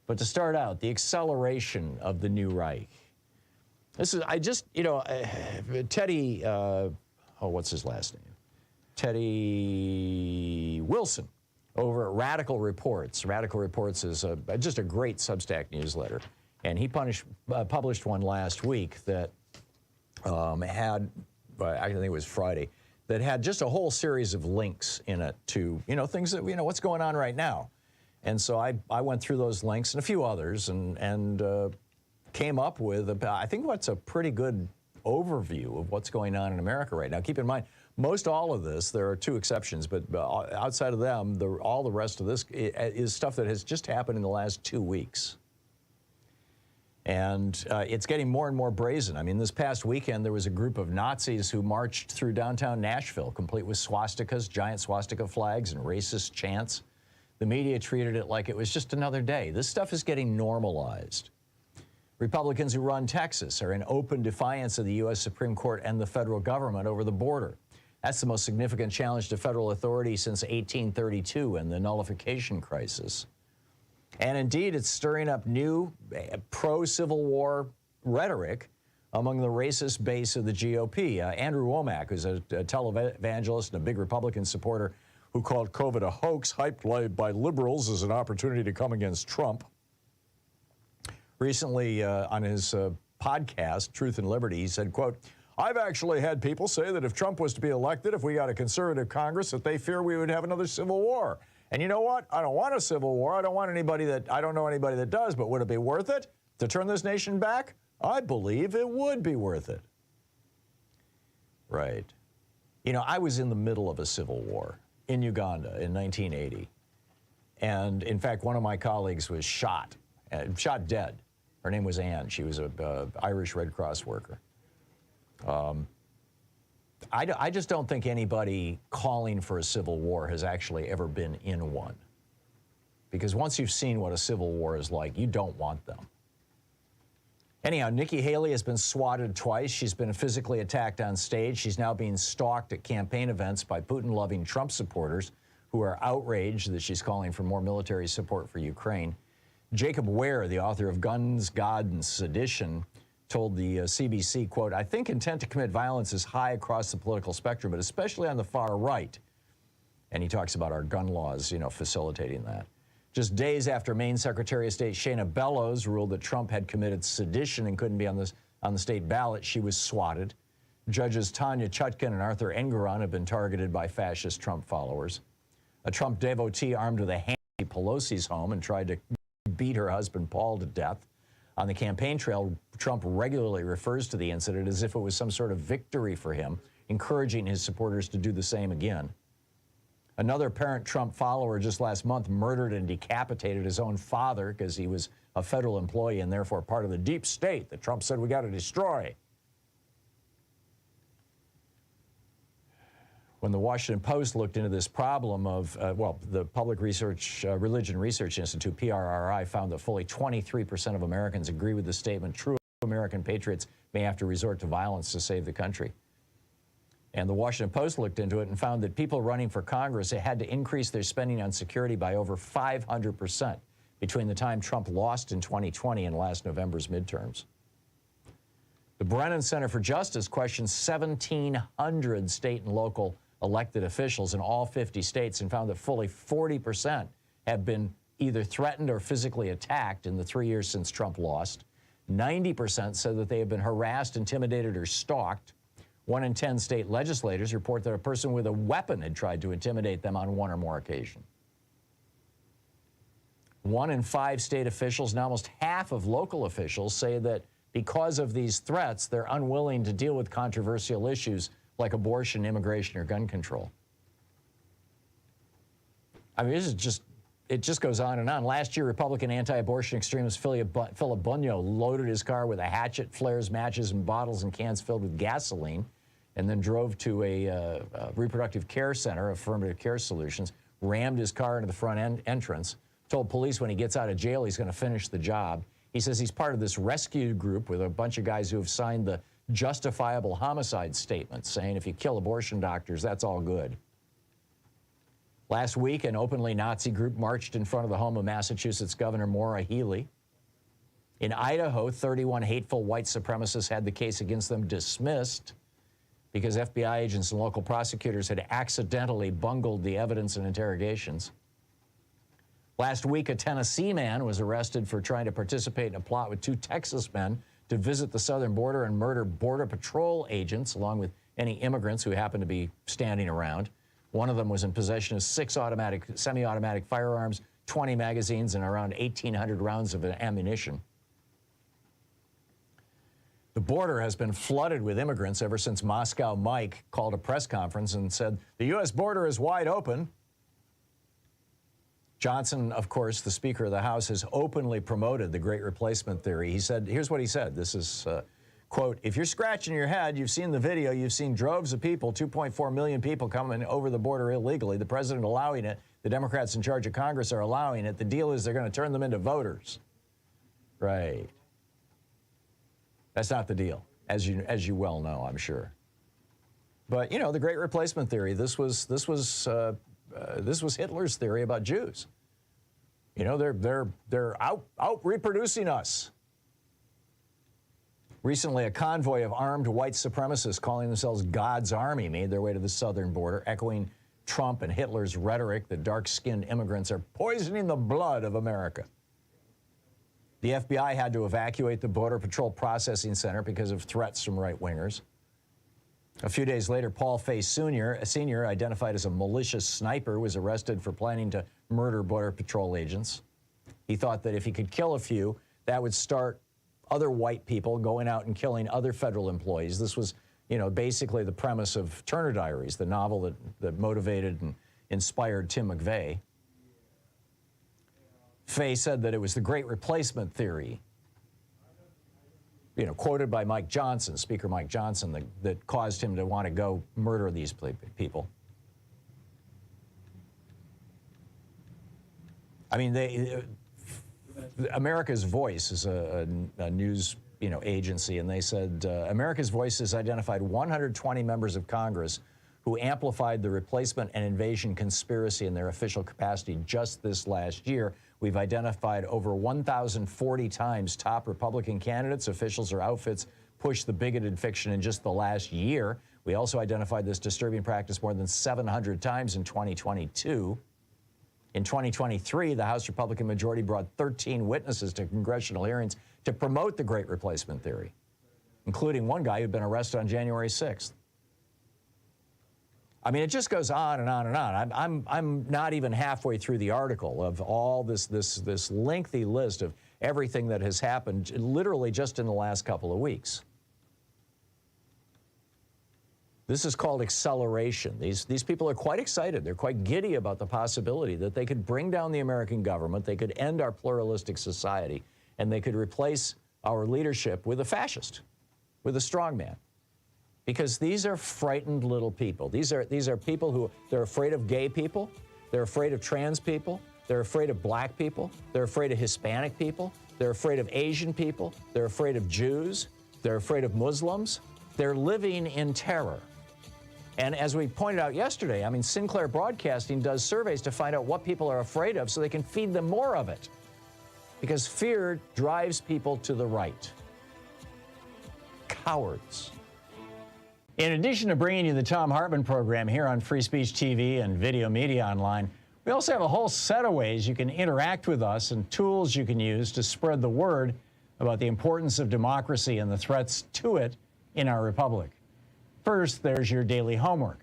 But to start out, the acceleration of the new Reich. This is, I just, you know, Teddy, what's his last name? Teddy Wilson over at Radical Reports. Radical Reports is just a great Substack newsletter. And he published one last week that had, I think it was Friday, that had just a whole series of links in it to, you know, things that, you know, what's going on right now. And so I went through those links and a few others and came up with, I think, what's a pretty good overview of what's going on in America right now. Keep in mind, most all of this, there are two exceptions, but outside of them, all the rest of this is stuff that has just happened in the last 2 weeks. And it's getting more and more brazen. I mean, this past weekend, there was a group of Nazis who marched through downtown Nashville, complete with swastikas, giant swastika flags, and racist chants. The media treated it like it was just another day. This stuff is getting normalized. Republicans who run Texas are in open defiance of the U.S. Supreme Court and the federal government over the border. That's the most significant challenge to federal authority since 1832 and the nullification crisis. And indeed, it's stirring up new pro-Civil War rhetoric among the racist base of the GOP. Andrew Womack, who's a televangelist and a big Republican supporter, who called COVID a hoax hyped by liberals as an opportunity to come against Trump. Recently, on his podcast, Truth and Liberty, he said, quote, "I've actually had people say that if Trump was to be elected, if we got a conservative Congress, that they fear we would have another civil war. And you know what? I don't want a civil war. I don't want anybody that, I don't know anybody that does, but would it be worth it to turn this nation back? I believe it would be worth it." Right. You know, I was in the middle of a civil war in Uganda in 1980. And in fact, one of my colleagues was shot dead. Her name was Anne. She was an Irish Red Cross worker. I just don't think anybody calling for a civil war has actually ever been in one. Because once you've seen what a civil war is like, you don't want them. Anyhow, Nikki Haley has been swatted twice. She's been physically attacked on stage. She's now being stalked at campaign events by Putin-loving Trump supporters who are outraged that she's calling for more military support for Ukraine. Jacob Ware, the author of Guns, God, and Sedition, told the CBC, quote, "I think intent to commit violence is high across the political spectrum, but especially on the far right." And he talks about our gun laws, you know, facilitating that. Just days after Maine Secretary of State Shayna Bellows ruled that Trump had committed sedition and couldn't be on the state ballot, she was swatted. Judges Tanya Chutkan and Arthur Engoron have been targeted by fascist Trump followers. A Trump devotee armed with a hand at Pelosi's home and tried to beat her husband Paul to death. On the campaign trail, Trump regularly refers to the incident as if it was some sort of victory for him, encouraging his supporters to do the same again. Another apparent Trump follower just last month murdered and decapitated his own father because he was a federal employee and therefore part of the deep state that Trump said we got to destroy. When the Washington Post looked into this problem of, the Public Religion Research Institute, PRRI, found that fully 23% of Americans agree with the statement, true American patriots may have to resort to violence to save the country. And the Washington Post looked into it and found that people running for Congress had to increase their spending on security by over 500% between the time Trump lost in 2020 and last November's midterms. The Brennan Center for Justice questioned 1,700 state and local elected officials in all 50 states and found that fully 40% have been either threatened or physically attacked in the 3 years since Trump lost. 90% said that they have been harassed, intimidated, or stalked. 1 in 10 state legislators report that a person with a weapon had tried to intimidate them on 1 or more occasions. 1 in 5 state officials and almost half of local officials say that because of these threats, they're unwilling to deal with controversial issues like abortion, immigration, or gun control. I mean, it just goes on and on. Last year, Republican anti-abortion extremist Philip Bunyo loaded his car with a hatchet, flares, matches, and bottles and cans filled with gasoline, and then drove to a reproductive care center, Affirmative Care Solutions, rammed his car into the front entrance, told police when he gets out of jail he's going to finish the job. He says he's part of this rescue group with a bunch of guys who have signed the justifiable homicide statement, saying if you kill abortion doctors, that's all good. Last week, an openly Nazi group marched in front of the home of Massachusetts Governor Maura Healey. In Idaho, 31 hateful white supremacists had the case against them dismissed because FBI agents and local prosecutors had accidentally bungled the evidence and interrogations. Last week, a Tennessee man was arrested for trying to participate in a plot with 2 Texas men to visit the southern border and murder Border Patrol agents, along with any immigrants who happened to be standing around. One of them was in possession of 6 semi-automatic firearms, 20 magazines, and around 1,800 rounds of ammunition. The border has been flooded with immigrants ever since Moscow Mike called a press conference and said, the U.S. border is wide open. Johnson, of course, the Speaker of the House, has openly promoted the Great Replacement theory. He said, here's what he said. This is, quote, if you're scratching your head, you've seen the video, you've seen droves of people, 2.4 million people coming over the border illegally, the president allowing it, the Democrats in charge of Congress are allowing it. The deal is they're going to turn them into voters. Right. That's not the deal, as you well know, I'm sure. But, you know, the Great Replacement theory, this was Hitler's theory about Jews. You know, they're out reproducing us. Recently, a convoy of armed white supremacists calling themselves God's Army made their way to the southern border, echoing Trump and Hitler's rhetoric that dark-skinned immigrants are poisoning the blood of America. The FBI had to evacuate the Border Patrol Processing Center because of threats from right-wingers. A few days later, Paul Fay Sr., identified as a malicious sniper, was arrested for planning to murder Border Patrol agents. He thought that if he could kill a few, that would start other white people going out and killing other federal employees. This was, you know, basically the premise of Turner Diaries, the novel that motivated and inspired Tim McVeigh. Fay said that it was the Great Replacement theory, you know, quoted by Mike Johnson, Speaker Mike Johnson, that caused him to want to go murder these people. I mean, America's Voice is a news, you know, agency, and they said America's Voice has identified 120 members of Congress who amplified the replacement and invasion conspiracy in their official capacity just this last year. We've identified over 1,040 times top Republican candidates, officials, or outfits pushed the bigoted fiction in just the last year. We also identified this disturbing practice more than 700 times in 2022. In 2023, the House Republican majority brought 13 witnesses to congressional hearings to promote the Great Replacement theory, including one guy who'd been arrested on January 6th. I mean, it just goes on and on and on. I'm not even halfway through the article of all this lengthy list of everything that has happened literally just in the last couple of weeks. This is called acceleration. These people are quite excited. They're quite giddy about the possibility that they could bring down the American government, they could end our pluralistic society, and they could replace our leadership with a fascist, with a strongman. Because these are frightened little people. These are people who, they're afraid of gay people, they're afraid of trans people, they're afraid of black people, they're afraid of Hispanic people, they're afraid of Asian people, they're afraid of Jews, they're afraid of Muslims. They're living in terror. And as we pointed out yesterday, I mean, Sinclair Broadcasting does surveys to find out what people are afraid of so they can feed them more of it. Because fear drives people to the right. Cowards. In addition to bringing you the Thom Hartmann program here on Free Speech TV and Video Media Online, we also have a whole set of ways you can interact with us and tools you can use to spread the word about the importance of democracy and the threats to it in our republic. First, there's your daily homework.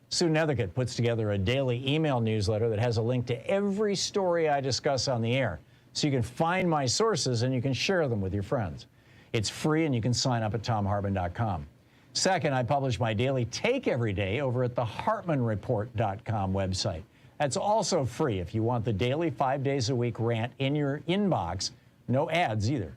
Sue Nethercutt puts together a daily email newsletter that has a link to every story I discuss on the air, so you can find my sources and you can share them with your friends. It's free and you can sign up at thomhartmann.com. Second, I publish my daily take every day over at the hartmannreport.com website. That's also free if you want the daily 5 days a week rant in your inbox. No ads either.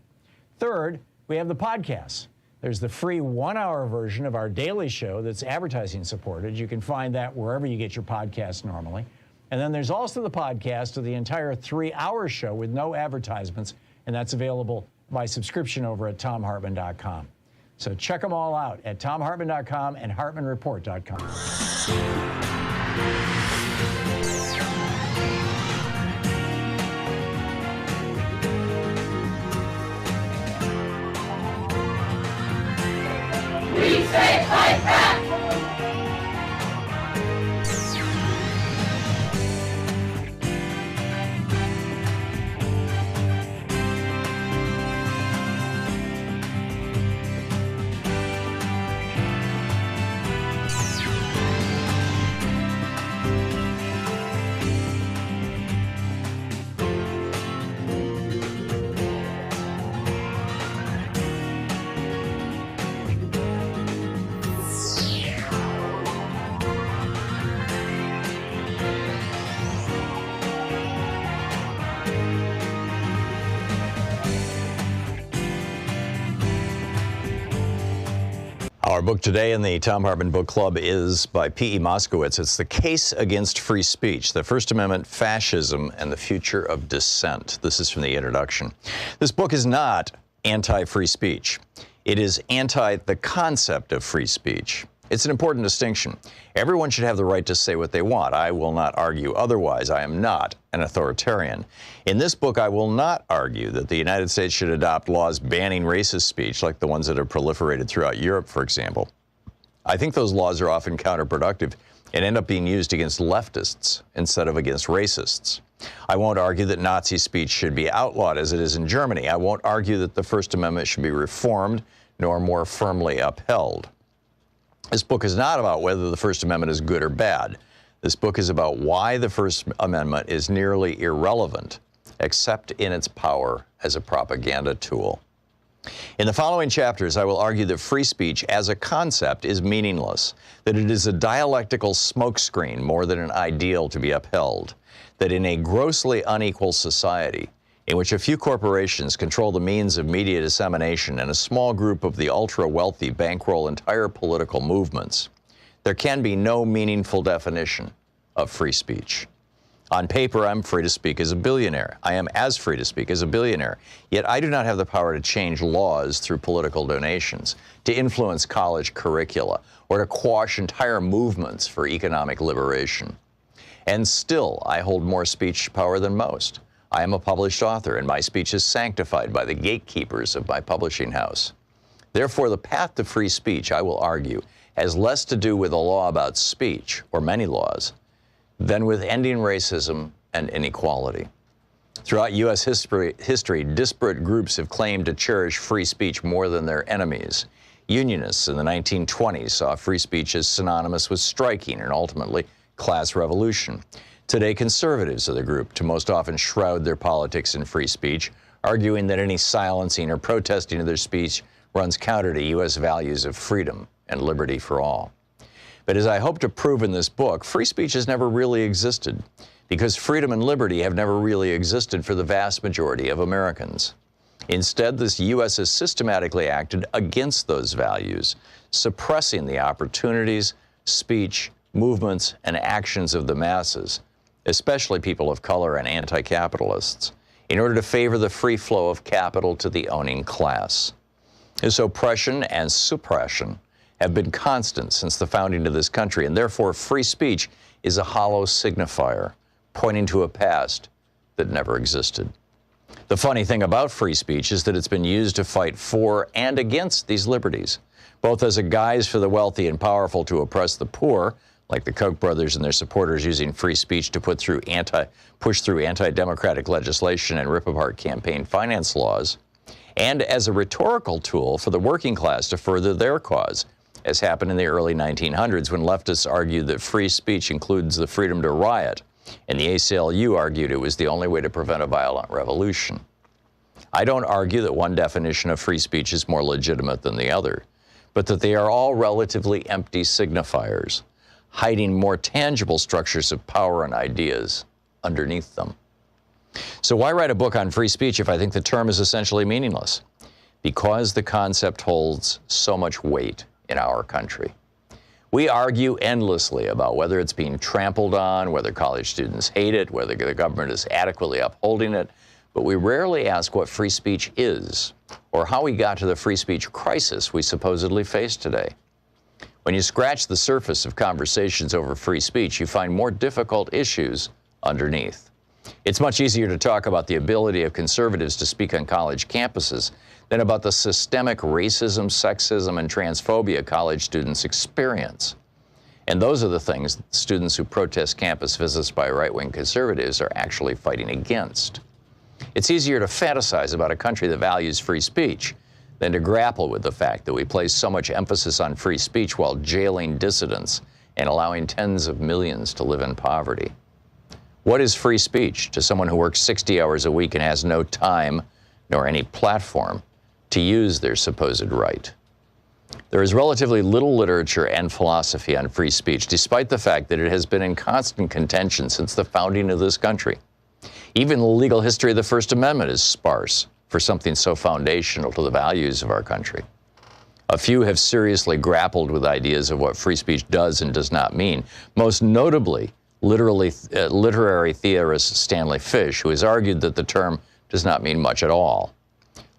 Third, we have the podcasts. There's the free 1-hour version of our daily show that's advertising supported. You can find that wherever you get your podcasts normally. And then there's also the podcast of the entire 3-hour show with no advertisements, and that's available by subscription over at thomhartmann.com. So check them all out at thomhartmann.com and hartmannreport.com. Our book today in the Thom Hartmann Book Club is by P.E. Moskowitz. It's The Case Against Free Speech, the First Amendment, Fascism, and the Future of Dissent. This is from the introduction. This book is not anti-free speech. It is anti the concept of free speech. It's an important distinction. Everyone should have the right to say what they want. I will not argue otherwise. I am not an authoritarian. In this book, I will not argue that the United States should adopt laws banning racist speech, like the ones that have proliferated throughout Europe, for example. I think those laws are often counterproductive and end up being used against leftists instead of against racists. I won't argue that Nazi speech should be outlawed as it is in Germany. I won't argue that the First Amendment should be reformed nor more firmly upheld. This book is not about whether the First Amendment is good or bad. This book is about why the First Amendment is nearly irrelevant, except in its power as a propaganda tool. In the following chapters, I will argue that free speech as a concept is meaningless, that it is a dialectical smokescreen more than an ideal to be upheld, that in a grossly unequal society, in which a few corporations control the means of media dissemination and a small group of the ultra-wealthy bankroll entire political movements, there can be no meaningful definition of free speech. On paper, I'm free to speak as a billionaire. I am as free to speak as a billionaire. Yet I do not have the power to change laws through political donations, to influence college curricula, or to quash entire movements for economic liberation. And still, I hold more speech power than most. I am a published author, and my speech is sanctified by the gatekeepers of my publishing house. Therefore, the path to free speech, I will argue, has less to do with a law about speech, or many laws, than with ending racism and inequality. Throughout U.S. history, disparate groups have claimed to cherish free speech more than their enemies. Unionists in the 1920s saw free speech as synonymous with striking and ultimately class revolution. Today, conservatives are the group to most often shroud their politics in free speech, arguing that any silencing or protesting of their speech runs counter to U.S. values of freedom and liberty for all. But as I hope to prove in this book, free speech has never really existed, because freedom and liberty have never really existed for the vast majority of Americans. Instead, the U.S. has systematically acted against those values, suppressing the opportunities, speech, movements, and actions of the masses, especially people of color and anti-capitalists, in order to favor the free flow of capital to the owning class. This oppression and suppression have been constant since the founding of this country, and therefore free speech is a hollow signifier, pointing to a past that never existed. The funny thing about free speech is that it's been used to fight for and against these liberties, both as a guise for the wealthy and powerful to oppress the poor, like the Koch brothers and their supporters using free speech to push through anti-democratic legislation and rip apart campaign finance laws, and as a rhetorical tool for the working class to further their cause, as happened in the early 1900s when leftists argued that free speech includes the freedom to riot, and the ACLU argued it was the only way to prevent a violent revolution. I don't argue that one definition of free speech is more legitimate than the other, but that they are all relatively empty signifiers, hiding more tangible structures of power and ideas underneath them. So why write a book on free speech if I think the term is essentially meaningless? Because the concept holds so much weight in our country. We argue endlessly about whether it's being trampled on, whether college students hate it, whether the government is adequately upholding it, but we rarely ask what free speech is, or how we got to the free speech crisis we supposedly face today. When you scratch the surface of conversations over free speech, you find more difficult issues underneath. It's much easier to talk about the ability of conservatives to speak on college campuses than about the systemic racism, sexism, and transphobia college students experience. And those are the things students who protest campus visits by right-wing conservatives are actually fighting against. It's easier to fantasize about a country that values free speech than to grapple with the fact that we place so much emphasis on free speech while jailing dissidents and allowing tens of millions to live in poverty. What is free speech to someone who works 60 hours a week and has no time nor any platform to use their supposed right? There is relatively little literature and philosophy on free speech, despite the fact that it has been in constant contention since the founding of this country. Even the legal history of the First Amendment is sparse for something so foundational to the values of our country. A few have seriously grappled with ideas of what free speech does and does not mean, most notably literary theorist Stanley Fish, who has argued that the term does not mean much at all.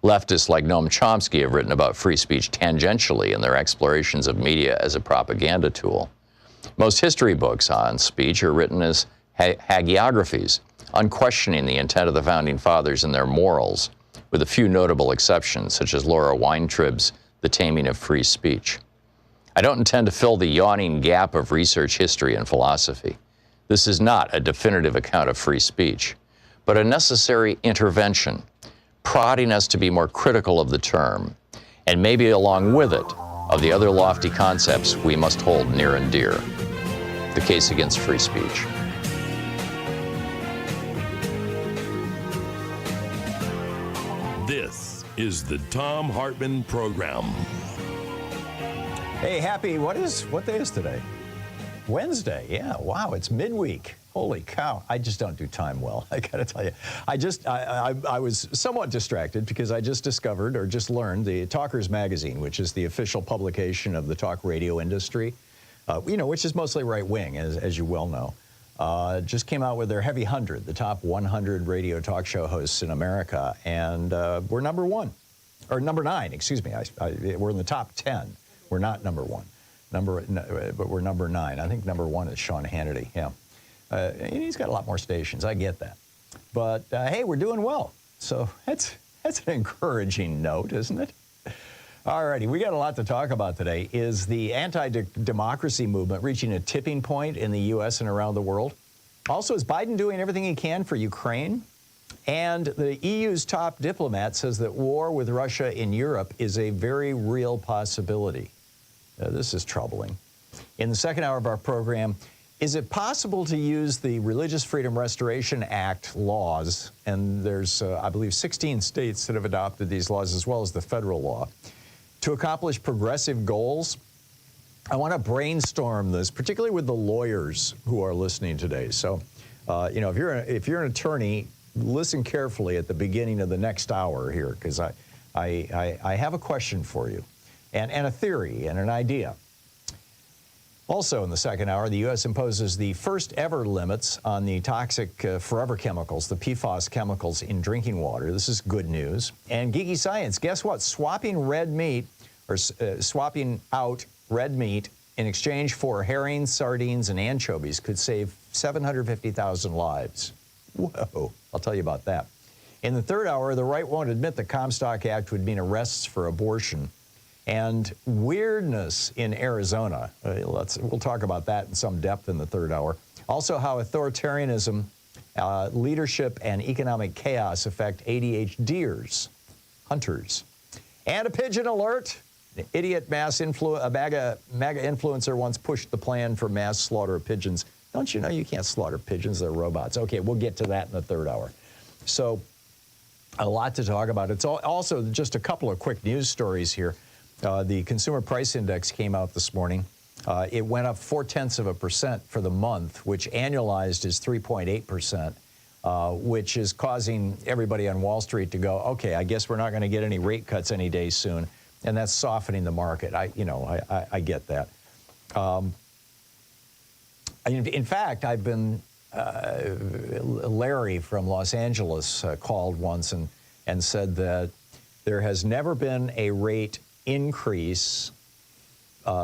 Leftists like Noam Chomsky have written about free speech tangentially in their explorations of media as a propaganda tool. Most history books on speech are written as hagiographies, unquestioning the intent of the Founding Fathers and their morals, with a few notable exceptions, such as Laura Weintraub's The Taming of Free Speech. I don't intend to fill the yawning gap of research history and philosophy. This is not a definitive account of free speech, but a necessary intervention, prodding us to be more critical of the term, and maybe along with it, of the other lofty concepts we must hold near and dear. The case against free speech. This is the Thom Hartmann Program. Hey, what day is today? Wednesday, yeah, wow, it's midweek. Holy cow, I just don't do time well, I gotta tell you. I was somewhat distracted because I just discovered, or just learned, the Talkers magazine, which is the official publication of the talk radio industry, which is mostly right-wing, as you well know, just came out with their Heavy 100, the top 100 radio talk show hosts in America, and we're number 1, or number 9, excuse me, we're in the top 10. We're not number 1, but we're number 9. I think number 1 is Sean Hannity, yeah. And he's got a lot more stations, I get that. But hey, we're doing well. So that's an encouraging note, isn't it? All righty, we got a lot to talk about today. Is the anti-democracy movement reaching a tipping point in the U.S. and around the world? Also, is Biden doing everything he can for Ukraine? And the EU's top diplomat says that war with Russia in Europe is a very real possibility. This is troubling. In the second hour of our program, is it possible to use the Religious Freedom Restoration Act laws, and there's, I believe, 16 states that have adopted these laws as well as the federal law, to accomplish progressive goals? I want to brainstorm this, particularly with the lawyers who are listening today. So, if you're an attorney, listen carefully at the beginning of the next hour here, because I have a question for you, and a theory and an idea. Also in the second hour, the U.S. imposes the first ever limits on the toxic forever chemicals, the PFAS chemicals in drinking water. This is good news. And Geeky Science, guess what? Swapping red meat, or swapping out red meat in exchange for herrings, sardines, and anchovies could save 750,000 lives. Whoa, I'll tell you about that. In the third hour, the right won't admit the Comstock Act would mean arrests for abortion. And weirdness in Arizona. We'll talk about that in some depth in the third hour. Also, how authoritarianism, leadership, and economic chaos affect ADHDers, hunters. And a pigeon alert. An idiot MAGA influencer once pushed the plan for mass slaughter of pigeons. Don't you know you can't slaughter pigeons? They're robots. Okay, we'll get to that in the third hour. So, a lot to talk about. It's also just a couple of quick news stories here. The Consumer Price Index came out this morning. It went up 0.4% for the month, which annualized is 3.8%, which is causing everybody on Wall Street to go, okay, I guess we're not going to get any rate cuts any day soon, and that's softening the market. I get that. In fact, I've been Larry from Los Angeles called once and said that there has never been a rate increase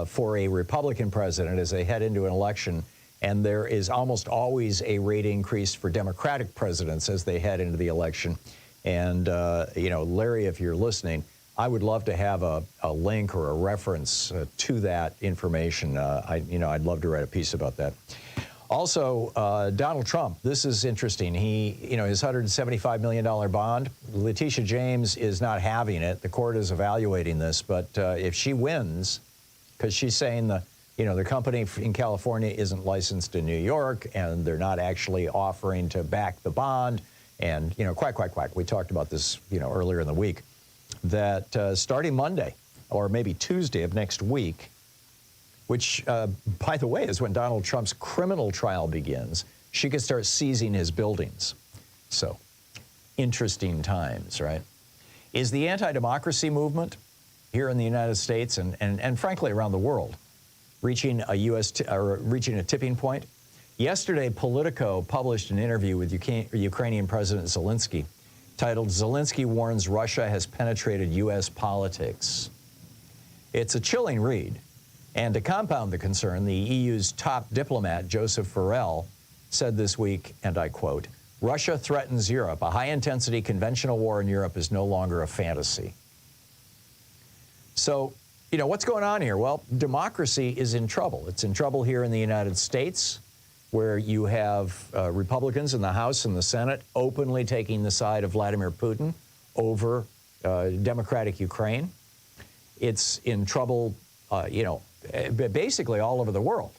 for a Republican president as they head into an election, and there is almost always a rate increase for Democratic presidents as they head into the election. And, Larry, if you're listening, I would love to have a link or a reference to that information. I'd love to write a piece about that. Also, Donald Trump, this is interesting. His $175 million bond, Letitia James is not having it. The court is evaluating this, but if she wins, because she's saying the company in California isn't licensed in New York, and they're not actually offering to back the bond, and, quack. We talked about this, earlier in the week, that starting Monday, or maybe Tuesday of next week, which, by the way, is when Donald Trump's criminal trial begins, she could start seizing his buildings. So, interesting times, right? Is the anti-democracy movement here in the United States and frankly around the world, reaching a tipping point. Yesterday, Politico published an interview with Ukrainian President Zelensky titled "Zelensky Warns Russia Has Penetrated U.S. Politics." It's a chilling read. And to compound the concern, the EU's top diplomat, Joseph Borrell, said this week, and I quote, "Russia threatens Europe. A high-intensity conventional war in Europe is no longer a fantasy." So, you know, what's going on here? Well, democracy is in trouble. It's in trouble here in the United States, where you have Republicans in the House and the Senate openly taking the side of Vladimir Putin over democratic Ukraine. It's in trouble, basically all over the world.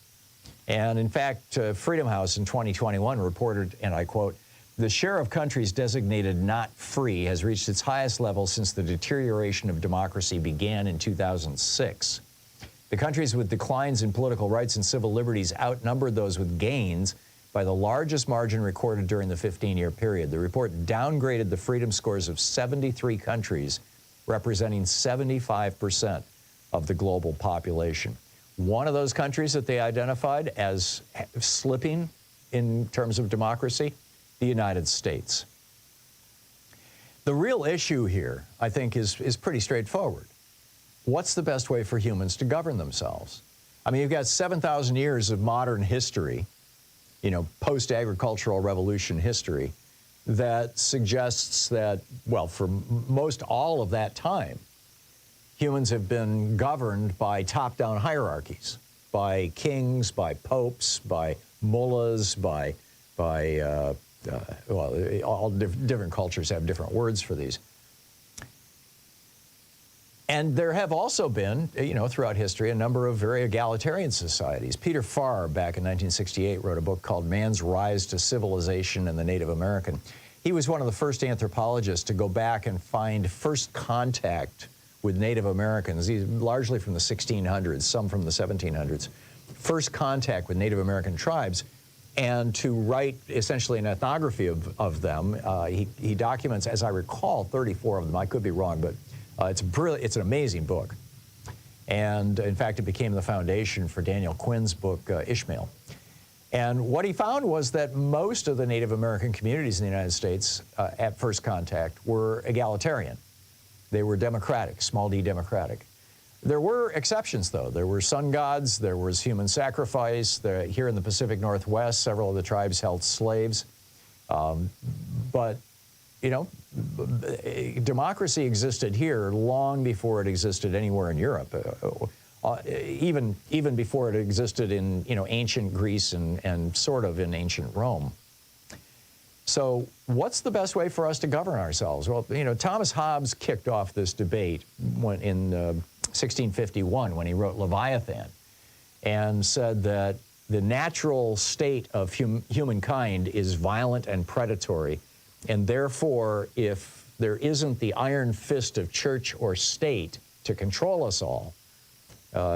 And in fact, Freedom House in 2021 reported, and I quote, "The share of countries designated not free has reached its highest level since the deterioration of democracy began in 2006. The countries with declines in political rights and civil liberties outnumbered those with gains by the largest margin recorded during the 15-year period. The report downgraded the freedom scores of 73 countries, representing 75% of the global population." One of those countries that they identified as slipping in terms of democracy, the United States. The real issue here, I think, is pretty straightforward. What's the best way for humans to govern themselves? I mean, you've got 7,000 years of modern history, you know, post-agricultural revolution history, that suggests that, well, for most all of that time, humans have been governed by top-down hierarchies, by kings, by popes, by mullahs, by all different cultures have different words for these. And there have also been, you know, throughout history, a number of very egalitarian societies. Peter Farr, back in 1968, wrote a book called Man's Rise to Civilization and the Native American. He was one of the first anthropologists to go back and find first contact with Native Americans, these largely from the 1600s, some from the 1700s, first contact with Native American tribes, and to write essentially an ethnography of them. He documents, as I recall, 34 of them. I could be wrong, but it's an amazing book. And in fact, it became the foundation for Daniel Quinn's book, Ishmael. And what he found was that most of the Native American communities in the United States at first contact were egalitarian. They were democratic, small d democratic. There were exceptions, though. There were sun gods, there was human sacrifice. Here in the Pacific Northwest, several of the tribes held slaves. But, you know, democracy existed here long before it existed anywhere in Europe, even before it existed in, you know, ancient Greece and sort of in ancient Rome. So what's the best way for us to govern ourselves? Well, you know, Thomas Hobbes kicked off this debate in 1651 when he wrote Leviathan and said that the natural state of humankind is violent and predatory, and therefore, if there isn't the iron fist of church or state to control us all,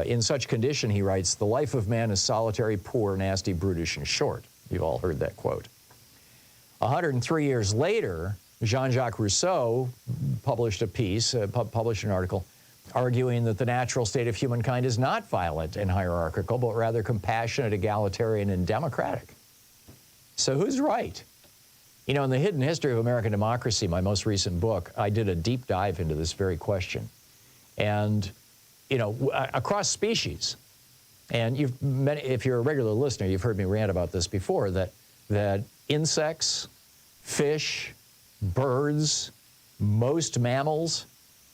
in such condition, he writes, the life of man is solitary, poor, nasty, brutish, and short. You've all heard that quote. 103 years later, Jean-Jacques Rousseau published an article arguing that the natural state of humankind is not violent and hierarchical, but rather compassionate, egalitarian, and democratic. So who's right? You know, in The Hidden History of American Democracy, my most recent book, I did a deep dive into this very question. And, you know, across species, and if you're a regular listener, you've heard me rant about this before, that insects, fish, birds, most mammals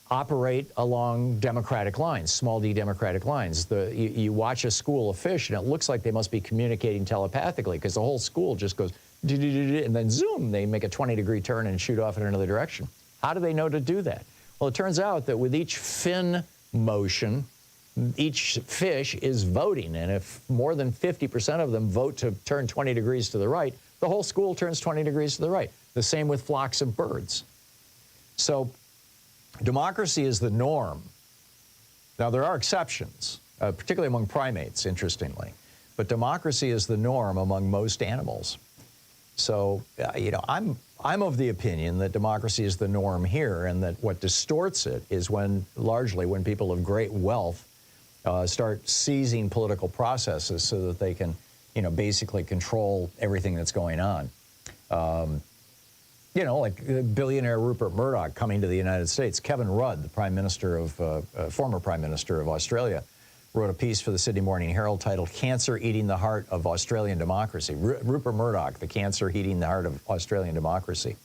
operate along democratic lines, small d democratic lines. You watch a school of fish and it looks like they must be communicating telepathically because the whole school just goes and then zoom, they make a 20-degree turn and shoot off in another direction. How do they know to do that? Well, it turns out that with each fin motion, each fish is voting, and if more than 50% of them vote to turn 20 degrees to the right, the whole school turns 20 degrees to the right. The same with flocks of birds. So democracy is the norm. Now, there are exceptions, particularly among primates, interestingly, but democracy is the norm among most animals. So, you know, I'm I'm of the opinion that democracy is the norm here, and that what distorts it is largely when people of great wealth start seizing political processes so that they can, basically control everything that's going on. Like billionaire Rupert Murdoch coming to the United States. Kevin Rudd, the former Prime Minister of Australia, wrote a piece for the Sydney Morning Herald titled "Cancer Eating the Heart of Australian Democracy." Rupert Murdoch, the cancer eating the heart of Australian democracy.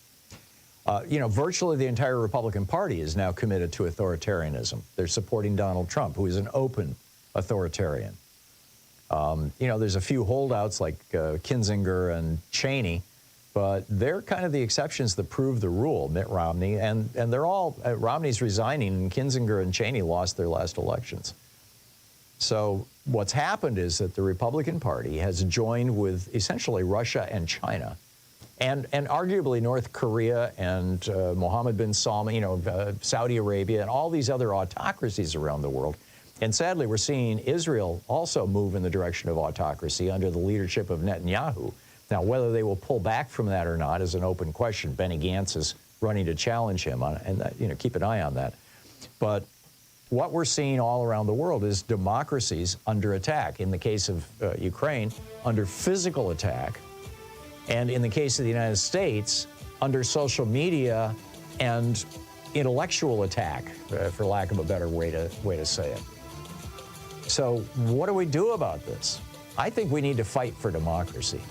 Virtually the entire Republican Party is now committed to authoritarianism. They're supporting Donald Trump, who is an open authoritarian. There's a few holdouts like Kinzinger and Cheney, but they're kind of the exceptions that prove the rule. Mitt Romney, and they're all, Romney's resigning, and Kinzinger and Cheney lost their last elections. So what's happened is that the Republican Party has joined with essentially Russia and China, and arguably North Korea and Mohammed bin Salman, Saudi Arabia, and all these other autocracies around the world. And sadly, we're seeing Israel also move in the direction of autocracy under the leadership of Netanyahu. Now, whether they will pull back from that or not is an open question. Benny Gantz is running to challenge him, and keep an eye on that. But what we're seeing all around the world is democracies under attack. In the case of Ukraine, under physical attack, and in the case of the United States, under social media and intellectual attack, for lack of a better way to say it. So what do we do about this? I think we need to fight for democracy,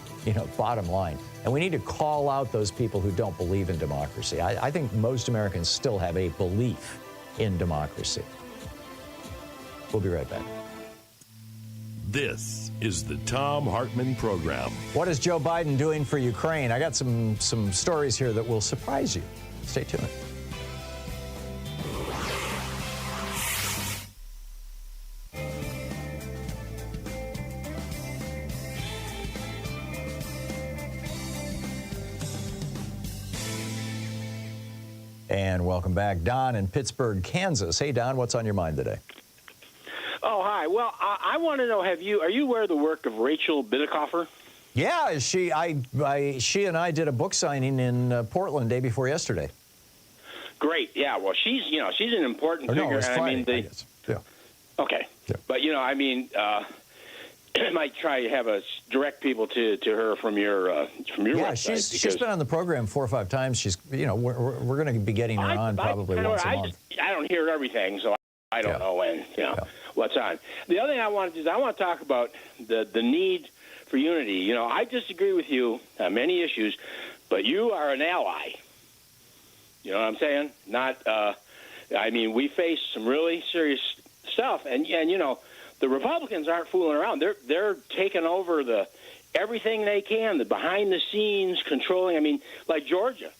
bottom line. And we need to call out those people who don't believe in democracy. I think most Americans still have a belief in democracy. We'll be right back. This is the Thom Hartmann Program. What is Joe Biden doing for Ukraine? I got some stories here that will surprise you. Stay tuned. And welcome back. Don in Pittsburgh, Kansas. Hey, Don, what's on your mind today? Oh, hi. Well, I want to know, are you aware of the work of Rachel Bidikofer? Yeah, she and I did a book signing in Portland day before yesterday. Great. Yeah. Well, she's an important figure. No, it was Friday, yeah. Okay. Yeah. But I might try to have us direct people to her from your website. Yeah, she's been on the program 4 or 5 times. She's we're going to be getting her on probably once a month. I don't hear everything, so I don't know when what's on. The other thing I want to do is I want to talk about the need for unity. I disagree with you on many issues, but you are an ally. You know what I'm saying? We face some really serious stuff, and the Republicans aren't fooling around. They're taking over everything they can, the behind the scenes controlling. Like Georgia.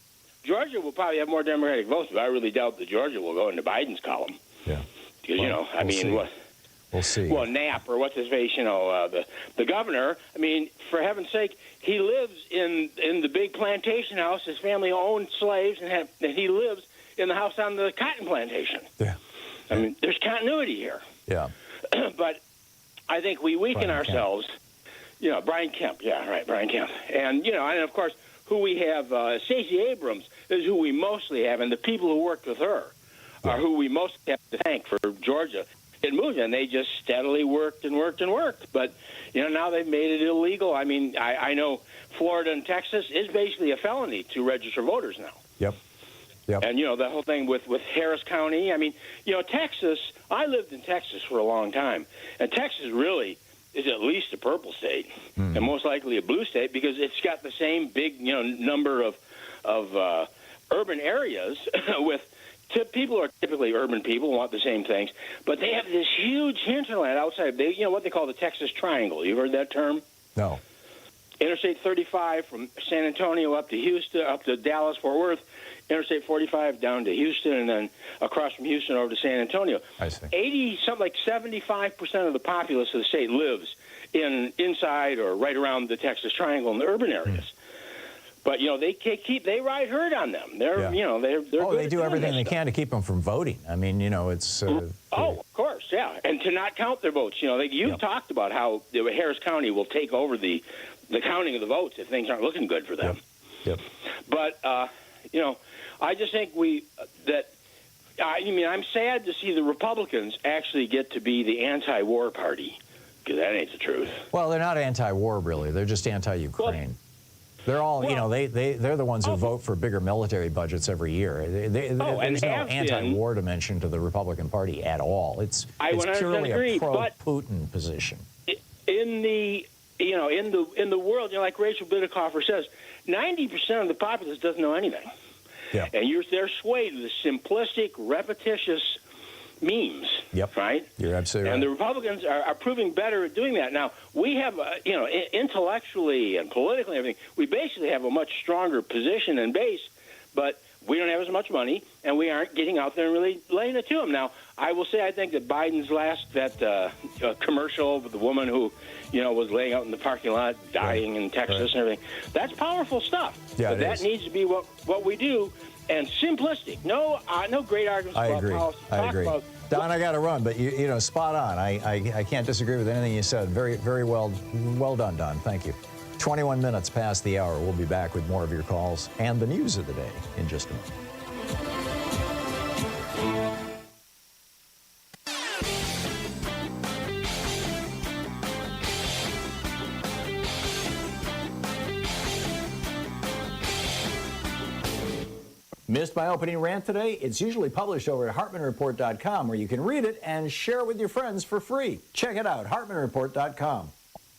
Georgia will probably have more Democratic votes, but I really doubt that Georgia will go into Biden's column. Yeah. Because we'll see. Well, Knapp or what's his face, the governor. For heaven's sake, he lives in the big plantation house. His family owned slaves, and he lives in the house on the cotton plantation. Yeah. There's continuity here. Yeah. But I think we weaken ourselves. Brian Kemp. Yeah, right, Brian Kemp. And, and of course, who we have, Stacey Abrams is who we mostly have, and the people who worked with her are who we most have to thank for Georgia. It moved, and they just steadily worked and worked and worked. But, now they've made it illegal. I know Florida and Texas is basically a felony to register voters now. Yep. And, the whole thing with Harris County. Texas, I lived in Texas for a long time, and Texas really is at least a purple state and most likely a blue state because it's got the same big, number of urban areas with people are typically urban people, want the same things, but they have this huge hinterland outside. What they call the Texas Triangle. You heard that term? No. Interstate 35 from San Antonio up to Houston, up to Dallas, Fort Worth, Interstate 45 down to Houston, and then across from Houston over to San Antonio. I see. 75% of the populace of the state lives inside or right around the Texas Triangle in the urban areas. But they ride herd on them. They're they're good they do everything they can to keep them from voting. It's of course, yeah, and to not count their votes. You've talked about how Harris County will take over the counting of the votes if things aren't looking good for them. Yep. But, you know, I just think I'm sad to see the Republicans actually get to be the anti-war party, because that ain't the truth. Well, they're not anti-war, really. They're just anti-Ukraine. They're all, you know, they're the ones who vote for bigger military budgets every year. There's no anti-war dimension to the Republican Party at all. It's purely a pro-Putin position. In the world, you know, like Rachel Bidikofer says, 90% of the populace doesn't know anything. Yeah. And they're swayed to the simplistic, repetitious memes. Yep. Right? You're absolutely right. And the Republicans are proving better at doing that. Now, we have, intellectually and politically and everything, we basically have a much stronger position and base, but we don't have as much money, and we aren't getting out there and really laying it to them. Now, I will say I think that Biden's commercial with the woman who, you know, was laying out in the parking lot dying in Texas and everything, that's powerful stuff. Yeah, but that needs to be what we do, and simplistic. No great arguments about policy. I agree. Don, I got to run, but you know, spot on. I can't disagree with anything you said. Very, very well done, Don. Thank you. 21 minutes past the hour. We'll be back with more of your calls and the news of the day in just a moment. Missed my opening rant today? It's usually published over at HartmannReport.com, where you can read it and share it with your friends for free. Check it out, HartmannReport.com.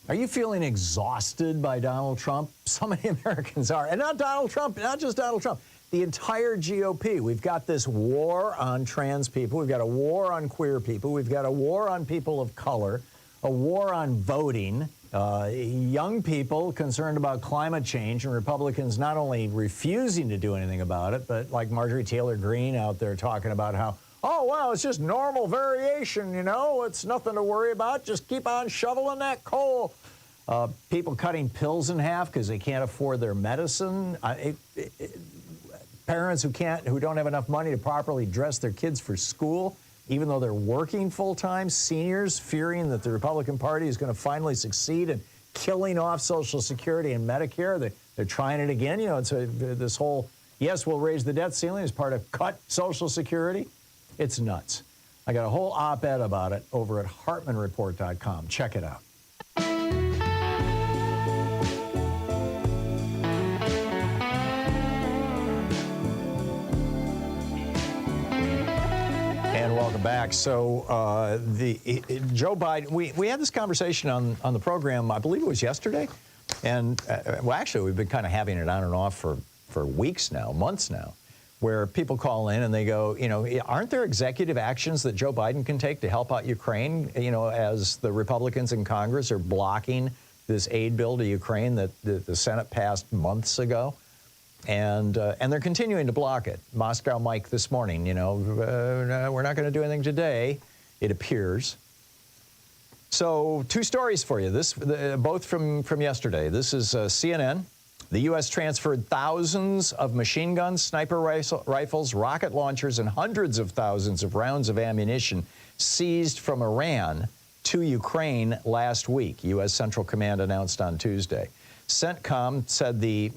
Are you feeling exhausted by Donald Trump? So many Americans are. And not Donald Trump, not just Donald Trump. The entire GOP. We've got this war on trans people. We've got a war on queer people. We've got a war on people of color, a war on voting, young people concerned about climate change, and Republicans not only refusing to do anything about it, but like Marjorie Taylor Greene out there talking about how, oh, well, it's just normal variation, you know, it's nothing to worry about, just keep on shoveling that coal. People cutting pills in half because they can't afford their medicine. Parents who don't have enough money to properly dress their kids for school, even though they're working full-time. Seniors fearing that the Republican Party is going to finally succeed in killing off Social Security and Medicare. They're trying it again. You know, it's this whole, yes, we'll raise the debt ceiling as part of cut Social Security. It's nuts. I got a whole op-ed about it over at HartmannReport.com. Check it out. And welcome back. So Joe Biden, we had this conversation on the program, I believe it was yesterday. And, well, actually, we've been kind of having it on and off for weeks now, months now, where people call in and they go, you know, aren't there executive actions that Joe Biden can take to help out Ukraine, you know, as the Republicans in Congress are blocking this aid bill to Ukraine that the Senate passed months ago? And they're continuing to block it. Moscow Mike this morning, you know, we're not going to do anything today, it appears. So 2 stories for you, both from yesterday. This is CNN. The U.S. transferred thousands of machine guns, sniper rifles, rocket launchers, and hundreds of thousands of rounds of ammunition seized from Iran to Ukraine last week, U.S. Central Command announced on Tuesday. CENTCOM said the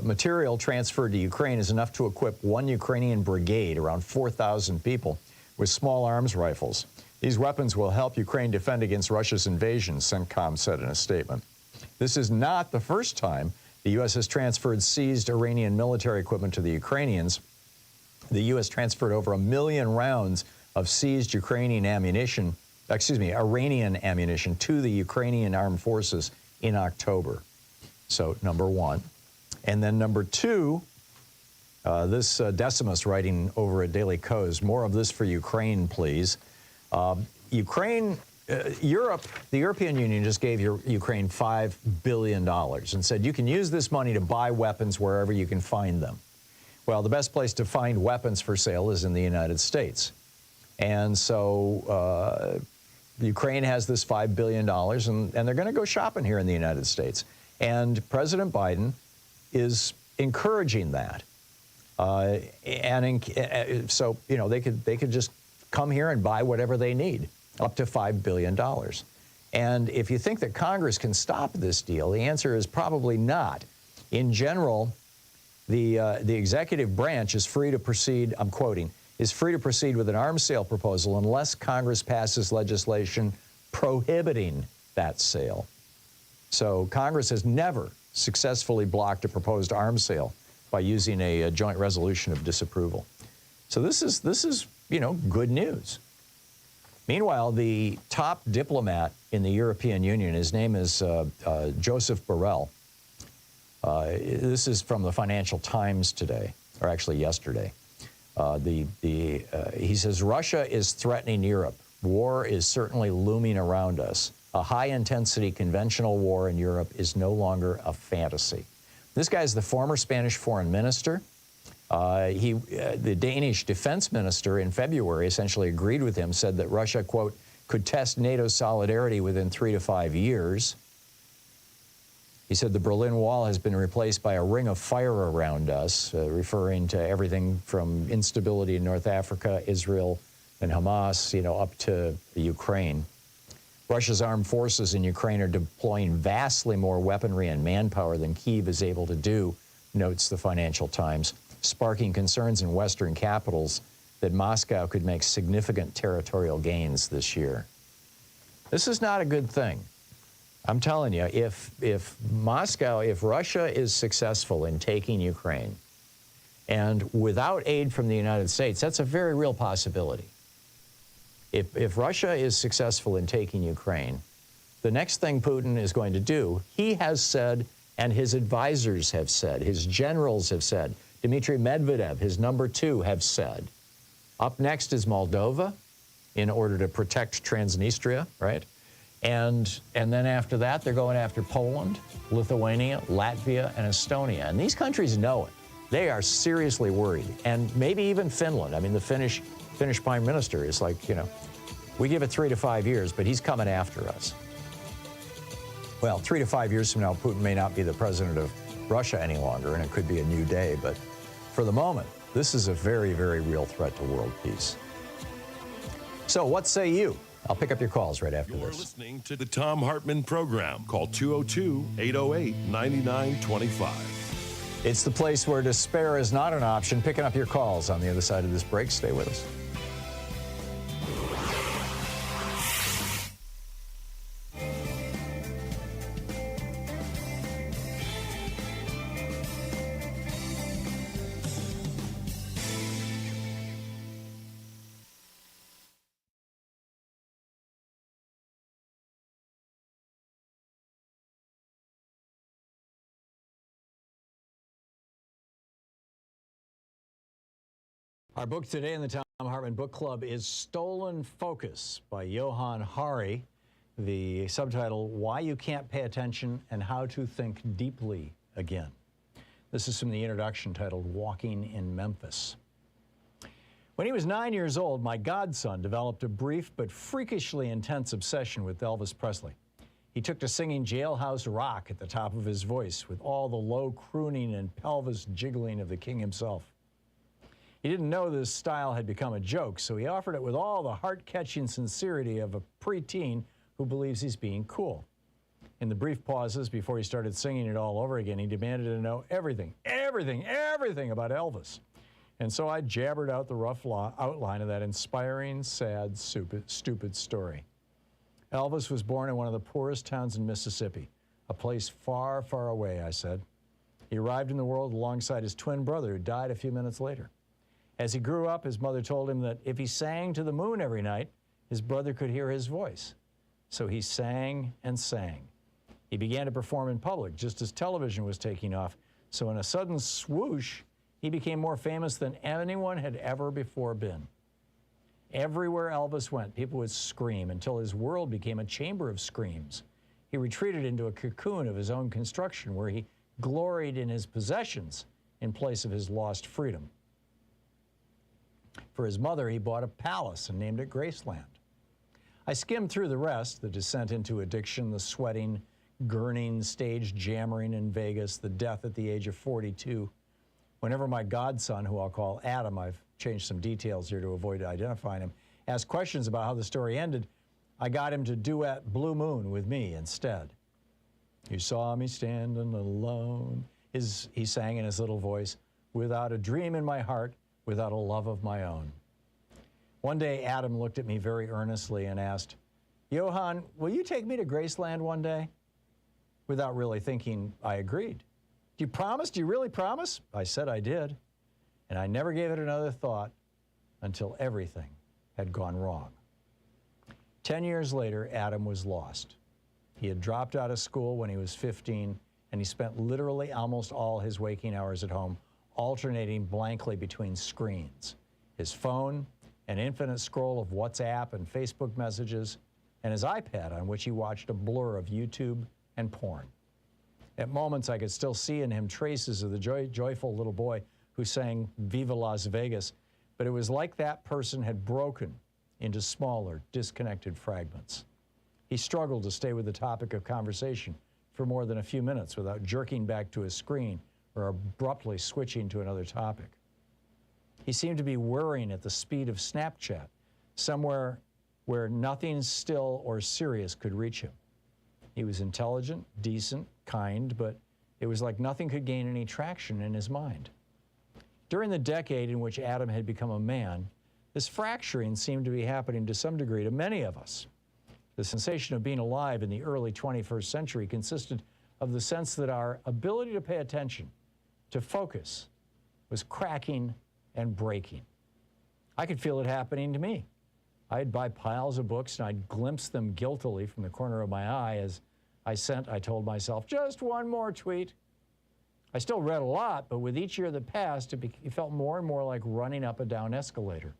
material transferred to Ukraine is enough to equip 1 Ukrainian brigade, around 4,000 people, with small arms rifles. These weapons will help Ukraine defend against Russia's invasion, CENTCOM said in a statement. This is not the first time the U.S. has transferred seized Iranian military equipment to the Ukrainians. The U.S. transferred over 1 million rounds of seized Iranian ammunition to the Ukrainian armed forces in October. So, number one. And then number two, this Decimus writing over at Daily Kos, more of this for Ukraine, please. Ukraine, Europe, the European Union just gave Ukraine $5 billion and said you can use this money to buy weapons wherever you can find them. Well, the best place to find weapons for sale is in the United States. And so Ukraine has this $5 billion, and they're going to go shopping here in the United States. And President Biden is encouraging that. So, you know, they could just come here and buy whatever they need, up to $5 billion. And if you think that Congress can stop this deal, the answer is probably not. In general, The executive branch is free to proceed, I'm quoting, is free to proceed with an arms sale proposal unless Congress passes legislation prohibiting that sale. So Congress has never successfully blocked a proposed arms sale by using a joint resolution of disapproval. So this is good news. Meanwhile, the top diplomat in the European Union, his name is Joseph Borrell. This is from the Financial Times today, or actually yesterday. He says, Russia is threatening Europe. War is certainly looming around us. A high-intensity conventional war in Europe is no longer a fantasy. This guy is the former Spanish foreign minister. The Danish defense minister in February essentially agreed with him, said that Russia, quote, could test NATO's solidarity within 3 to 5 years. He said the Berlin Wall has been replaced by a ring of fire around us, referring to everything from instability in North Africa, Israel, and Hamas, up to the Ukraine. Russia's armed forces in Ukraine are deploying vastly more weaponry and manpower than Kyiv is able to do, notes the Financial Times, sparking concerns in Western capitals that Moscow could make significant territorial gains this year. This is not a good thing. I'm telling you, if Russia is successful in taking Ukraine, and without aid from the United States, that's a very real possibility. If Russia is successful in taking Ukraine, the next thing Putin is going to do, he has said, and his advisors have said, his generals have said, Dmitry Medvedev, his number 2, have said, up next is Moldova in order to protect Transnistria, right? And then after that, they're going after Poland, Lithuania, Latvia, and Estonia. And these countries know it. They are seriously worried. And maybe even Finland. I mean, the Finnish prime minister is like, we give it 3 to 5 years, but he's coming after us. Well, 3 to 5 years from now, Putin may not be the president of Russia any longer, and it could be a new day. But for the moment, this is a very, very real threat to world peace. So what say you? I'll pick up your calls right after You're this. listening to the Thom Hartmann Program. Call 202-808-9925. It's the place where despair is not an option. Picking up your calls on the other side of this break. Stay with us. Our book today in the Thom Hartmann Book Club is Stolen Focus by Johann Hari. The subtitle, Why You Can't Pay Attention and How to Think Deeply Again. This is from the introduction titled Walking in Memphis. When he was 9 years old, my godson developed a brief but freakishly intense obsession with Elvis Presley. He took to singing Jailhouse Rock at the top of his voice with all the low crooning and pelvis jiggling of the king himself. He didn't know this style had become a joke, so he offered it with all the heart-catching sincerity of a preteen who believes he's being cool. In the brief pauses before he started singing it all over again, he demanded to know everything about Elvis. And so I jabbered out the rough outline of that inspiring, sad, stupid story. Elvis was born in one of the poorest towns in Mississippi, a place far, far away, I said. He arrived in the world alongside his twin brother, who died a few minutes later. As he grew up, his mother told him that if he sang to the moon every night, his brother could hear his voice. So he sang and sang. He began to perform in public just as television was taking off. So in a sudden swoosh, he became more famous than anyone had ever before been. Everywhere Elvis went, people would scream until his world became a chamber of screams. He retreated into a cocoon of his own construction where he gloried in his possessions in place of his lost freedom. For his mother, he bought a palace and named it Graceland. I skimmed through the rest, the descent into addiction, the sweating, gurning, stage jammering in Vegas, the death at the age of 42. Whenever my godson, who I'll call Adam, I've changed some details here to avoid identifying him, asked questions about how the story ended, I got him to duet Blue Moon with me instead. You saw me standing alone he sang in his little voice, without a dream in my heart, without a love of my own. One day, Adam looked at me very earnestly and asked, Johann, will you take me to Graceland one day? Without really thinking, I agreed. Do you promise? Do you really promise? I said I did. And I never gave it another thought until everything had gone wrong. 10 years later, Adam was lost. He had dropped out of school when he was 15, and he spent literally almost all his waking hours at home alternating blankly between screens. His phone, an infinite scroll of WhatsApp and Facebook messages, and his iPad on which he watched a blur of YouTube and porn. At moments, I could still see in him traces of the joyful little boy who sang Viva Las Vegas, but it was like that person had broken into smaller, disconnected fragments. He struggled to stay with the topic of conversation for more than a few minutes without jerking back to his screen or abruptly switching to another topic. He seemed to be whirring at the speed of Snapchat, somewhere where nothing still or serious could reach him. He was intelligent, decent, kind, but it was like nothing could gain any traction in his mind. During the decade in which Adam had become a man, this fracturing seemed to be happening to some degree to many of us. The sensation of being alive in the early 21st century consisted of the sense that our ability to pay attention, to focus, was cracking and breaking. I could feel it happening to me. I'd buy piles of books and I'd glimpse them guiltily from the corner of my eye as I told myself, just one more tweet. I still read a lot, but with each year that passed, it felt more and more like running up a down escalator.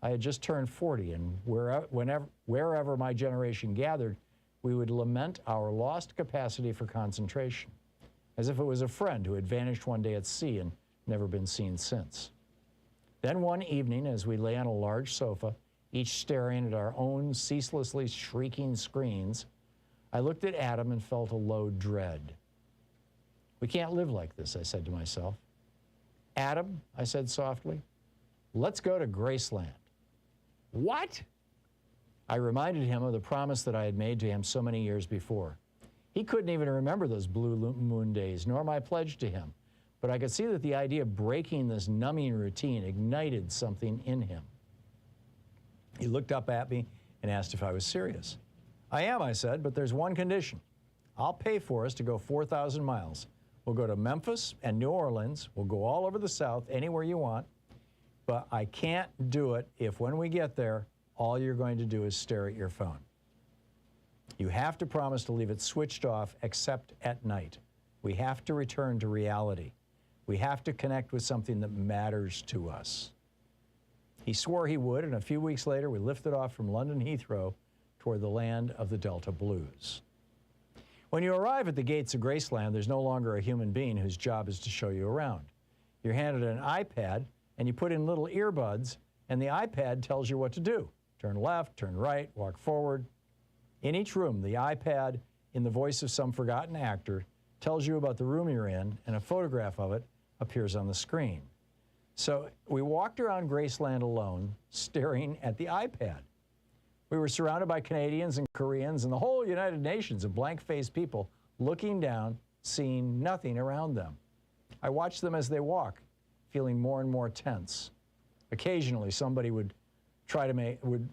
I had just turned 40, and wherever my generation gathered, we would lament our lost capacity for concentration, as if it was a friend who had vanished one day at sea and never been seen since. Then one evening, as we lay on a large sofa, each staring at our own ceaselessly shrieking screens, I looked at Adam and felt a low dread. We can't live like this, I said to myself. Adam, I said softly, let's go to Graceland. What? I reminded him of the promise that I had made to him so many years before. He couldn't even remember those blue moon days, nor my pledge to him, but I could see that the idea of breaking this numbing routine ignited something in him. He looked up at me and asked if I was serious. I am, I said, but there's one condition. I'll pay for us to go 4,000 miles. We'll go to Memphis and New Orleans. We'll go all over the South, anywhere you want. But I can't do it if when we get there, all you're going to do is stare at your phone. You have to promise to leave it switched off except at night. We have to return to reality. We have to connect with something that matters to us. He swore he would, and a few weeks later, we lifted off from London Heathrow toward the land of the Delta Blues. When you arrive at the gates of Graceland, there's no longer a human being whose job is to show you around. You're handed an iPad, and you put in little earbuds, and the iPad tells you what to do. Turn left, turn right, walk forward. In each room, the iPad, in the voice of some forgotten actor, tells you about the room you're in, and a photograph of it appears on the screen. So we walked around Graceland alone, staring at the iPad. We were surrounded by Canadians and Koreans and the whole United Nations of blank-faced people looking down, seeing nothing around them. I watched them as they walk, feeling more and more tense. Occasionally, somebody would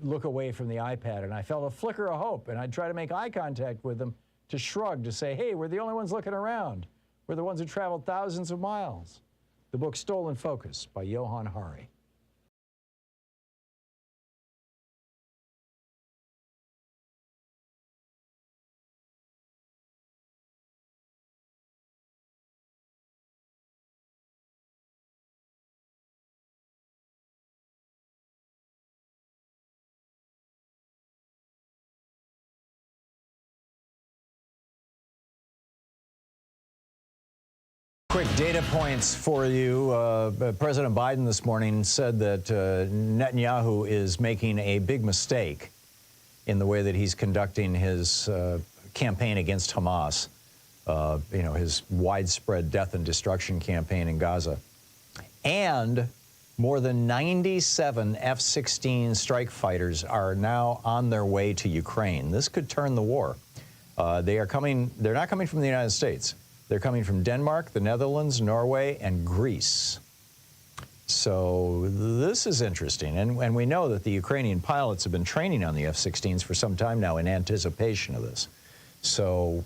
look away from the iPad, and I felt a flicker of hope, and I'd try to make eye contact with them to shrug, to say, hey, we're the only ones looking around. We're the ones who traveled thousands of miles. The book Stolen Focus by Johann Hari. Quick data points for you. President Biden this morning said that Netanyahu is making a big mistake in the way that he's conducting his campaign against Hamas, his widespread death and destruction campaign in Gaza. And more than 97 F-16 strike fighters are now on their way to Ukraine. This could turn the war. They're not coming from the United States. They're coming from Denmark, the Netherlands, Norway, and Greece. So this is interesting, and we know that the Ukrainian pilots have been training on the F-16s for some time now in anticipation of this. So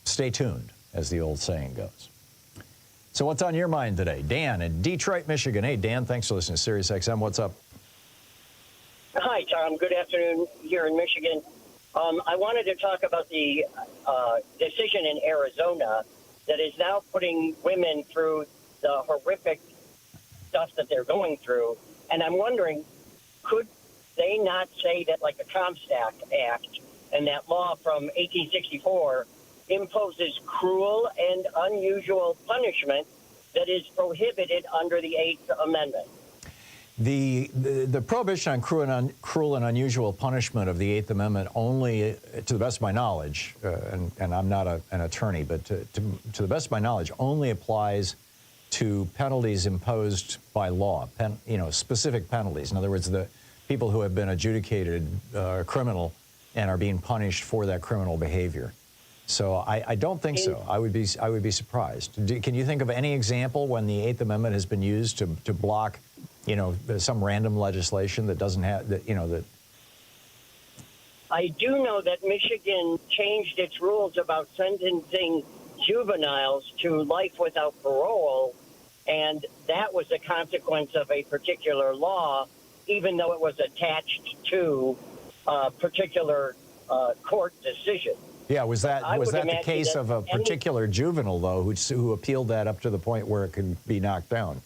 stay tuned, as the old saying goes. So what's on your mind today? Dan in Detroit, Michigan. Hey, Dan, thanks for listening to Sirius XM. What's up? Hi, Tom. Good afternoon here in Michigan. I wanted to talk about the decision in Arizona that is now putting women through the horrific stuff that they're going through. And I'm wondering, could they not say that, like the Comstock Act and that law from 1864 imposes cruel and unusual punishment that is prohibited under the Eighth Amendment? The prohibition on cruel and unusual punishment of the Eighth Amendment only, to the best of my knowledge, and I'm not an attorney, but to the best of my knowledge, only applies to penalties imposed by law, specific penalties. In other words, the people who have been adjudicated criminal and are being punished for that criminal behavior. So I don't think so. I would be surprised. Can you think of any example when the Eighth Amendment has been used to block, some random legislation that doesn't have that? I do know that Michigan changed its rules about sentencing juveniles to life without parole, and that was a consequence of a particular law, even though it was attached to a particular court decision. Yeah, was that the case of a particular juvenile, though, who appealed that up to the point where it could be knocked down?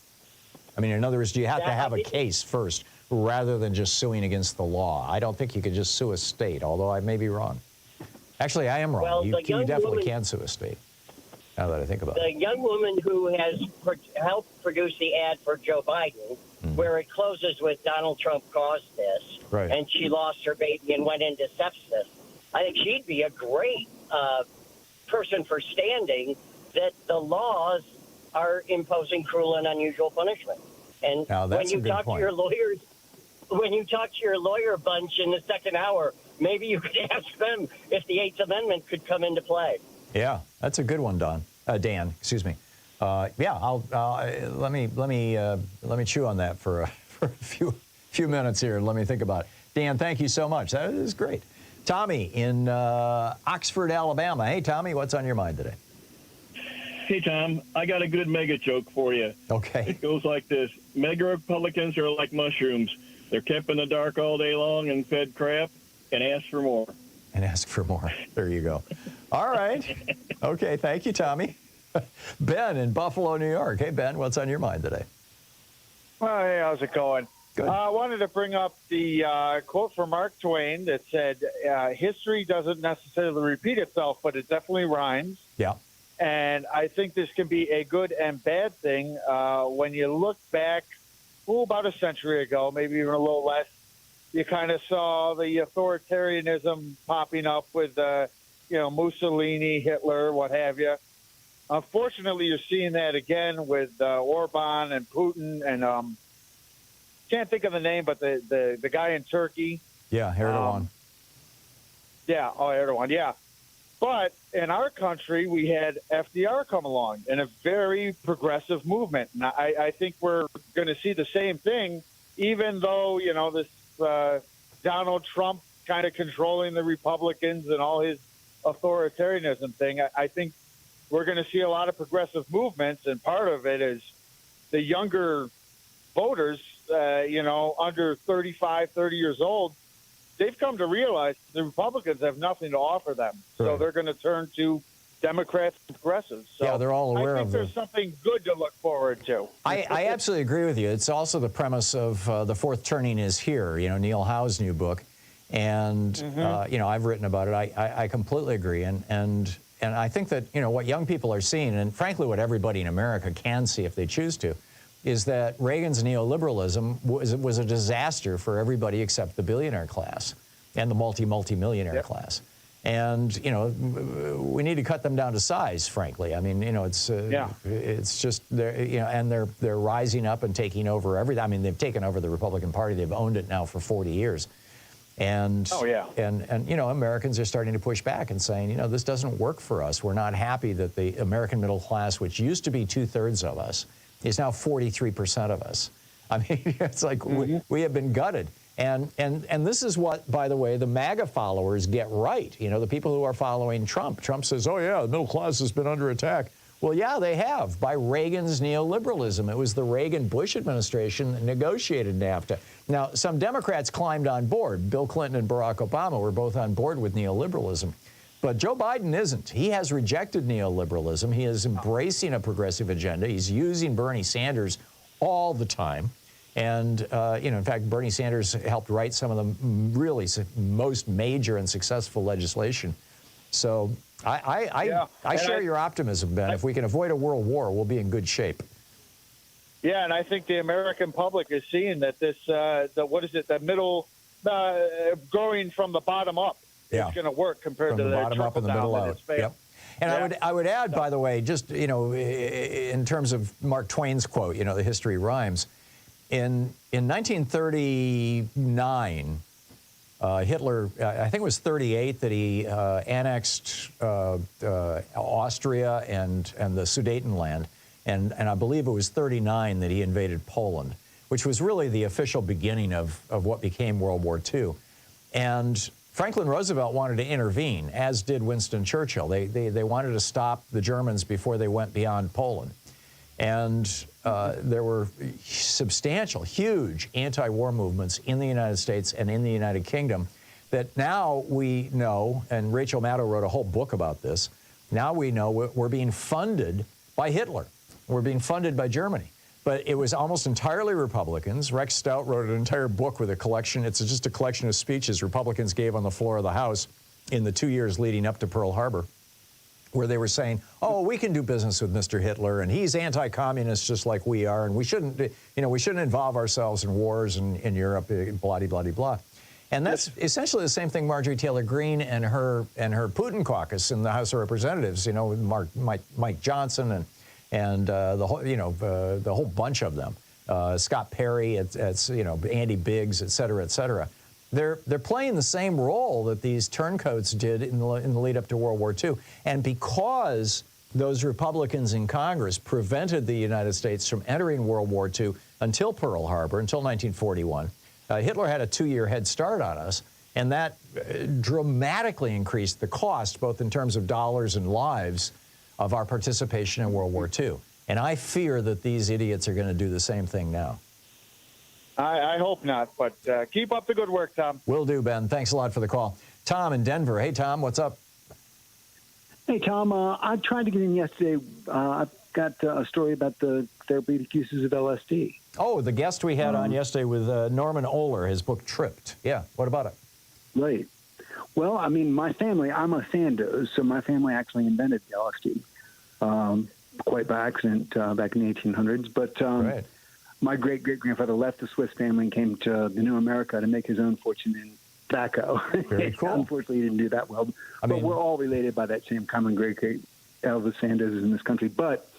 I mean, in other words, do you have to have a case first rather than just suing against the law? I don't think you could just sue a state, although I may be wrong. Actually, I am wrong. Well, you definitely can sue a state, now that I think about it. The young woman who has helped produce the ad for Joe Biden, where it closes with Donald Trump caused this, right, and she lost her baby and went into sepsis, I think she'd be a great person for standing that the laws are imposing cruel and unusual punishment. And when you talk to your lawyers, when you talk to your lawyer bunch in the second hour, maybe you could ask them if the Eighth Amendment could come into play. Yeah, that's a good one, Dan. Excuse me. Yeah, let me chew on that for a few minutes here. Let me think about it. Dan, thank you so much. That is great. Tommy in Oxford, Alabama. Hey, Tommy, what's on your mind today? Hey, Tom, I got a good mega joke for you. Okay. It goes like this. Mega Republicans are like mushrooms. They're kept in the dark all day long and fed crap and ask for more. And ask for more. There you go. All right. Okay, thank you, Tommy. Ben in Buffalo, New York. Hey, Ben, what's on your mind today? Well, hey, how's it going? Good. I wanted to bring up the quote from Mark Twain that said, history doesn't necessarily repeat itself, but it definitely rhymes. Yeah. And I think this can be a good and bad thing. When you look back, about a century ago, maybe even a little less, you kind of saw the authoritarianism popping up with, Mussolini, Hitler, what have you. Unfortunately, you're seeing that again with Orban and Putin and can't think of the name, but the guy in Turkey. Yeah, Erdogan. Erdogan, yeah. But in our country, we had FDR come along in a very progressive movement. And I think we're going to see the same thing, even though, this Donald Trump kind of controlling the Republicans and all his authoritarianism thing. I think we're going to see a lot of progressive movements, and part of it is the younger voters, under 35, 30 years old, they've come to realize the Republicans have nothing to offer them. Right. So they're going to turn to Democrats and progressives. So yeah, they're all aware I think there's something good to look forward to. I absolutely agree with you. It's also the premise of The Fourth Turning is Here, Neil Howe's new book. And, I've written about it. I completely agree. And I think that, what young people are seeing, and frankly what everybody in America can see if they choose to, is that Reagan's neoliberalism was a disaster for everybody except the billionaire class and the multi-millionaire class. And, we need to cut them down to size, frankly. I mean, it's just, and they're rising up and taking over everything. I mean, they've taken over the Republican Party. They've owned it now for 40 years. And, Oh, yeah. and you know, Americans are starting to push back and saying, you know, this doesn't work for us. We're not happy that the American middle class, which used to be 2/3 of us, is now 43% of us. I mean, it's like we have been gutted. And this is what, by the way, the MAGA followers get right. You know, the people who are following Trump. Trump says, oh, yeah, the middle class has been under attack. Well, yeah, they have, by Reagan's neoliberalism. It was the Reagan-Bush administration that negotiated NAFTA. Now, some Democrats climbed on board. Bill Clinton and Barack Obama were both on board with neoliberalism. But Joe Biden isn't. He has rejected neoliberalism. He is embracing a progressive agenda. He's using Bernie Sanders all the time. And, you know, in fact, Bernie Sanders helped write some of the really most major and successful legislation. So I share your optimism, Ben. If we can avoid a world war, we'll be in good shape. Yeah, and I think the American public is seeing that this, the middle, growing from the bottom up is going to work compared to the bottom up and the middle out. Yep. And yeah. I would add, by the way, just, you know, in terms of Mark Twain's quote, you know, the history rhymes. In 1939, Hitler, I think it was 38 that he annexed Austria and the Sudetenland, and I believe it was 39 that he invaded Poland, which was really the official beginning of what became World War II. And Franklin Roosevelt wanted to intervene, as did Winston Churchill. They wanted to stop the Germans before they went beyond Poland. And there were substantial, huge anti-war movements in the United States and in the United Kingdom that now we know, and Rachel Maddow wrote a whole book about this, now we know we're being funded by Hitler. We're being funded by Germany. But it was almost entirely Republicans. Rex Stout wrote an entire book with a collection. It's just a collection of speeches Republicans gave on the floor of the House in the 2 years leading up to Pearl Harbor, where they were saying, oh, we can do business with Mr. Hitler, and he's anti-communist just like we are, and we shouldn't, you know, we shouldn't involve ourselves in wars in Europe, blah, blah, blah, blah. And that's essentially the same thing Marjorie Taylor Greene and her Putin caucus in the House of Representatives, you know, Mike Johnson and the whole, you know, the whole bunch of them, Scott Perry, it's you know, Andy Biggs, et cetera, et cetera. They're playing the same role that these turncoats did in the lead up to World War II. And because those Republicans in Congress prevented the United States from entering World War II until Pearl Harbor, until 1941, Hitler had a 2-year head start on us, and that dramatically increased the cost, both in terms of dollars and lives, of our participation in World War II. And I fear that these idiots are going to do the same thing now. I hope not, but keep up the good work, Tom. Will do, Ben. Thanks a lot for the call. Tom in Denver. Hey, Tom, what's up? Hey, Tom. I tried to get in yesterday. I've got a story about the therapeutic uses of LSD. Oh, the guest we had on yesterday with Norman Ohler, his book Tripped. Yeah, what about it? Right. Well, I mean, my family, I'm a Sandoz, so my family actually invented the LSD quite by accident back in the 1800s. But right. My great-great-grandfather left the Swiss family and came to the New America to make his own fortune in tobacco. Very cool. Unfortunately, he didn't do that well. But we're all related by that same common great-great Elvis Sandozes in this country. But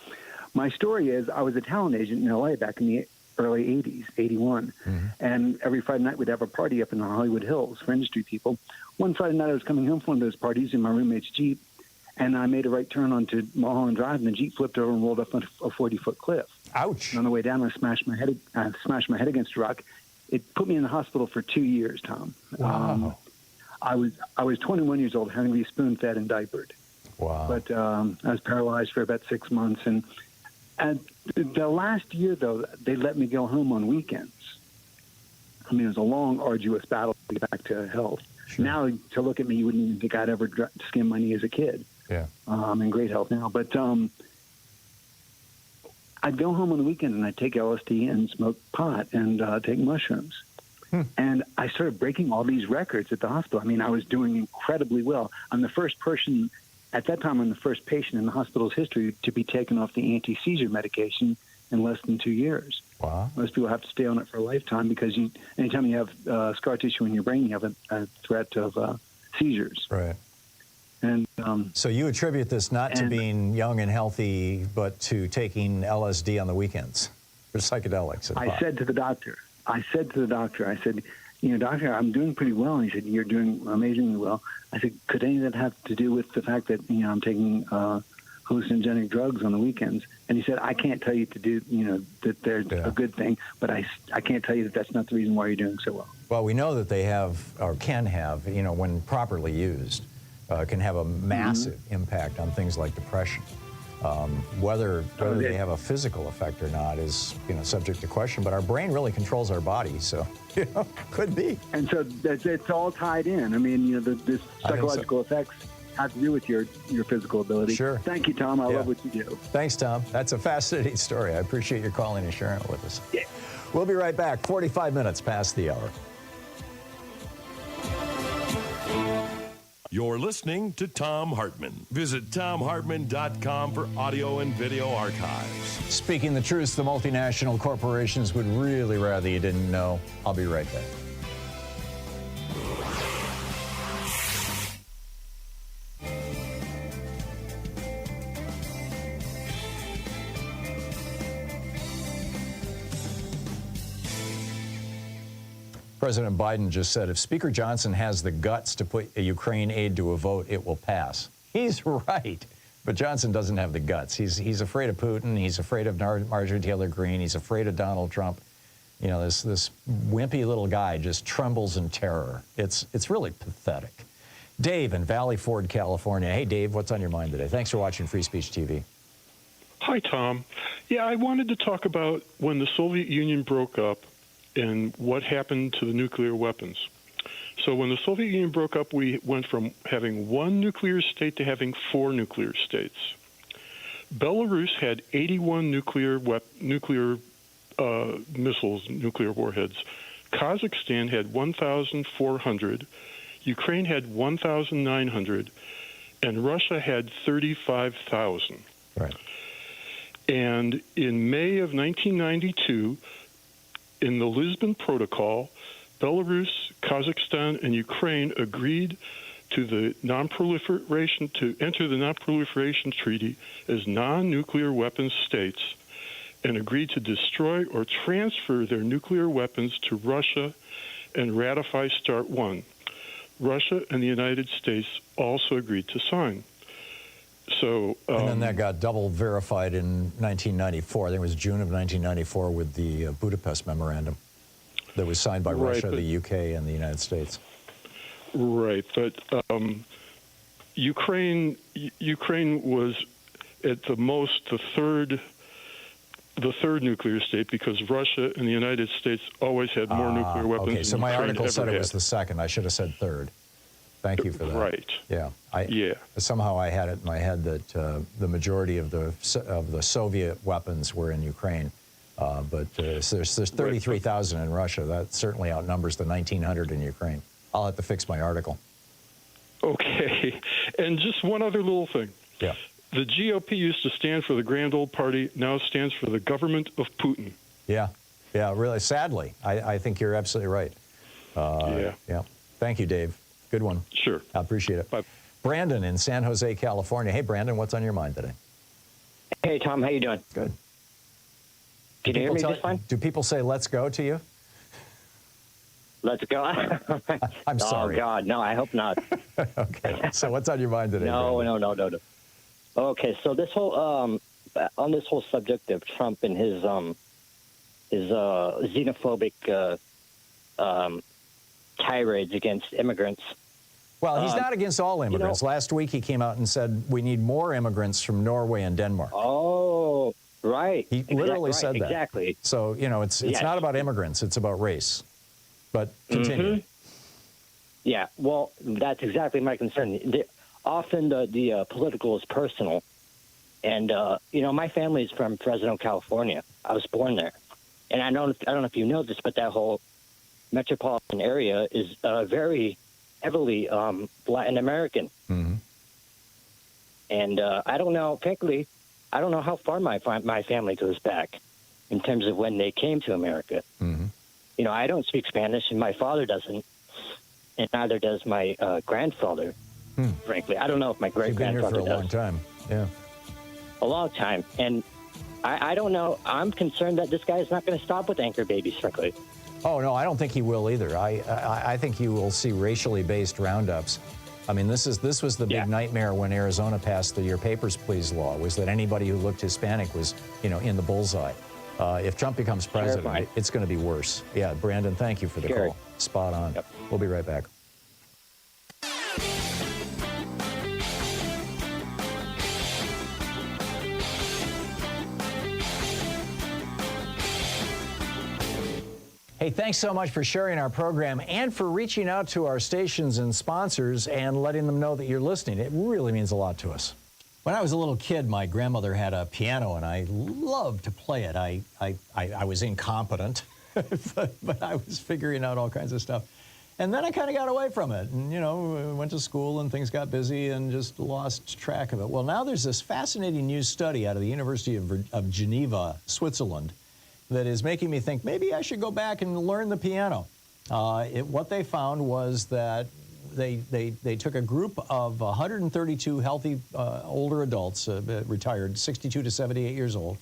my story is I was a talent agent in L.A. back in the early 80s, 81. Mm-hmm. And every Friday night we'd have a party up in the Hollywood Hills for industry people. One Friday night I was coming home from one of those parties in my roommate's Jeep, and I made a right turn onto Mulholland Drive, and the Jeep flipped over and rolled up on a 40-foot cliff. Ouch. And on the way down, I smashed my head against a rock. It put me in the hospital for 2 years, Tom. Wow. I was 21 years old, having to be spoon-fed and diapered. Wow. But I was paralyzed for about 6 months. And the last year, though, they let me go home on weekends. I mean, it was a long, arduous battle to get back to health. Sure. Now, to look at me, you wouldn't even think I'd ever skin my knee as a kid. Yeah. I'm in great health now. But I'd go home on the weekend and I'd take LSD and smoke pot and take mushrooms. And I started breaking all these records at the hospital. I mean, I was doing incredibly well. I'm the first person, at that time, I'm the first patient in the hospital's history to be taken off the anti-seizure medication in less than 2 years. Wow. Most people have to stay on it for a lifetime because anytime you have scar tissue in your brain, you have a threat of seizures. Right. And so you attribute this not to being young and healthy, but to taking LSD on the weekends for psychedelics. I said to the doctor, I said, doctor, I'm doing pretty well. And he said, you're doing amazingly well. I said, could any of that have to do with the fact that, I'm taking hallucinogenic drugs on the weekends? And he said, I can't tell you to do, that they're a good thing, but I can't tell you that that's not the reason why you're doing so well. Well, we know that they have, or can have, when properly used, can have a massive impact on things like depression. Whether they have a physical effect or not is, subject to question, but our brain really controls our body, so, could be. And so it's all tied in. I mean, this psychological effects have to do with your physical ability. Sure. Thank you, Tom. I love what you do. Thanks, Tom. That's a fascinating story. I appreciate your calling and sharing it with us. Yeah. We'll be right back, 45 minutes past the hour. You're listening to Thom Hartmann. Visit thomhartmann.com for audio and video archives. Speaking the truth, the multinational corporations would really rather you didn't know. I'll be right back. President Biden just said if Speaker Johnson has the guts to put Ukraine aid to a vote, it will pass. He's right, but Johnson doesn't have the guts. He's afraid of Putin. He's afraid of Marjorie Taylor Greene. He's afraid of Donald Trump. This wimpy little guy just trembles in terror. It's really pathetic. Dave in Valley Ford, California. Hey, Dave, what's on your mind today? Thanks for watching Free Speech TV. Hi, Tom. Yeah, I wanted to talk about when the Soviet Union broke up and what happened to the nuclear weapons. So when the Soviet Union broke up, we went from having one nuclear state to having 4 nuclear states. Belarus had 81 nuclear missiles, nuclear warheads. Kazakhstan had 1,400. Ukraine had 1,900. And Russia had 35,000. Right. And in May of 1992, in the Lisbon Protocol, Belarus, Kazakhstan, and Ukraine agreed to enter the Non-Proliferation Treaty as non-nuclear weapons states and agreed to destroy or transfer their nuclear weapons to Russia and ratify START 1. Russia and the United States also agreed to sign. So, and then that got double verified in 1994. I think it was June of 1994 with the Budapest Memorandum that was signed by Russia, the UK, and the United States. Right, but Ukraine was at the most the third nuclear state because Russia and the United States always had more nuclear weapons. Okay, so my article said it was the second. I should have said third. Thank you for that. Right. Yeah. Somehow I had it in my head that the majority of the Soviet weapons were in Ukraine, but there's 33,000 in Russia. That certainly outnumbers the 1,900 in Ukraine. I'll have to fix my article. Okay, and just one other little thing. Yeah. The GOP used to stand for the Grand Old Party, now stands for the government of Putin. Yeah, really. Sadly, I think you're absolutely right. Yeah. Thank you, Dave. Good one. Sure. I appreciate it. Bye. Brandon in San Jose, California. Hey, Brandon, what's on your mind today? Hey, Tom, how you doing? Good. Can you hear me just fine? Do people say "let's go" to you? Let's go. I'm sorry. Oh, God, no, I hope not. Okay. So what's on your mind today? No. Okay, so this whole on this whole subject of Trump and his xenophobic tirades against immigrants. Well, he's not against all immigrants. Last week he came out and said we need more immigrants from Norway and Denmark. Oh, right. He literally said that. Exactly. So, it's not about immigrants, it's about race. But continue. Mm-hmm. Yeah, well, that's exactly my concern. Often the political is personal. And, my family is from Fresno, California. I was born there. And I don't know if you know this, but that whole metropolitan area is very heavily Latin American. Mm-hmm. And I don't know, frankly, I don't know how far my family goes back in terms of when they came to America. Mm-hmm. I don't speak Spanish, and my father doesn't, and neither does my grandfather, frankly. I don't know if my great-grandfather does. You've been here for a long time, yeah. A long time, and I don't know. I'm concerned that this guy is not going to stop with anchor babies, frankly. Oh, no, I don't think he will either. I think you will see racially based roundups. I mean, this was the big nightmare when Arizona passed the Your Papers, Please law, was that anybody who looked Hispanic was, in the bullseye. If Trump becomes president, it's going to be worse. Yeah, Brandon, thank you for the call. Spot on. Yep. We'll be right back. Hey, thanks so much for sharing our program and for reaching out to our stations and sponsors and letting them know that you're listening. It really means a lot to us. When I was a little kid, my grandmother had a piano, and I loved to play it. I was incompetent, but I was figuring out all kinds of stuff. And then I kind of got away from it and, went to school and things got busy and just lost track of it. Well, now there's this fascinating new study out of the University of Geneva, Switzerland, that is making me think maybe I should go back and learn the piano. What they found was that they took a group of 132 healthy older adults, retired, 62 to 78 years old.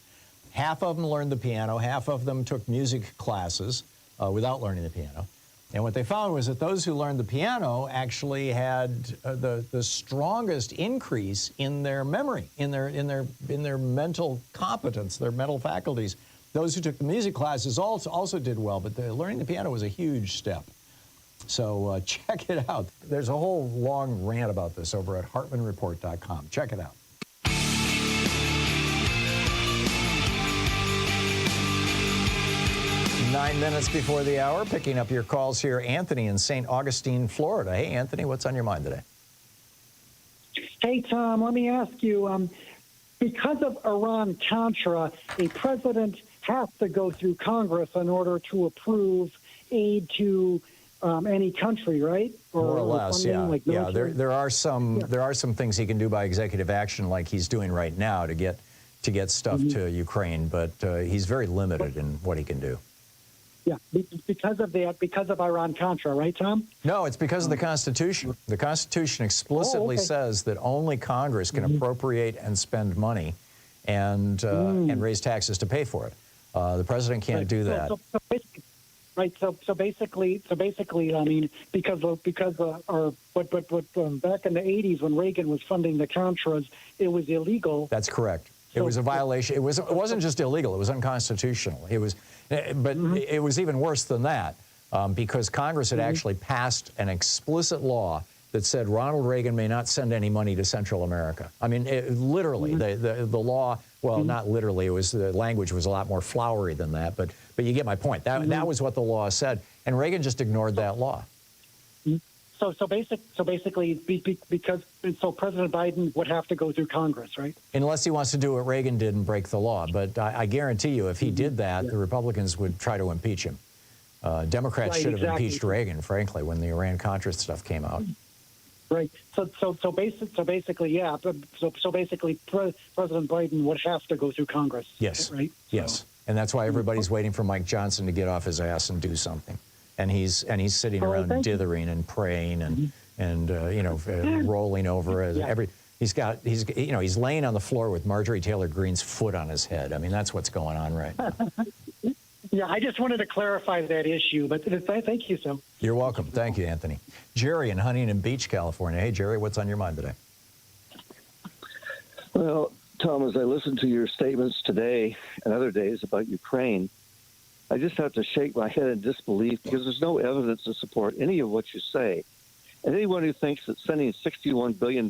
Half of them learned the piano, half of them took music classes without learning the piano. And what they found was that those who learned the piano actually had the strongest increase in their memory, in their mental competence, their mental faculties. Those who took the music classes also did well, but learning the piano was a huge step. So check it out. There's a whole long rant about this over at hartmanreport.com. Check it out. Nine minutes before the hour, picking up your calls here. Anthony in St. Augustine, Florida. Hey, Anthony, what's on your mind today? Hey, Tom, let me ask you, because of Iran-Contra, a president has to go through Congress in order to approve aid to any country, right? More or less, yeah. Like there are some things he can do by executive action, like he's doing right now, to get stuff to Ukraine, but he's very limited in what he can do. Yeah, because of that, because of Iran-Contra, right, Tom? No, it's because of the Constitution. The Constitution explicitly says that only Congress can appropriate and spend money and raise taxes to pay for it. The president can't do that. So basically, I mean, because back in the 80s when Reagan was funding the Contras, it was illegal. That's correct. It was a violation. It wasn't just illegal. It was unconstitutional. It was even worse than that, because Congress had actually passed an explicit law that said Ronald Reagan may not send any money to Central America. I mean, literally, the law. Well, not literally. The language was a lot more flowery than that. But you get my point. That was what the law said, and Reagan just ignored that law. So basically, because President Biden would have to go through Congress, right? Unless he wants to do what Reagan did and break the law. But I guarantee you, if he did that, the Republicans would try to impeach him. Democrats should have impeached Reagan, frankly, when the Iran-Contra stuff came out. Right. So basically, yeah. So basically, President Biden would have to go through Congress. Yes. Right. Yes. And that's why everybody's waiting for Mike Johnson to get off his ass and do something. And he's sitting around dithering and praying and rolling over it. He's laying on the floor with Marjorie Taylor Greene's foot on his head. I mean, that's what's going on right now. Yeah, I just wanted to clarify that issue, but thank you, Sam. You're welcome. Thank you, Anthony. Jerry in Huntington Beach, California. Hey, Jerry, what's on your mind today? Well, Tom, as I listen to your statements today and other days about Ukraine, I just have to shake my head in disbelief because there's no evidence to support any of what you say. And anyone who thinks that sending $61 billion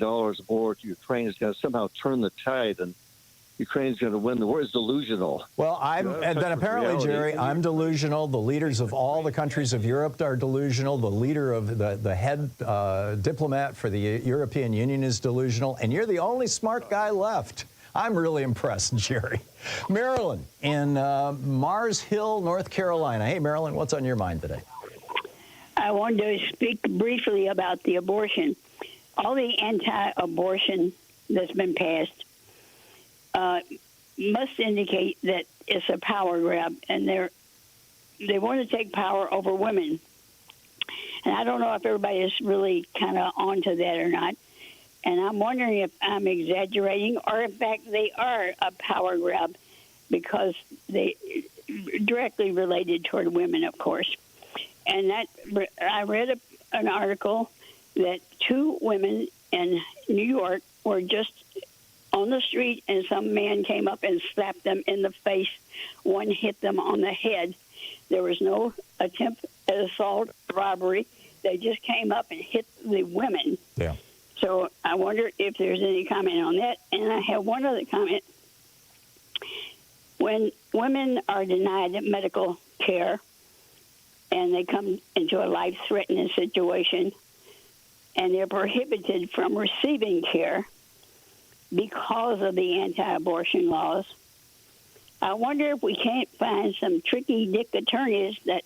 more to Ukraine is going to somehow turn the tide and Ukraine's going to win the war is delusional. Well, then apparently, Jerry, I'm delusional. The leaders of all the countries of Europe are delusional. The leader of the head diplomat for the European Union is delusional. And you're the only smart guy left. I'm really impressed, Jerry. Marilyn in Mars Hill, North Carolina. Hey, Marilyn, what's on your mind today? I wanted to speak briefly about the abortion. All the anti-abortion that's been passed must indicate that it's a power grab, and they want to take power over women. And I don't know if everybody is really kind of onto that or not. And I'm wondering if I'm exaggerating or, in fact, they are a power grab because they directly related toward women, of course. And that I read an article that 2 women in New York were just on the street, and some man came up and slapped them in the face. One hit them on the head. There was no attempt at assault, robbery. They just came up and hit the women. Yeah. So I wonder if there's any comment on that. And I have one other comment. When women are denied medical care and they come into a life-threatening situation and they're prohibited from receiving care because of the anti-abortion laws, I wonder if we can't find some tricky dick attorneys that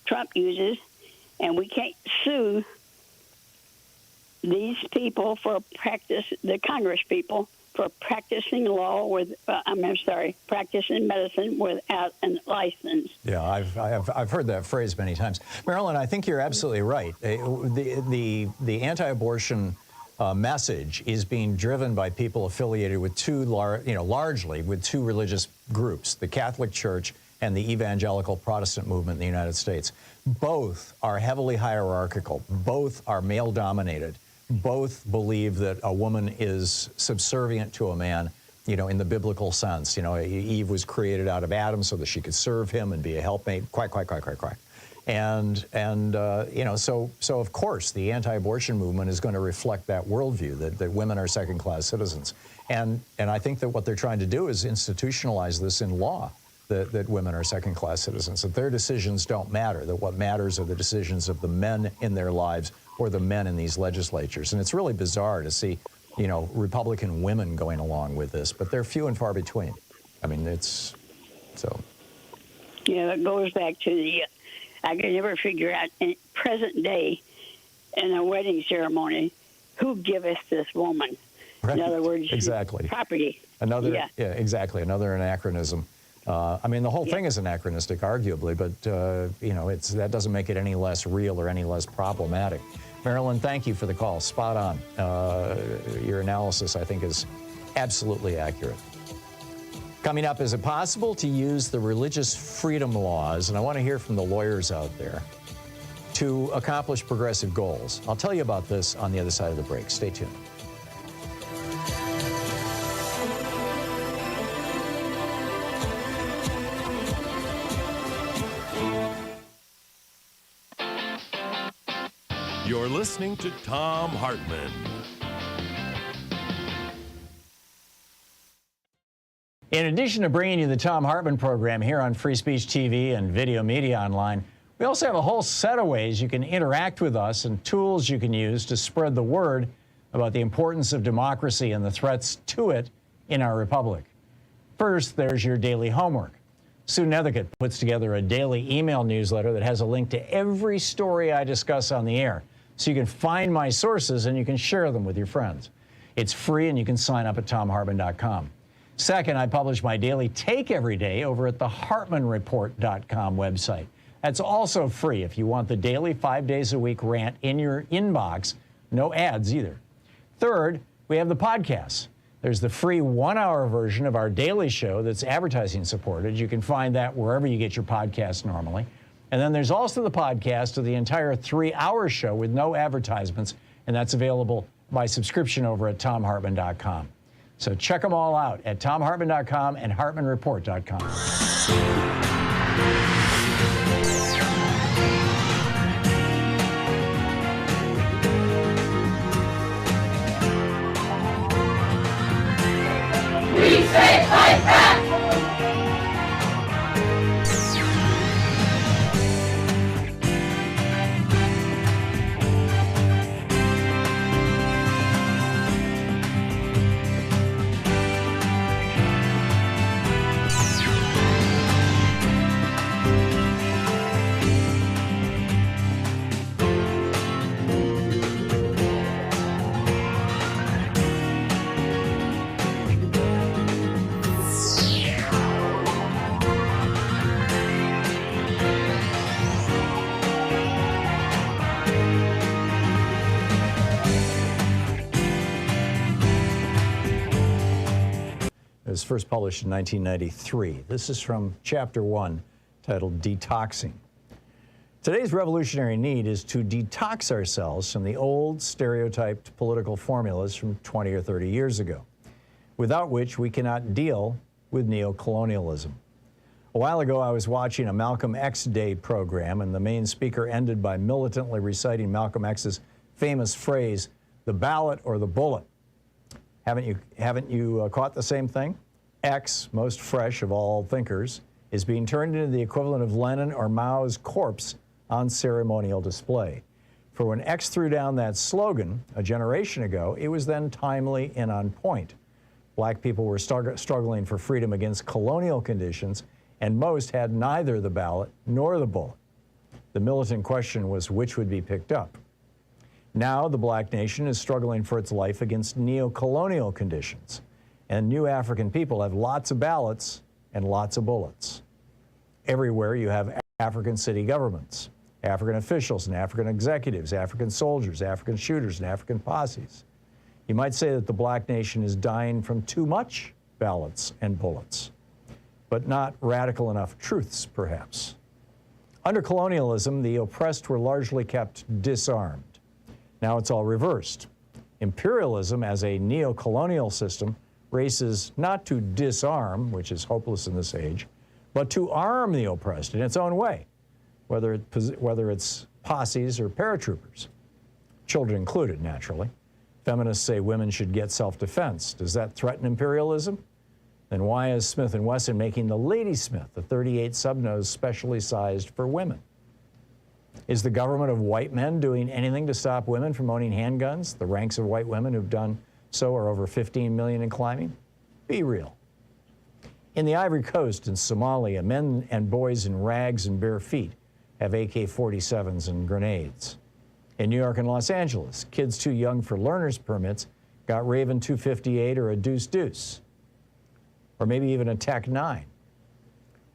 Trump uses, and we can't sue these people for the Congress people for practicing law practicing medicine without a license. Yeah, I've heard that phrase many times. Marilyn, I think you're absolutely right. The anti-abortion message is being driven by people affiliated with largely with 2 religious groups, the Catholic Church and the evangelical Protestant movement in the United States. Both are heavily hierarchical. Both are male-dominated. Both believe that a woman is subservient to a man, in the biblical sense. Eve was created out of Adam so that she could serve him and be a helpmate. Quack, quack, quack, quack, quack. So of course the anti-abortion movement is going to reflect that worldview that women are second-class citizens, and I think that what they're trying to do is institutionalize this in law, that women are second-class citizens, that their decisions don't matter, that what matters are the decisions of the men in their lives or the men in these legislatures. And it's really bizarre to see, Republican women going along with this, but they're few and far between. I mean, it's so. Yeah, it goes back to I can never figure out in present day in a wedding ceremony who giveth this woman. Right. In other words, exactly. Property. Yeah, exactly. Another anachronism. I mean, the whole thing is anachronistic, arguably, but that doesn't make it any less real or any less problematic. Marilyn, thank you for the call. Spot on. Your analysis, I think, is absolutely accurate. Coming up, is it possible to use the religious freedom laws, and I want to hear from the lawyers out there, to accomplish progressive goals? I'll tell you about this on the other side of the break. Stay tuned. You're listening to Thom Hartmann. In addition to bringing you the Thom Hartmann program here on Free Speech TV and Video Media Online, we also have a whole set of ways you can interact with us and tools you can use to spread the word about the importance of democracy and the threats to it in our republic. First, there's your daily homework. Sue Nethercutt puts together a daily email newsletter that has a link to every story I discuss on the air, so you can find my sources and you can share them with your friends. It's free and you can sign up at thomhartmann.com. Second, I publish my daily take every day over at the hartmannreport.com website. That's also free if you want the daily 5 days a week rant in your inbox. No ads either. Third, we have the podcasts. There's the free 1-hour version of our daily show that's advertising supported. You can find that wherever you get your podcasts normally. And then there's also the podcast of the entire 3-hour show with no advertisements, and that's available by subscription over at thomhartmann.com. So check them all out at thomhartmann.com and hartmannreport.com. We say fight back! was first published in 1993. This is from Chapter 1, titled Detoxing. Today's revolutionary need is to detox ourselves from the old stereotyped political formulas from 20 or 30 years ago, without which we cannot deal with neocolonialism. A while ago, I was watching a Malcolm X Day program, and the main speaker ended by militantly reciting Malcolm X's famous phrase, "the ballot or the bullet." Haven't you caught the same thing? X, most fresh of all thinkers, is being turned into the equivalent of Lenin or Mao's corpse on ceremonial display. For when X threw down that slogan a generation ago, it was then timely and on point. Black people were struggling for freedom against colonial conditions, and most had neither the ballot nor the bullet. The militant question was which would be picked up. Now the black nation is struggling for its life against neo-colonial conditions, and new African people have lots of ballots and lots of bullets. Everywhere you have African city governments, African officials and African executives, African soldiers, African shooters, and African posses. You might say that the black nation is dying from too much ballots and bullets, but not radical enough truths, perhaps. Under colonialism, the oppressed were largely kept disarmed. Now it's all reversed. Imperialism as a neo-colonial system races not to disarm, which is hopeless in this age, but to arm the oppressed in its own way, whether it's posses or paratroopers, children included, naturally. Feminists say women should get self-defense. Does that threaten imperialism? Then why is Smith & Wesson making the Ladysmith, the .38 subnose specially sized for women? Is the government of white men doing anything to stop women from owning handguns? The ranks of white women who've done so are over 15 million and climbing. Be real. In the Ivory Coast and Somalia, men and boys in rags and bare feet have AK-47s and grenades. In New York and Los Angeles, kids too young for learner's permits got Raven 258 or a Deuce, or maybe even a TAC-9.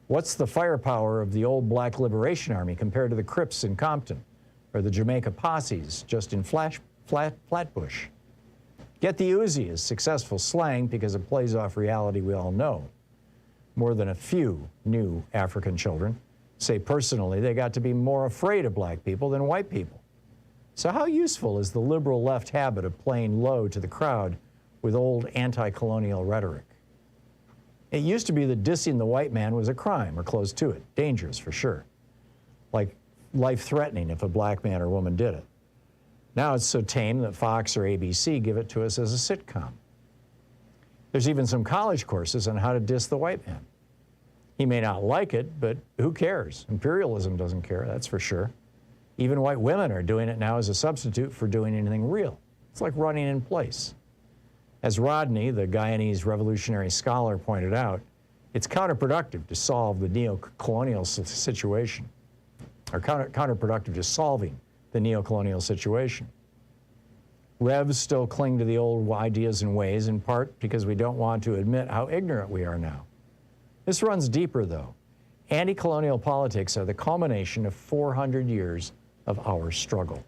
What's the firepower of the old Black Liberation Army compared to the Crips in Compton or the Jamaica posses just in Flatbush? Get the Uzi is successful slang because it plays off reality we all know. More than a few new African children say personally they got to be more afraid of black people than white people. So how useful is the liberal left habit of playing low to the crowd with old anti-colonial rhetoric? It used to be that dissing the white man was a crime or close to it, dangerous for sure, like life-threatening if a black man or woman did it. Now it's so tame that Fox or ABC give it to us as a sitcom. There's even some college courses on how to diss the white man. He may not like it, but who cares? Imperialism doesn't care, that's for sure. Even white women are doing it now as a substitute for doing anything real. It's like running in place. As Rodney, the Guyanese revolutionary scholar, pointed out, it's counterproductive to solve the neo-colonial situation, or counterproductive to solving the neo-colonial situation. Revs still cling to the old ideas and ways, in part because we don't want to admit how ignorant we are now. This runs deeper, though. Anti-colonial politics are the culmination of 400 years of our struggle.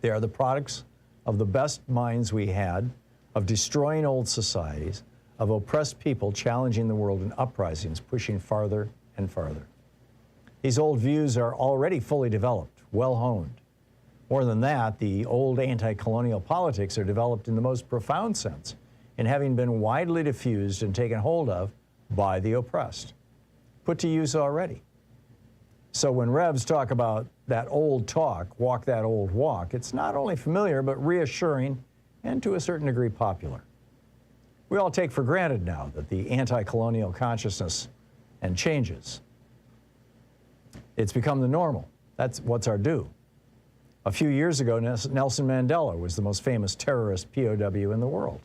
They are the products of the best minds we had, of destroying old societies, of oppressed people challenging the world in uprisings, pushing farther and farther. These old views are already fully developed, well honed. More than that, the old anti-colonial politics are developed in the most profound sense, in having been widely diffused and taken hold of by the oppressed, put to use already. So when Revs talk about that old talk, walk that old walk, it's not only familiar, but reassuring and to a certain degree popular. We all take for granted now that the anti-colonial consciousness and changes. It's become the normal. That's what's our due. A few years ago, Nelson Mandela was the most famous terrorist POW in the world.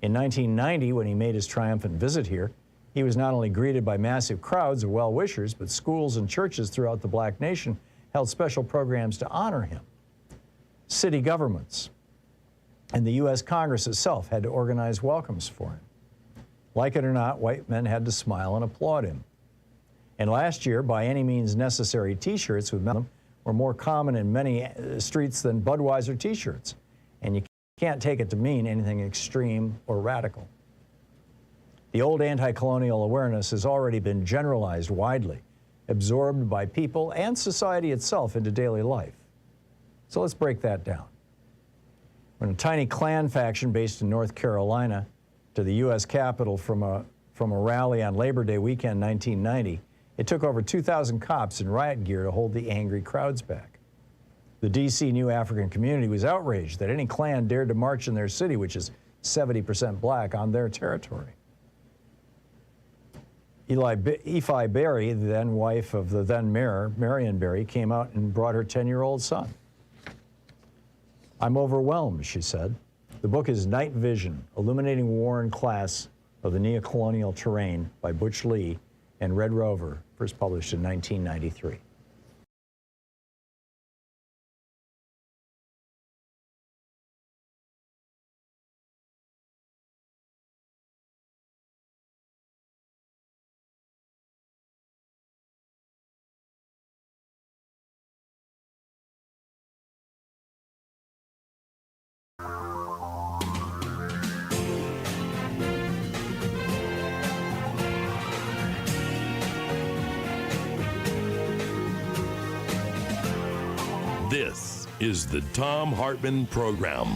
In 1990, when he made his triumphant visit here, he was not only greeted by massive crowds of well-wishers, but schools and churches throughout the black nation held special programs to honor him. City governments and the U.S. Congress itself had to organize welcomes for him. Like it or not, white men had to smile and applaud him. And last year, by any means necessary T-shirts with them were more common in many streets than Budweiser T-shirts. And you can't take it to mean anything extreme or radical. The old anti-colonial awareness has already been generalized widely, absorbed by people and society itself into daily life. So let's break that down. When a tiny Klan faction based in North Carolina to the U.S. Capitol from a rally on Labor Day weekend 1990, it took over 2,000 cops in riot gear to hold the angry crowds back. The D.C. New African community was outraged that any Klan dared to march in their city, which is 70% black, on their territory. Ephi Berry, the then wife of the then mayor, Marion Berry, came out and brought her 10-year-old son. "I'm overwhelmed," she said. The book is Night Vision, Illuminating War and Class of the Neocolonial Terrain by Butch Lee and Red Rover, first published in 1993. This is the Thom Hartmann Program.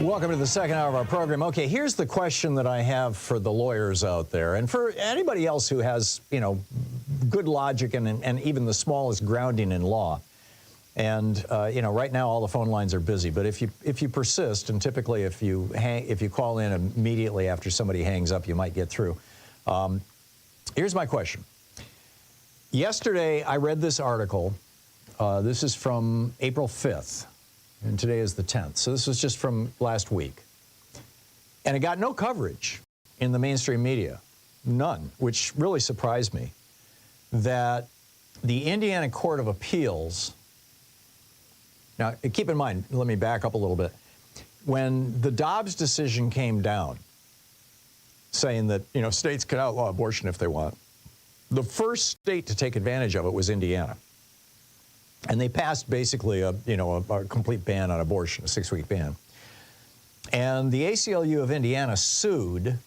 Welcome to the second hour of our program. Okay, here's the question that I have for the lawyers out there, and for anybody else who has, good logic and even the smallest grounding in law. And right now all the phone lines are busy. But if you persist, and typically if you call in immediately after somebody hangs up, you might get through. Here's my question. Yesterday I read this article. This is from April 5th, and today is the 10th. So this was just from last week. And it got no coverage in the mainstream media, none, which really surprised me, that the Indiana Court of Appeals, now keep in mind, let me back up a little bit. When the Dobbs decision came down, saying that, states can outlaw abortion if they want, the first state to take advantage of it was Indiana. And they passed basically a complete ban on abortion, a 6-week ban. And the ACLU of Indiana sued,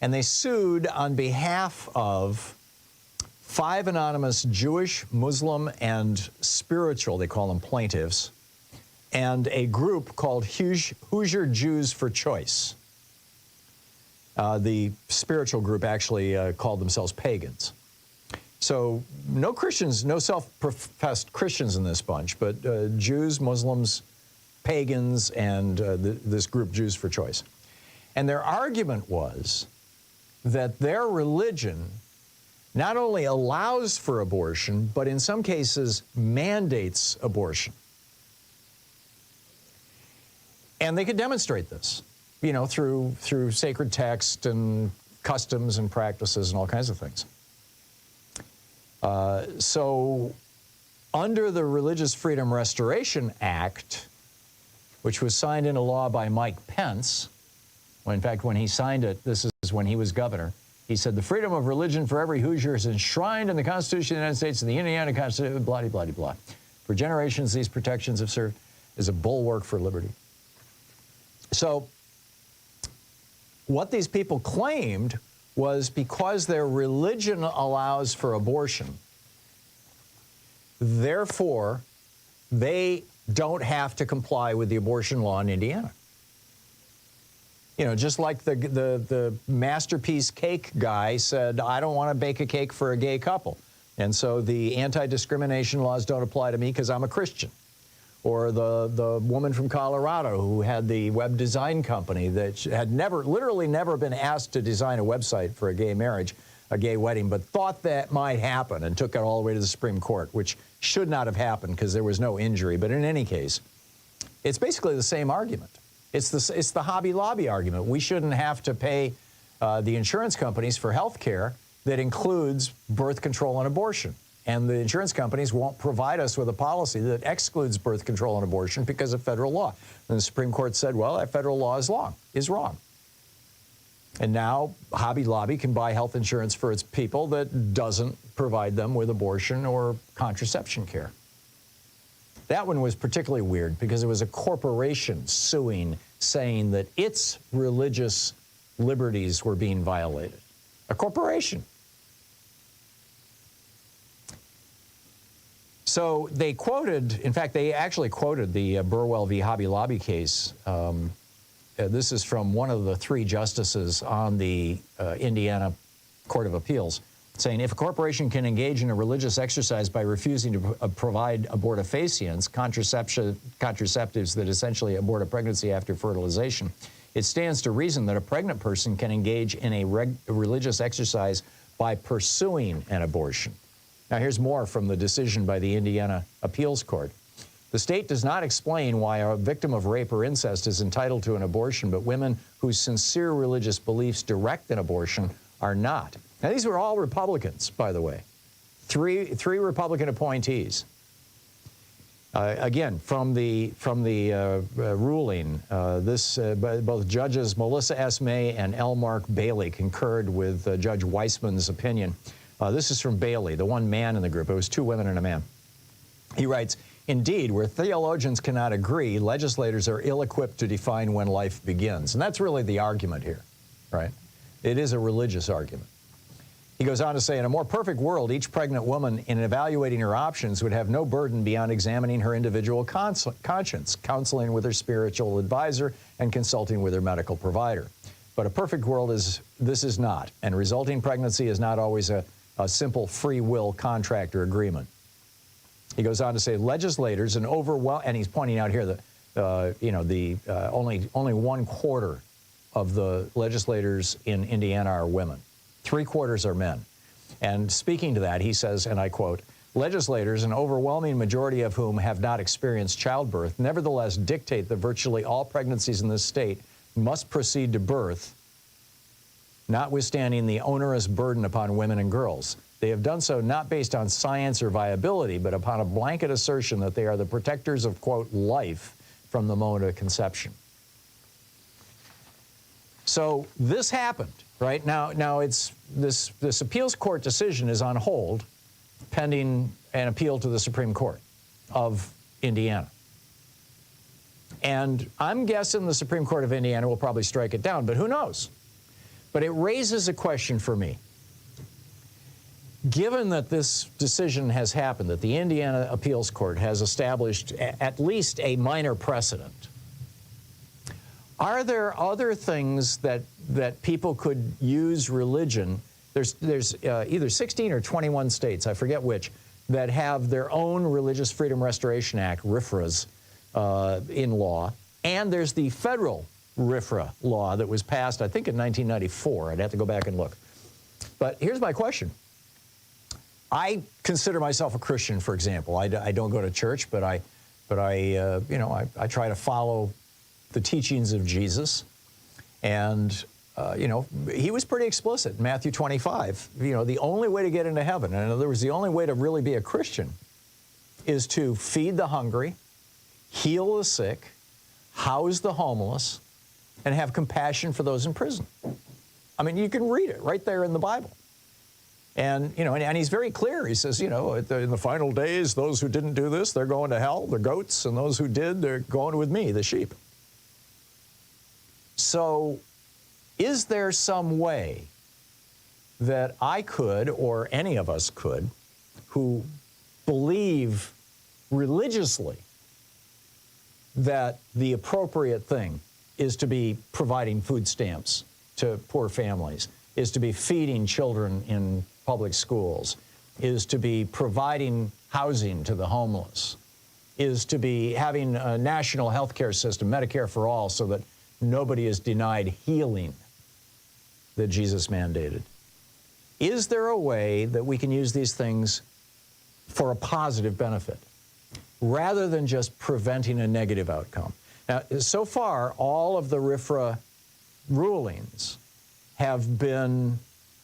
and they sued on behalf of 5 anonymous Jewish, Muslim, and spiritual, they call them plaintiffs, and a group called Hoosier Jews for Choice. The spiritual group actually called themselves pagans. So no Christians, no self-professed Christians in this bunch, but Jews, Muslims, pagans, and this group, Jews for Choice. And their argument was that their religion not only allows for abortion, but in some cases mandates abortion. And they could demonstrate this, through sacred text and customs and practices and all kinds of things. So under the Religious Freedom Restoration Act, which was signed into law by Mike Pence, in fact, when he signed it, this is when he was governor, he said, "The freedom of religion for every Hoosier is enshrined in the Constitution of the United States and the Indiana Constitution, blah, blah, blah, blah. For generations, these protections have served as a bulwark for liberty." So what these people claimed was because their religion allows for abortion, therefore, they don't have to comply with the abortion law in Indiana. Just like the Masterpiece Cake guy said, "I don't want to bake a cake for a gay couple, and so the anti-discrimination laws don't apply to me because I'm a Christian." Or the woman from Colorado who had the web design company that had literally never been asked to design a website for a gay marriage, a gay wedding, but thought that might happen and took it all the way to the Supreme Court, which should not have happened because there was no injury. But in any case, it's basically the same argument. It's the Hobby Lobby argument. We shouldn't have to pay the insurance companies for health care that includes birth control and abortion. And the insurance companies won't provide us with a policy that excludes birth control and abortion because of federal law. And the Supreme Court said, well, that federal law is wrong. And now Hobby Lobby can buy health insurance for its people that doesn't provide them with abortion or contraception care. That one was particularly weird because it was a corporation suing, saying that its religious liberties were being violated. A corporation. So they quoted, in fact, they actually quoted the Burwell v. Hobby Lobby case. This is from one of the 3 justices on the Indiana Court of Appeals, saying, if a corporation can engage in a religious exercise by refusing to provide abortifacients, contraceptives that essentially abort a pregnancy after fertilization, it stands to reason that a pregnant person can engage in a religious exercise by pursuing an abortion. Now, here's more from the decision by the Indiana Appeals Court. The state does not explain why a victim of rape or incest is entitled to an abortion, but women whose sincere religious beliefs direct an abortion are not. Now, these were all Republicans, by the way. Three Republican appointees. Again, from the ruling, both judges Melissa S. May and L. Mark Bailey concurred with Judge Weissman's opinion. This is from Bailey, the one man in the group. It was 2 women and a man. He writes, indeed, where theologians cannot agree, legislators are ill-equipped to define when life begins. And that's really the argument here, right? It is a religious argument. He goes on to say, in a more perfect world, each pregnant woman, in evaluating her options, would have no burden beyond examining her individual conscience, counseling with her spiritual advisor, and consulting with her medical provider. But a perfect world this is not, and resulting pregnancy is not always a simple free will contract or agreement. He goes on to say, legislators, and he's pointing out here that only 1/4 of the legislators in Indiana are women. 3/4 are men. And speaking to that, he says, and I quote, legislators, an overwhelming majority of whom have not experienced childbirth, nevertheless dictate that virtually all pregnancies in this state must proceed to birth, notwithstanding the onerous burden upon women and girls. They have done so not based on science or viability, but upon a blanket assertion that they are the protectors of, quote, life from the moment of conception. So this happened, right? Now it's this appeals court decision is on hold pending an appeal to the Supreme Court of Indiana. And I'm guessing the Supreme Court of Indiana will probably strike it down, but who knows? But it raises a question for me. Given that this decision has happened, that the Indiana Appeals Court has established at least a minor precedent, are there other things that people could use religion? There's either 16 or 21 states, I forget which, that have their own Religious Freedom Restoration Act, RFRAs, in law, and there's the federal RFRA law that was passed, I think, in 1994. I'd have to go back and look. But here's my question. I consider myself a Christian, for example. I don't go to church, but I try to follow the teachings of Jesus. And, he was pretty explicit in Matthew 25. The only way to get into heaven, and in other words, the only way to really be a Christian is to feed the hungry, heal the sick, house the homeless, and have compassion for those in prison. I mean, you can read it right there in the Bible. And, and he's very clear. He says, in the final days, those who didn't do this, they're going to hell, the goats, and those who did, they're going with me, the sheep. So is there some way that I could, or any of us could, who believe religiously that the appropriate thing is to be providing food stamps to poor families, is to be feeding children in public schools, is to be providing housing to the homeless, is to be having a national health care system, Medicare for all, so that nobody is denied healing that Jesus mandated? Is there a way that we can use these things for a positive benefit, rather than just preventing a negative outcome? Now, so far, all of the RFRA rulings have been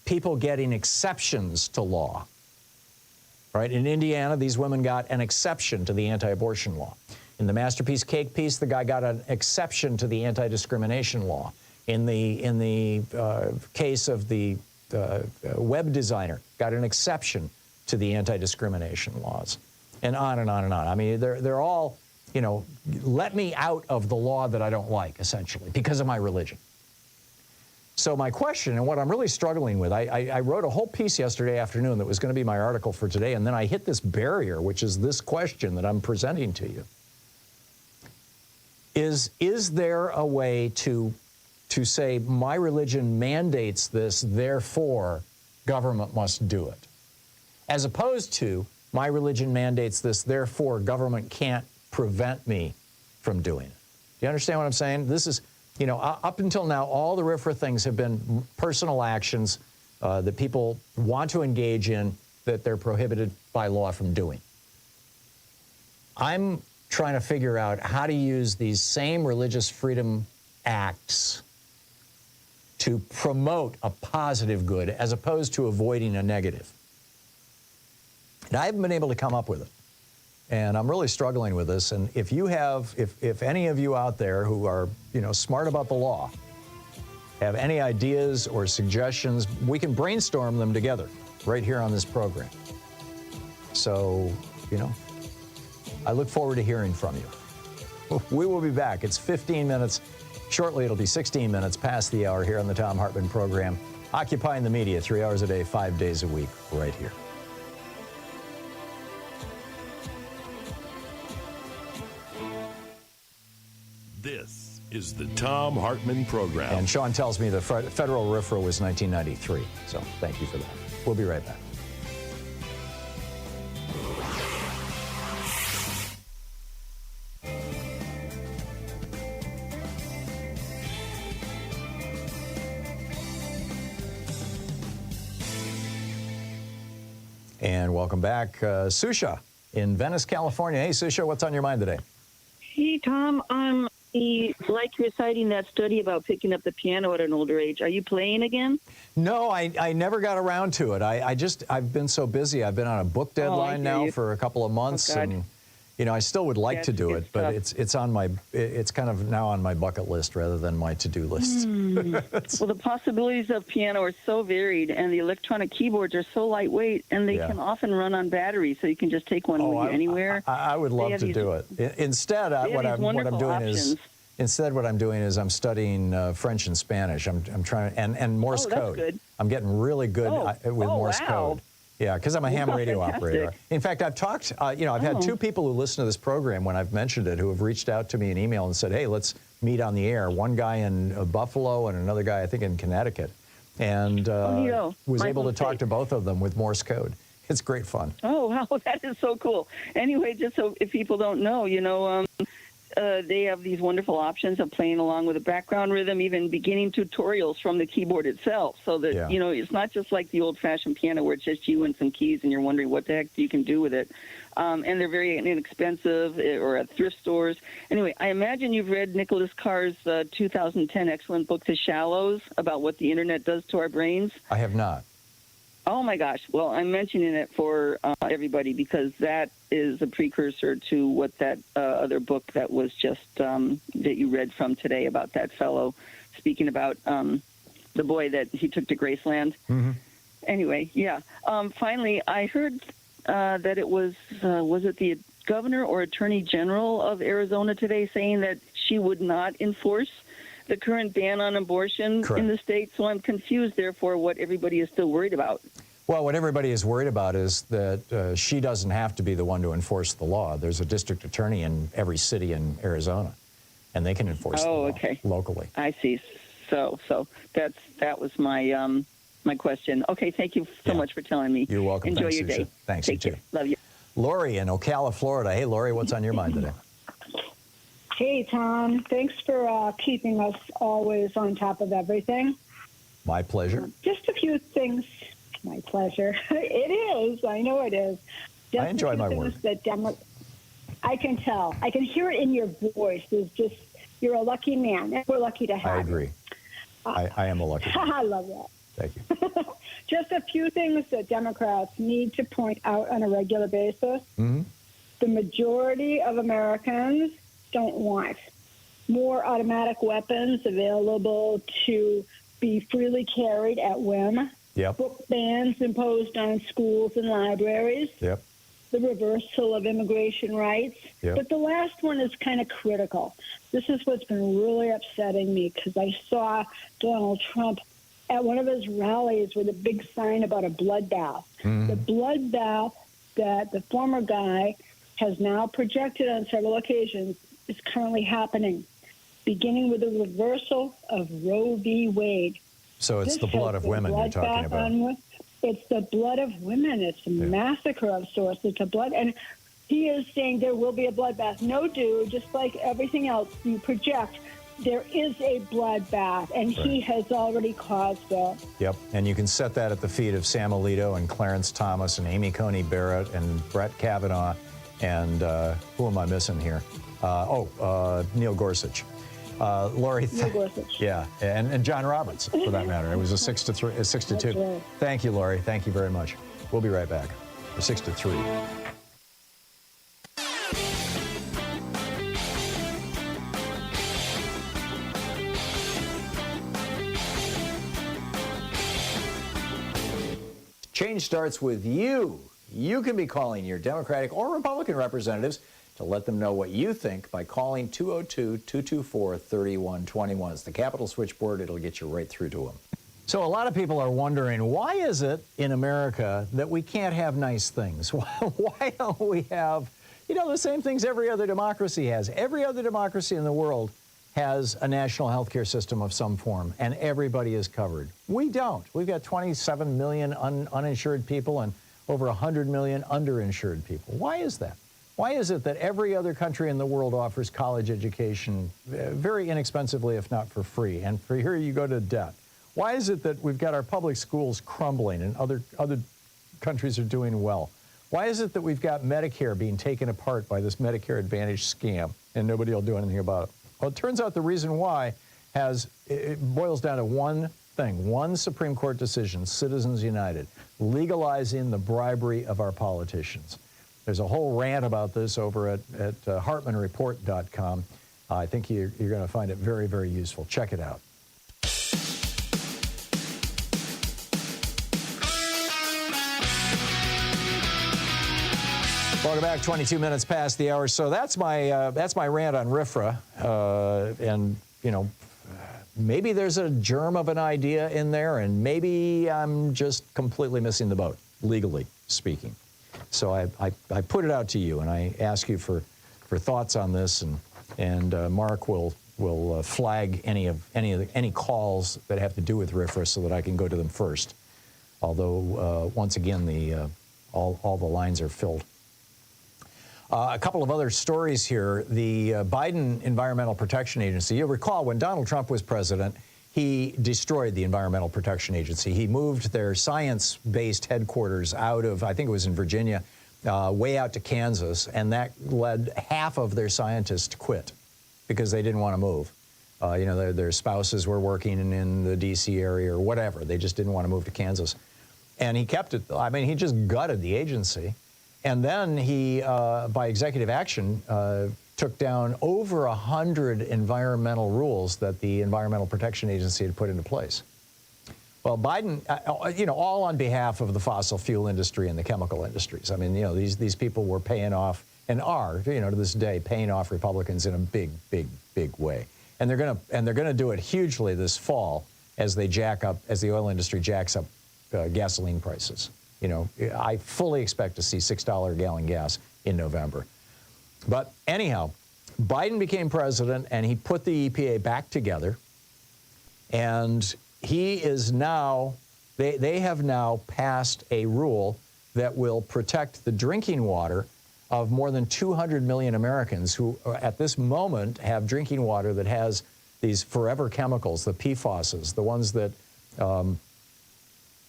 people getting exceptions to law, right? In Indiana, these women got an exception to the anti-abortion law. In the Masterpiece Cake piece, the guy got an exception to the anti-discrimination law. In the case of the web designer, got an exception to the anti-discrimination laws, and on and on and on. I mean, they're all, let me out of the law that I don't like, essentially, because of my religion. So my question, and what I'm really struggling with, I wrote a whole piece yesterday afternoon that was going to be my article for today, and then I hit this barrier, which is this question that I'm presenting to you. Is there a way to say my religion mandates this, therefore government must do it? As opposed to my religion mandates this, therefore government can't prevent me from doing it. Do you understand what I'm saying? This is, you know, up until now, all the RFRA things have been personal actions that people want to engage in that they're prohibited by law from doing. I'm trying to figure out how to use these same religious freedom acts to promote a positive good as opposed to avoiding a negative. And I haven't been able to come up with it. And I'm really struggling with this. And if you have, if any of you out there who are, you know, smart about the law, have any ideas or suggestions, we can brainstorm them together right here on this program. So, you know, I look forward to hearing from you. We will be back. It's 15 minutes. Shortly, it'll be 16 minutes past the hour here on the Thom Hartmann program, occupying the media 3 hours a day, 5 days a week, right here. This is the Thom Hartmann program. And Sean tells me the federal RFRA was 1993, so thank you for that. We'll be right back. And welcome back, Susha in Venice, California. Hey, Susha, what's on your mind today? Hey, Tom. Like you're citing that study about picking up the piano at an older age. Are you playing again? No, I never got around to it. I've been so busy. I've been on a book deadline now for a couple of months, and you know, I still would like to do it, but it's kind of now on my bucket list rather than my to-do list. Well, the possibilities of piano are so varied, and the electronic keyboards are so lightweight, and they can often run on battery, so you can just take one with you anywhere. I would love to do it. Instead, what I'm doing is I'm studying French and Spanish. I'm trying, and Morse code. Good. I'm getting really good with Morse code. Yeah, because I'm a ham radio operator. In fact, I've talked, you know, I've had two people who listen to this program when I've mentioned it who have reached out to me in email and said, hey, let's meet on the air. One guy in Buffalo and another guy, I think, in Connecticut. And was able to talk to both of them with Morse code. It's great fun. Oh, wow, that is so cool. Anyway, just so if people don't know, you know, they have these wonderful options of playing along with a background rhythm, even beginning tutorials from the keyboard itself, so that, you know, it's not just like the old-fashioned piano where it's just you and some keys and you're wondering what the heck you can do with it. And they're very inexpensive or at thrift stores. Anyway, I imagine you've read Nicholas Carr's 2010 excellent book, The Shallows, about what the Internet does to our brains. I have not. Oh, my gosh. Well, I'm mentioning it for everybody because that is a precursor to what that other book that was just that you read from today about that fellow speaking about the boy that he took to Graceland. Mm-hmm. Anyway, yeah. Finally, I heard that it was it the governor or attorney general of Arizona today saying that she would not enforce the current ban on abortion in the state. So I'm confused, therefore, what everybody is still worried about. Well, what everybody is worried about is that she doesn't have to be the one to enforce the law. There's a district attorney in every city in Arizona, and they can enforce the law locally. I see. So that was my my question. Okay, thank you so much for telling me. You're welcome. Enjoy your day. Thanks, Take you care. too. Love you. Lori in Ocala, Florida. Hey, Lori, what's on your mind today? Hey, Tom. Thanks for keeping us always on top of everything. My pleasure. Just a few things. My pleasure. It is. I know it is. Just I enjoy my work. I can tell. I can hear it in your voice. It's just, you're a lucky man, and we're lucky to have you. I agree. I am a lucky man. I love that. Thank you. Just a few things that Democrats need to point out on a regular basis. Mm-hmm. The majority of Americans don't want more automatic weapons available to be freely carried at whim. Yep. Book bans imposed on schools and libraries. Yep. the reversal of immigration rights. Yep. But the last one is kind of critical. This is what's been really upsetting me, because I saw Donald Trump at one of his rallies with a big sign about a bloodbath. The bloodbath that the former guy has now projected on several occasions is currently happening, beginning with the reversal of Roe v. Wade. So it's the blood of women you're talking about. It's the blood of women. It's a massacre of sorts. It's a blood. And he is saying there will be a bloodbath. No, dude, just like everything else you project, there is a bloodbath, and he has already caused it. Yep, and you can set that at the feet of Sam Alito and Clarence Thomas and Amy Coney Barrett and Brett Kavanaugh and who am I missing here? Neil Gorsuch. Lori, yeah, and John Roberts, for that matter. It was a 6-2. Right. Thank you, Lori. Thank you very much. We'll be right back. 6-3. Change starts with you. You can be calling your Democratic or Republican representatives to let them know what you think by calling 202-224-3121. It's the Capitol switchboard. It'll get you right through to them. So a lot of people are wondering, why is it in America that we can't have nice things? Why don't we have, the same things every other democracy has? Every other democracy in the world has a national health care system of some form, and everybody is covered. We don't. We've got 27 million uninsured people and over 100 million underinsured people. Why is that? Why is it that every other country in the world offers college education very inexpensively, if not for free, and for here you go to debt? Why is it that we've got our public schools crumbling and other countries are doing well? Why is it that we've got Medicare being taken apart by this Medicare Advantage scam and nobody will do anything about it? Well, it turns out the reason why it boils down to one thing, one Supreme Court decision, Citizens United, legalizing the bribery of our politicians. There's a whole rant about this over at HartmannReport.com. I think you're going to find it very, very useful. Check it out. Welcome back. 22 minutes past the hour. So that's my rant on RFRA, and maybe there's a germ of an idea in there, and maybe I'm just completely missing the boat, legally speaking. So I put it out to you, and I ask you for thoughts on this, and Mark will flag any calls that have to do with RFRA so that I can go to them first. Although once again all the lines are filled. A couple of other stories here. The Biden Environmental Protection Agency. You'll recall when Donald Trump was president, he destroyed the Environmental Protection Agency. He moved their science-based headquarters out of, I think it was in Virginia, way out to Kansas, and that led half of their scientists to quit because they didn't want to move. Their spouses were working in the D.C. area or whatever. They just didn't want to move to Kansas. And he kept it. I mean, he just gutted the agency. And then he, by executive action, took down over 100 environmental rules that the Environmental Protection Agency had put into place. Well, Biden, all on behalf of the fossil fuel industry and the chemical industries. I mean, these people were paying off and are, to this day, paying off Republicans in a big, big, big way. And they're gonna do it hugely this fall as the oil industry jacks up gasoline prices. I fully expect to see $6 a gallon gas in November. But anyhow, Biden became president, and he put the EPA back together. And he is now, they have now passed a rule that will protect the drinking water of more than 200 million Americans who, at this moment, have drinking water that has these forever chemicals, the PFASs, the ones that...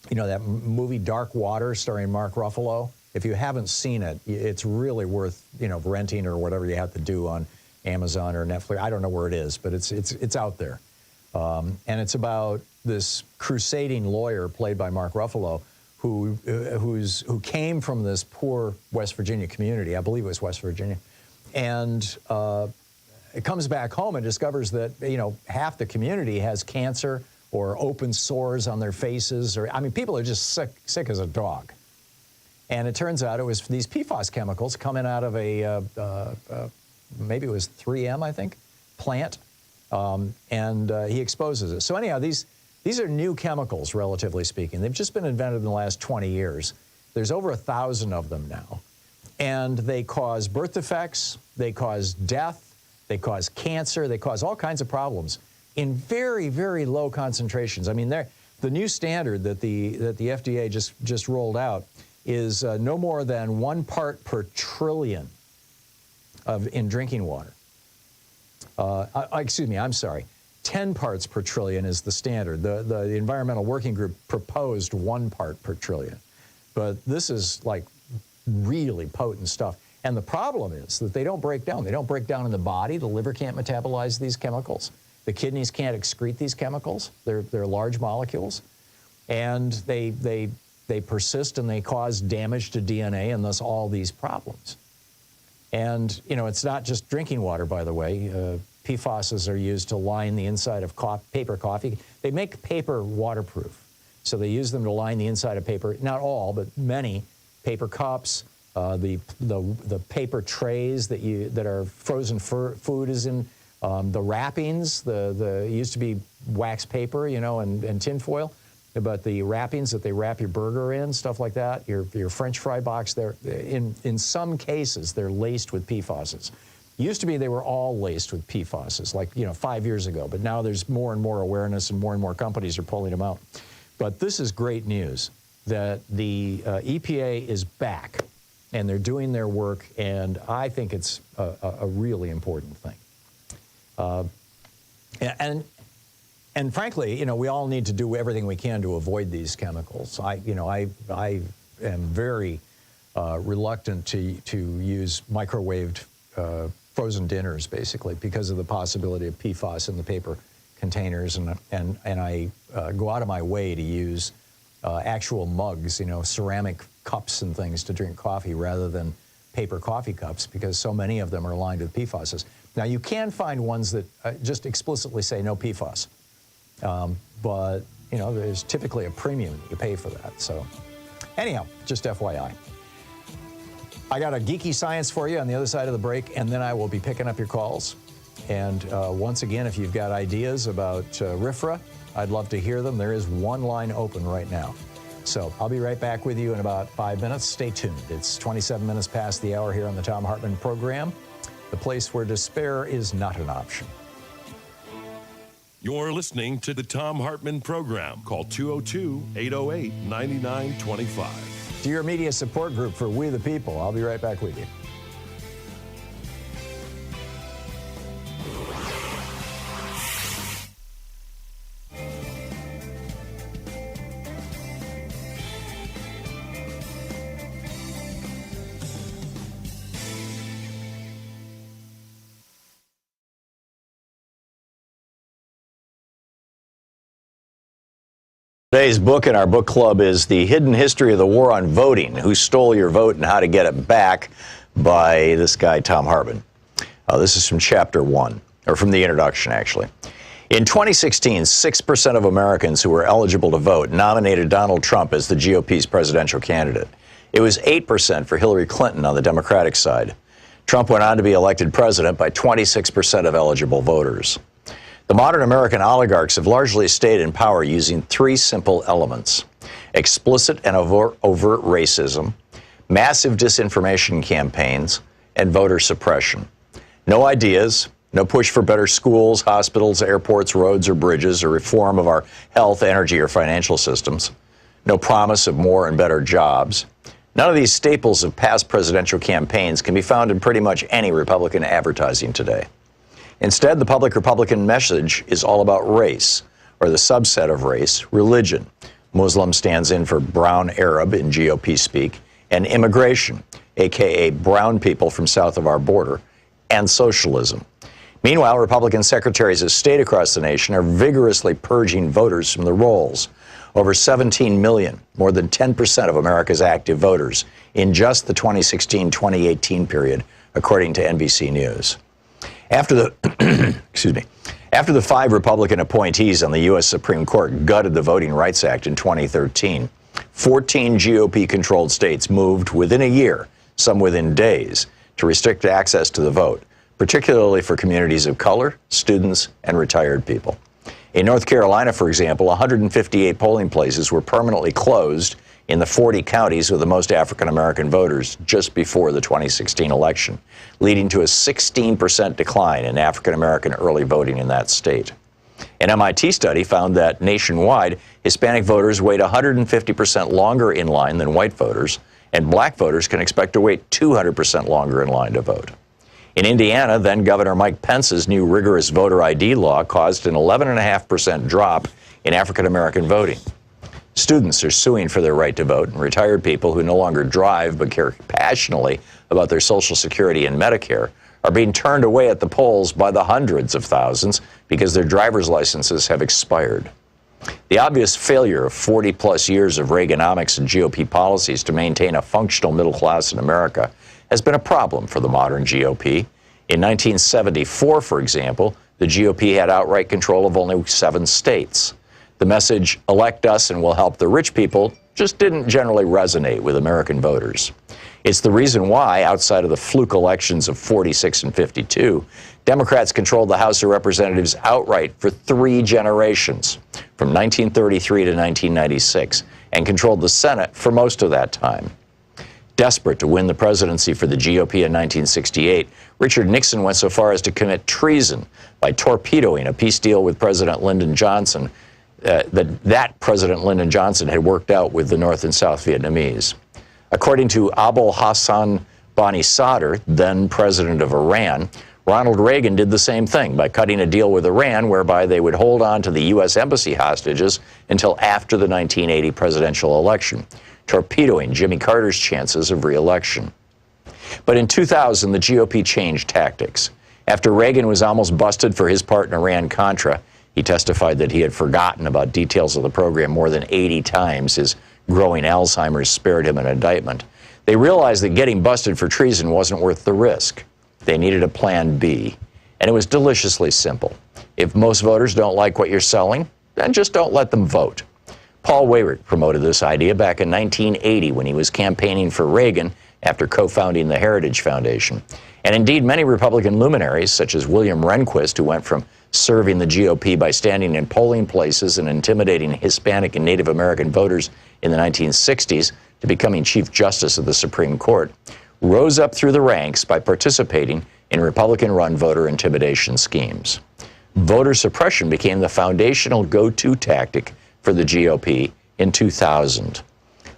that movie Dark Water starring Mark Ruffalo. If you haven't seen it, it's really worth, renting or whatever you have to do on Amazon or Netflix. I don't know where it is, but it's out there. And it's about this crusading lawyer played by Mark Ruffalo who came from this poor West Virginia community. I believe it was West Virginia. And it comes back home and discovers that, half the community has cancer or open sores on their faces, people are just sick as a dog. And it turns out it was these PFAS chemicals coming out of a, maybe it was 3M, I think, plant, and he exposes it. So anyhow, these are new chemicals, relatively speaking. They've just been invented in the last 20 years. There's over 1,000 of them now. And they cause birth defects, they cause death, they cause cancer, they cause all kinds of problems in very, very low concentrations. I mean, the new standard that the FDA just rolled out is no more than 1 part per trillion in drinking water. Excuse me, I'm sorry. 10 parts per trillion is the standard. The Environmental Working Group proposed 1 part per trillion. But this is like really potent stuff. And the problem is that they don't break down. They don't break down in the body. The liver can't metabolize these chemicals. The kidneys can't excrete these chemicals. They're large molecules. And they persist and they cause damage to DNA and thus all these problems. And, you know, it's not just drinking water, by the way. PFAS are used to line the inside of paper coffee. They make paper waterproof. So they use them to line the inside of paper, not all, but many paper cups, the paper trays that are frozen food is in, the wrappings, it used to be wax paper, you know, and tin foil. But the wrappings that they wrap your burger in, stuff like that, your French fry box, in some cases, they're laced with PFAS. Used to be they were all laced with PFAS, like, you know, 5 years ago. But now there's more and more awareness and more companies are pulling them out. But this is great news that the EPA is back and they're doing their work. And I think it's a really important thing. And frankly, you know, we all need to do everything we can to avoid these chemicals. I am very reluctant to use microwaved frozen dinners, basically, because of the possibility of PFAS in the paper containers, and I go out of my way to use actual mugs, you know, ceramic cups and things to drink coffee rather than paper coffee cups, because so many of them are lined with PFAS. Now, you can find ones that just explicitly say no PFAS. But, you know, there's typically a premium you pay for that. So anyhow, just FYI. I got a geeky science for you on the other side of the break, and then I will be picking up your calls. And once again, if you've got ideas about RFRA, I'd love to hear them. There is one line open right now. So I'll be right back with you in about 5 minutes. Stay tuned. It's 27 minutes past the hour here on the Thom Hartmann program, the place where despair is not an option. You're listening to the Thom Hartmann program. Call 202-808-9925. To your media support group for We the People. I'll be right back with you. Today's book in our book club is The Hidden History of the War on Voting, Who Stole Your Vote and How to Get It Back, by this guy, Thom Hartmann. This is from chapter 1, or from the introduction, actually. In 2016, 6% of Americans who were eligible to vote nominated Donald Trump as the GOP's presidential candidate. It was 8% for Hillary Clinton on the Democratic side. Trump went on to be elected president by 26% of eligible voters. The modern American oligarchs have largely stayed in power using 3 simple elements: explicit and overt racism, massive disinformation campaigns, and voter suppression. No ideas, no push for better schools, hospitals, airports, roads, or bridges, or reform of our health, energy, or financial systems. No promise of more and better jobs. None of these staples of past presidential campaigns can be found in pretty much any Republican advertising today. Instead, the public Republican message is all about race, or the subset of race, religion. Muslim stands in for brown Arab in GOP speak, and immigration, a.k.a. brown people from south of our border, and socialism. Meanwhile, Republican secretaries of state across the nation are vigorously purging voters from the rolls. Over 17 million, more than 10% of America's active voters, in just the 2016-2018 period, according to NBC News. After the After the 5 Republican appointees on the U.S. Supreme Court gutted the Voting Rights Act in 2013, 14 GOP-controlled states moved within a year, some within days, to restrict access to the vote, particularly for communities of color, students, and retired people. In North Carolina, for example, 158 polling places were permanently closed in the 40 counties with the most African-American voters just before the 2016 election, leading to a 16% decline in African-American early voting in that state. An MIT study found that nationwide, Hispanic voters wait 150% longer in line than white voters, and black voters can expect to wait 200% longer in line to vote. In Indiana, then Governor Mike Pence's new rigorous voter ID law caused an 11.5% drop in African-American voting. Students are suing for their right to vote, and retired people who no longer drive but care passionately about their Social Security and Medicare are being turned away at the polls by the hundreds of thousands because their driver's licenses have expired. The obvious failure of 40-plus years of Reaganomics and GOP policies to maintain a functional middle class in America has been a problem for the modern GOP. In 1974, for example, the GOP had outright control of only 7 states. The message, elect us and we'll help the rich people, just didn't generally resonate with American voters. It's the reason why, outside of the fluke elections of 46 and 52, Democrats controlled the House of Representatives outright for 3 generations, from 1933 to 1996, and controlled the Senate for most of that time. Desperate to win the presidency for the GOP in 1968, Richard Nixon went so far as to commit treason by torpedoing a peace deal with President Lyndon Johnson that President Lyndon Johnson had worked out with the North and South Vietnamese. According to Abul Hassan Bani Sadr, then president of Iran, Ronald Reagan did the same thing by cutting a deal with Iran whereby they would hold on to the U.S. embassy hostages until after the 1980 presidential election, torpedoing Jimmy Carter's chances of re-election. But in 2000, the GOP changed tactics. After Reagan was almost busted for his part in Iran-Contra, he testified that he had forgotten about details of the program more than 80 times. His growing Alzheimer's spared him an indictment. They realized that getting busted for treason wasn't worth the risk. They needed a plan B, and it was deliciously simple. If most voters don't like what you're selling, then just don't let them vote. Paul Weyrich promoted this idea back in 1980 when he was campaigning for Reagan after co-founding the Heritage Foundation. And indeed, many Republican luminaries, such as William Rehnquist, who went from serving the GOP by standing in polling places and intimidating Hispanic and Native American voters in the 1960s, to becoming Chief Justice of the Supreme Court, rose up through the ranks by participating in Republican-run voter intimidation schemes. Voter suppression became the foundational go-to tactic for the GOP in 2000.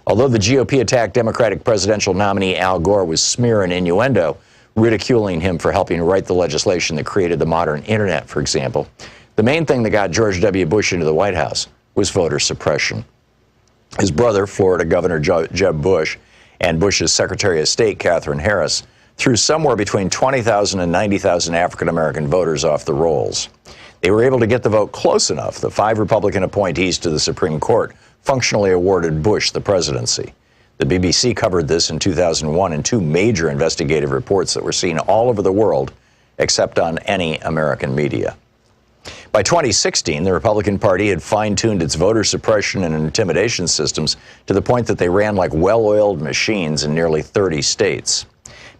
Although the GOP attacked Democratic presidential nominee Al Gore with smear and innuendo, ridiculing him for helping write the legislation that created the modern internet, for example, the main thing that got George W. Bush into the White House was voter suppression. His brother, Florida Governor Jeb Bush, and Bush's Secretary of State, Katherine Harris, threw somewhere between 20,000 and 90,000 African-American voters off the rolls. They were able to get the vote close enough that 5 Republican appointees to the Supreme Court functionally awarded Bush the presidency. The BBC covered this in 2001 in 2 major investigative reports that were seen all over the world, except on any American media. By 2016, the Republican Party had fine-tuned its voter suppression and intimidation systems to the point that they ran like well-oiled machines in nearly 30 states.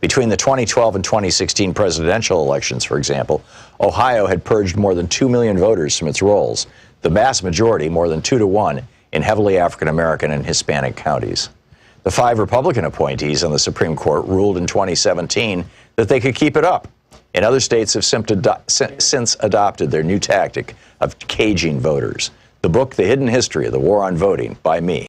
Between the 2012 and 2016 presidential elections, for example, Ohio had purged more than 2 million voters from its rolls, the vast majority, more than 2 to 1, in heavily African-American and Hispanic counties. The 5 Republican appointees on the Supreme Court ruled in 2017 that they could keep it up, and other states have since adopted their new tactic of caging voters. The book, The Hidden History of the War on Voting, by me.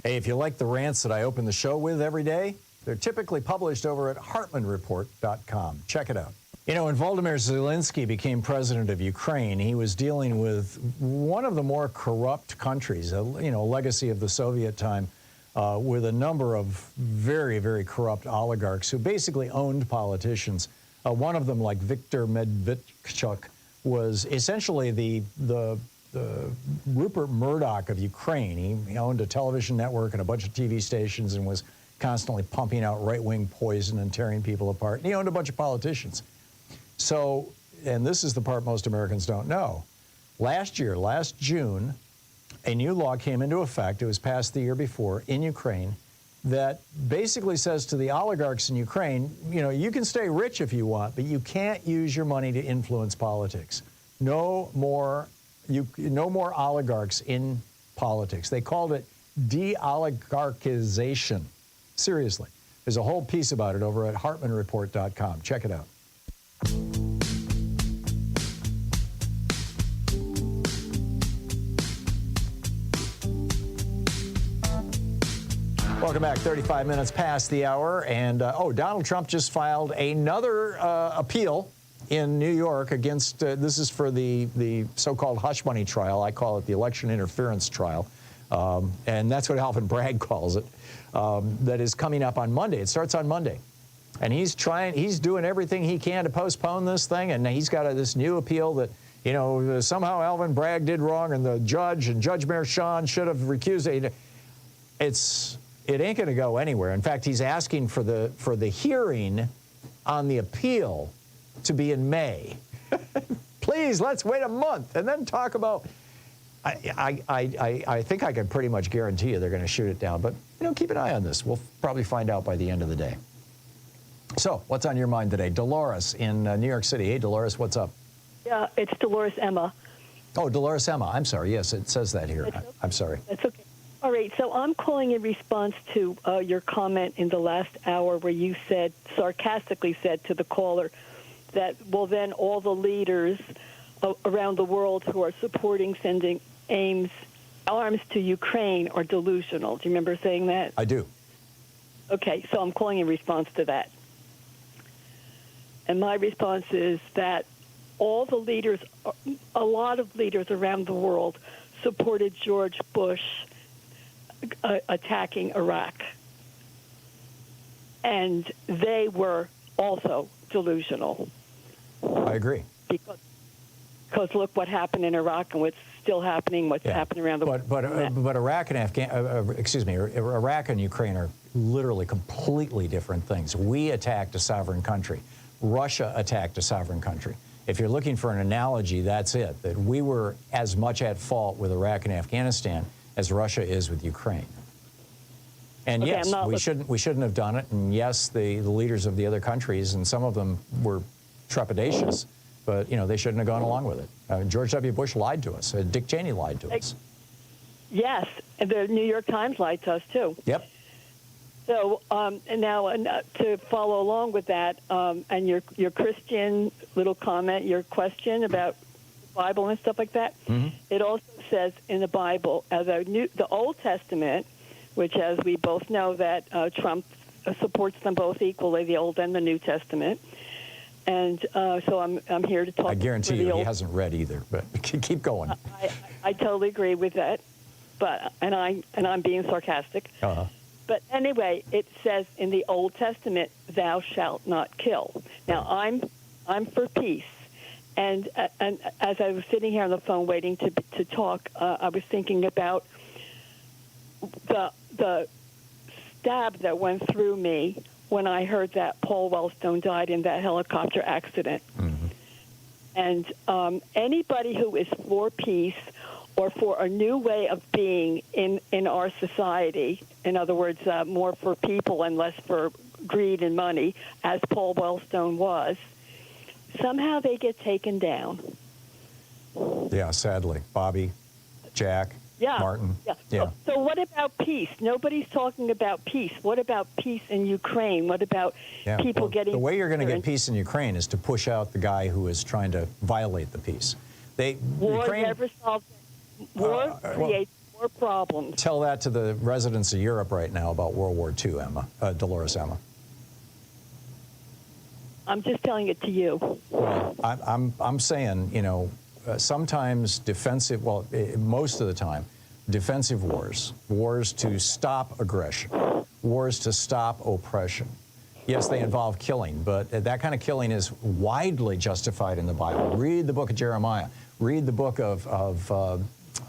Hey, if you like the rants that I open the show with every day, they're typically published over at HartmannReport.com. Check it out. You know, when Volodymyr Zelensky became president of Ukraine, he was dealing with one of the more corrupt countries, a legacy of the Soviet time, with a number of very, very corrupt oligarchs who basically owned politicians. One of them, like Viktor Medvedchuk, was essentially the Rupert Murdoch of Ukraine. He owned a television network and a bunch of TV stations and was constantly pumping out right-wing poison and tearing people apart. And he owned a bunch of politicians. So, and this is the part most Americans don't know. Last year, last June, a new law came into effect. It was passed the year before in Ukraine that basically says to the oligarchs in Ukraine, you know, you can stay rich if you want, but you can't use your money to influence politics. No more oligarchs in politics. They called it de-oligarchization. Seriously. There's a whole piece about it over at hartmannreport.com. Check it out. Welcome back. 35 minutes past the hour. And, Donald Trump just filed another appeal in New York against, this is for the so-called hush money trial. I call it the election interference trial. And that's what Alvin Bragg calls it. That is coming up on Monday. It starts on Monday. And he's doing everything he can to postpone this thing. And he's got this new appeal that, you know, somehow Alvin Bragg did wrong and the judge and Judge Merchan should have recused it. It ain't going to go anywhere. In fact, he's asking for the hearing on the appeal to be in May. Please, let's wait a month and then talk about. I think I can pretty much guarantee you they're going to shoot it down. But you know, keep an eye on this. We'll probably find out by the end of the day. So, what's on your mind today? Dolores in New York City. Hey, Dolores, what's up? Yeah, it's Dolores Emma. Oh, Dolores Emma. I'm sorry. Yes, it says that here. Okay. I'm sorry. That's okay. All right, so I'm calling in response to your comment in the last hour where you said, sarcastically said to the caller, that, well, then all the leaders around the world who are supporting sending arms to Ukraine are delusional. Do you remember saying that? I do. Okay, so I'm calling in response to that. And my response is that all the leaders, a lot of leaders around the world supported George Bush attacking Iraq. And they were also delusional. I agree. Because look what happened in Iraq and what's still happening, what's happening around the world. But Iraq and Iraq and Ukraine are literally completely different things. We attacked a sovereign country. Russia attacked a sovereign country. If you're looking for an analogy, that's it. That we were as much at fault with Iraq and Afghanistan as Russia is with Ukraine. And okay, yes, we shouldn't have done it. And yes, the leaders of the other countries, and some of them were trepidatious, but you know they shouldn't have gone along with it. George W. Bush lied to us. Dick Cheney lied to us. Yes, and the New York Times lied to us too. Yep. So and now to follow along with that, and your Christian little comment, your question about the Bible and stuff like that, it also says in the Bible, the Old Testament, which, as we both know, that Trump supports them both equally, the Old and the New Testament. And so I'm here to talk. I guarantee you he hasn't read either, but keep going. I totally agree with that, but and I'm being sarcastic. But anyway, it says in the Old Testament, "Thou shalt not kill." Now I'm for peace, and as I was sitting here on the phone waiting to talk, I was thinking about the stab that went through me when I heard that Paul Wellstone died in that helicopter accident. And anybody who is for peace or for a new way of being in our society, in other words, more for people and less for greed and money, as Paul Wellstone was, somehow they get taken down. Yeah, sadly. Bobby, Jack, Martin. Yeah. So what about peace? Nobody's talking about peace. What about peace in Ukraine? What about people getting... The way you're going to get peace in Ukraine is to push out the guy who is trying to violate the peace. War never solves... War creates more problems. Tell that to the residents of Europe right now about World War II, Dolores Emma. I'm just telling it to you. Well, I'm saying, you know, sometimes defensive, most of the time, defensive wars to stop aggression, wars to stop oppression, Yes, they involve killing, but that kind of killing is widely justified in the Bible. Read the book of Jeremiah. Read the book of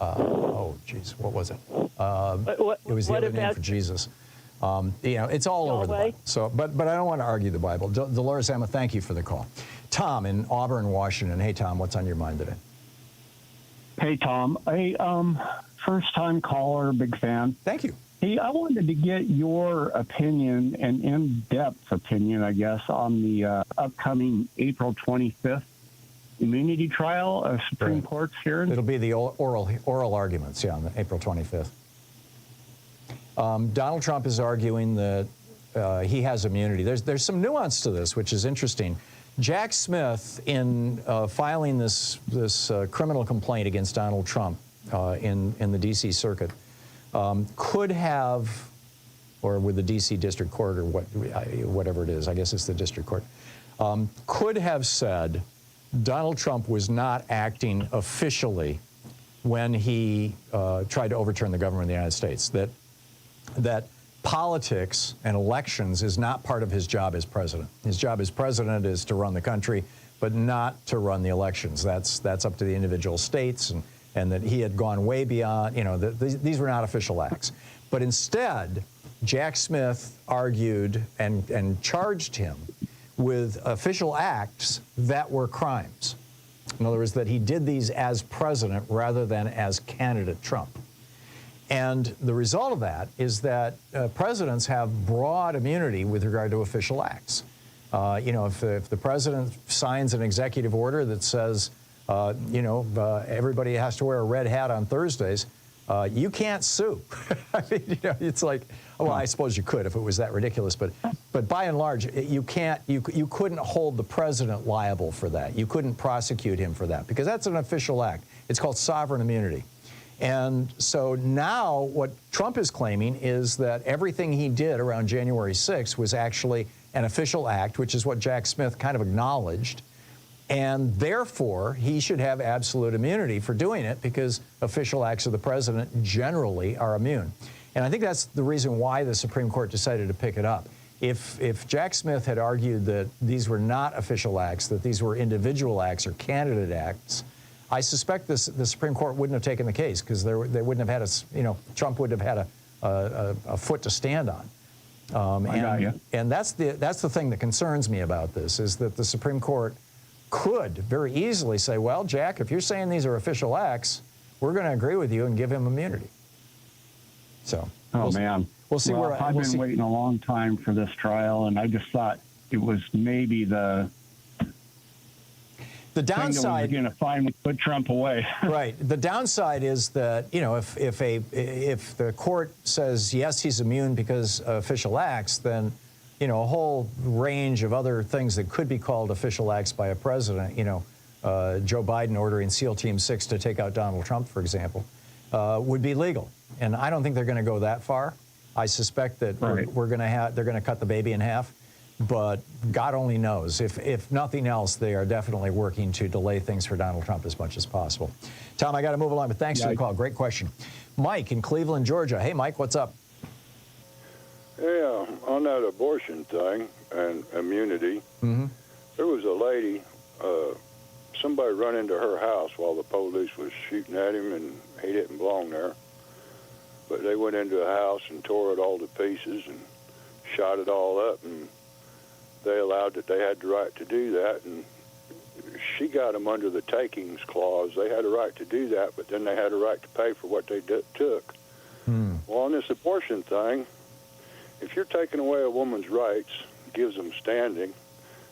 oh, geez, what was it? It was the other name for Jesus. You know, it's all over the Bible. So, but I don't want to argue the Bible. Dolores Emma, thank you for the call. Tom in Auburn, Washington. Hey, Tom, what's on your mind today? Hey, Tom. Hey, first-time caller, big fan. Thank you. Hey, I wanted to get your opinion, an in-depth opinion, I guess, on the upcoming April 25th immunity trial of Supreme Court's hearing. It'll be the oral arguments, yeah, on April 25th. Donald Trump is arguing that he has immunity. There's some nuance to this, which is interesting. Jack Smith, in filing this criminal complaint against Donald Trump in the D.C. Circuit, could have, or with the D.C. District Court or whatever it is, I guess it's the District Court, could have said Donald Trump was not acting officially when he tried to overturn the government of the United States, that politics and elections is not part of his job as president. His job as president is to run the country, but not to run the elections. That's up to the individual states, and that he had gone way beyond, you know, these were not official acts. But instead, Jack Smith argued and charged him with official acts that were crimes. In other words, that he did these as president rather than as candidate Trump. And the result of that is that presidents have broad immunity with regard to official acts. You know, if the president signs an executive order that says, you know, everybody has to wear a red hat on Thursdays, you can't sue. I mean, you know, it's like, well, I suppose you could if it was that ridiculous, but by and large, you can't, you couldn't hold the president liable for that. You couldn't prosecute him for that because that's an official act. It's called sovereign immunity. And so now what Trump is claiming is that everything he did around January 6th was actually an official act, which is what Jack Smith kind of acknowledged. And therefore, he should have absolute immunity for doing it because official acts of the president generally are immune. And I think that's the reason why the Supreme Court decided to pick it up. If Jack Smith had argued that these were not official acts, that these were individual acts or candidate acts, I suspect the Supreme Court wouldn't have taken the case because they wouldn't have had you know, Trump wouldn't have had a foot to stand on. I got you. And that's the thing that concerns me about this, is that the Supreme Court could very easily say, well, Jack, if you're saying these are official acts, we're going to agree with you and give him immunity. So, we'll see. Where I've been waiting a long time for this trial, and I just thought it was maybe the downside, going to finally put Trump away. Right. The downside is that, you know, if the court says yes, he's immune because of official acts, then, you know, a whole range of other things that could be called official acts by a president, you know, Joe Biden ordering SEAL Team 6 to take out Donald Trump, for example, would be legal. And I don't think they're going to go that far. I suspect that they're going to cut the baby in half. But God only knows. If nothing else, they are definitely working to delay things for Donald Trump as much as possible. Tom, I got to move along, but thanks for the call. Great question. Mike in Cleveland, Georgia. Hey, Mike, what's up? Yeah, on that abortion thing and immunity, there was a lady, somebody run into her house while the police was shooting at him, and he didn't belong there. But they went into the house and tore it all to pieces and shot it all up, and they allowed that they had the right to do that, and she got them under the takings clause. They had a right to do that, but then they had a right to pay for what they took. Well, on this abortion thing, if you're taking away a woman's rights, gives them standing,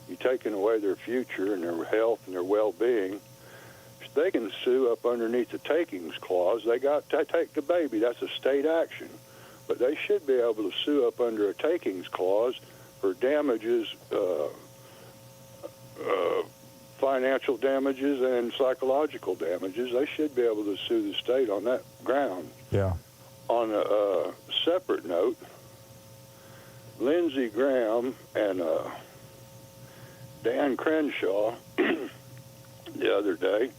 you're taking away their future and their health and their well-being, they can sue up underneath the takings clause. They got to take the baby. That's a state action. But they should be able to sue up under a takings clause for damages, financial damages and psychological damages. They should be able to sue the state on that ground. Yeah. On a separate note, Lindsey Graham and Dan Crenshaw the other day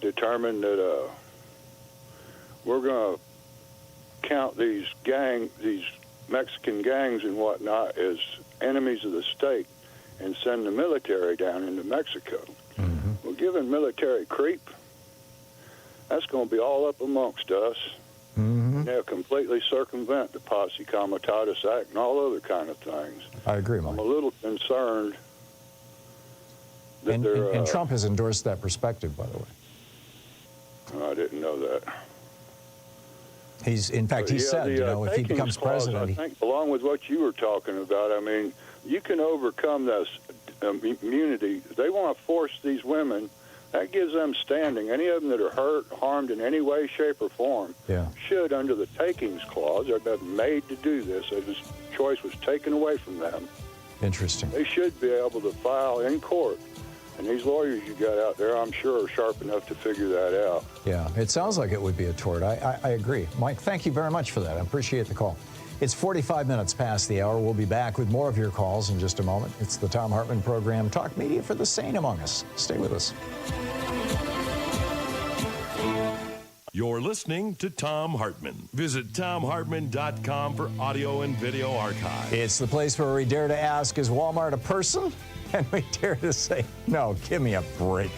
determined that we're going to count these Mexican gangs and whatnot as enemies of the state and send the military down into Mexico. Well, given military creep, that's going to be all up amongst us. They'll completely circumvent the Posse Comitatus Act and all other kind of things. I agree, Mike. I'm a little concerned that and Trump has endorsed that perspective, by the way. I didn't know that. In fact, he said, if he becomes president, I think, along with what you were talking about, I mean, you can overcome this immunity. They want to force these women. That gives them standing. Any of them that are hurt, harmed in any way, shape, or form should, under the takings clause, they're made to do this. This choice was taken away from them. Interesting. They should be able to file in court. And these lawyers you got out there, I'm sure, are sharp enough to figure that out. Yeah, it sounds like it would be a tort. I agree. Mike, thank you very much for that. I appreciate the call. It's 45 minutes past the hour. We'll be back with more of your calls in just a moment. It's the Thom Hartmann Program, Talk Media for the sane among us. Stay with us. You're listening to Thom Hartmann. Visit thomhartmann.com for audio and video archive. It's the place where we dare to ask, is Walmart a person? And we dare to say, no, give me a break.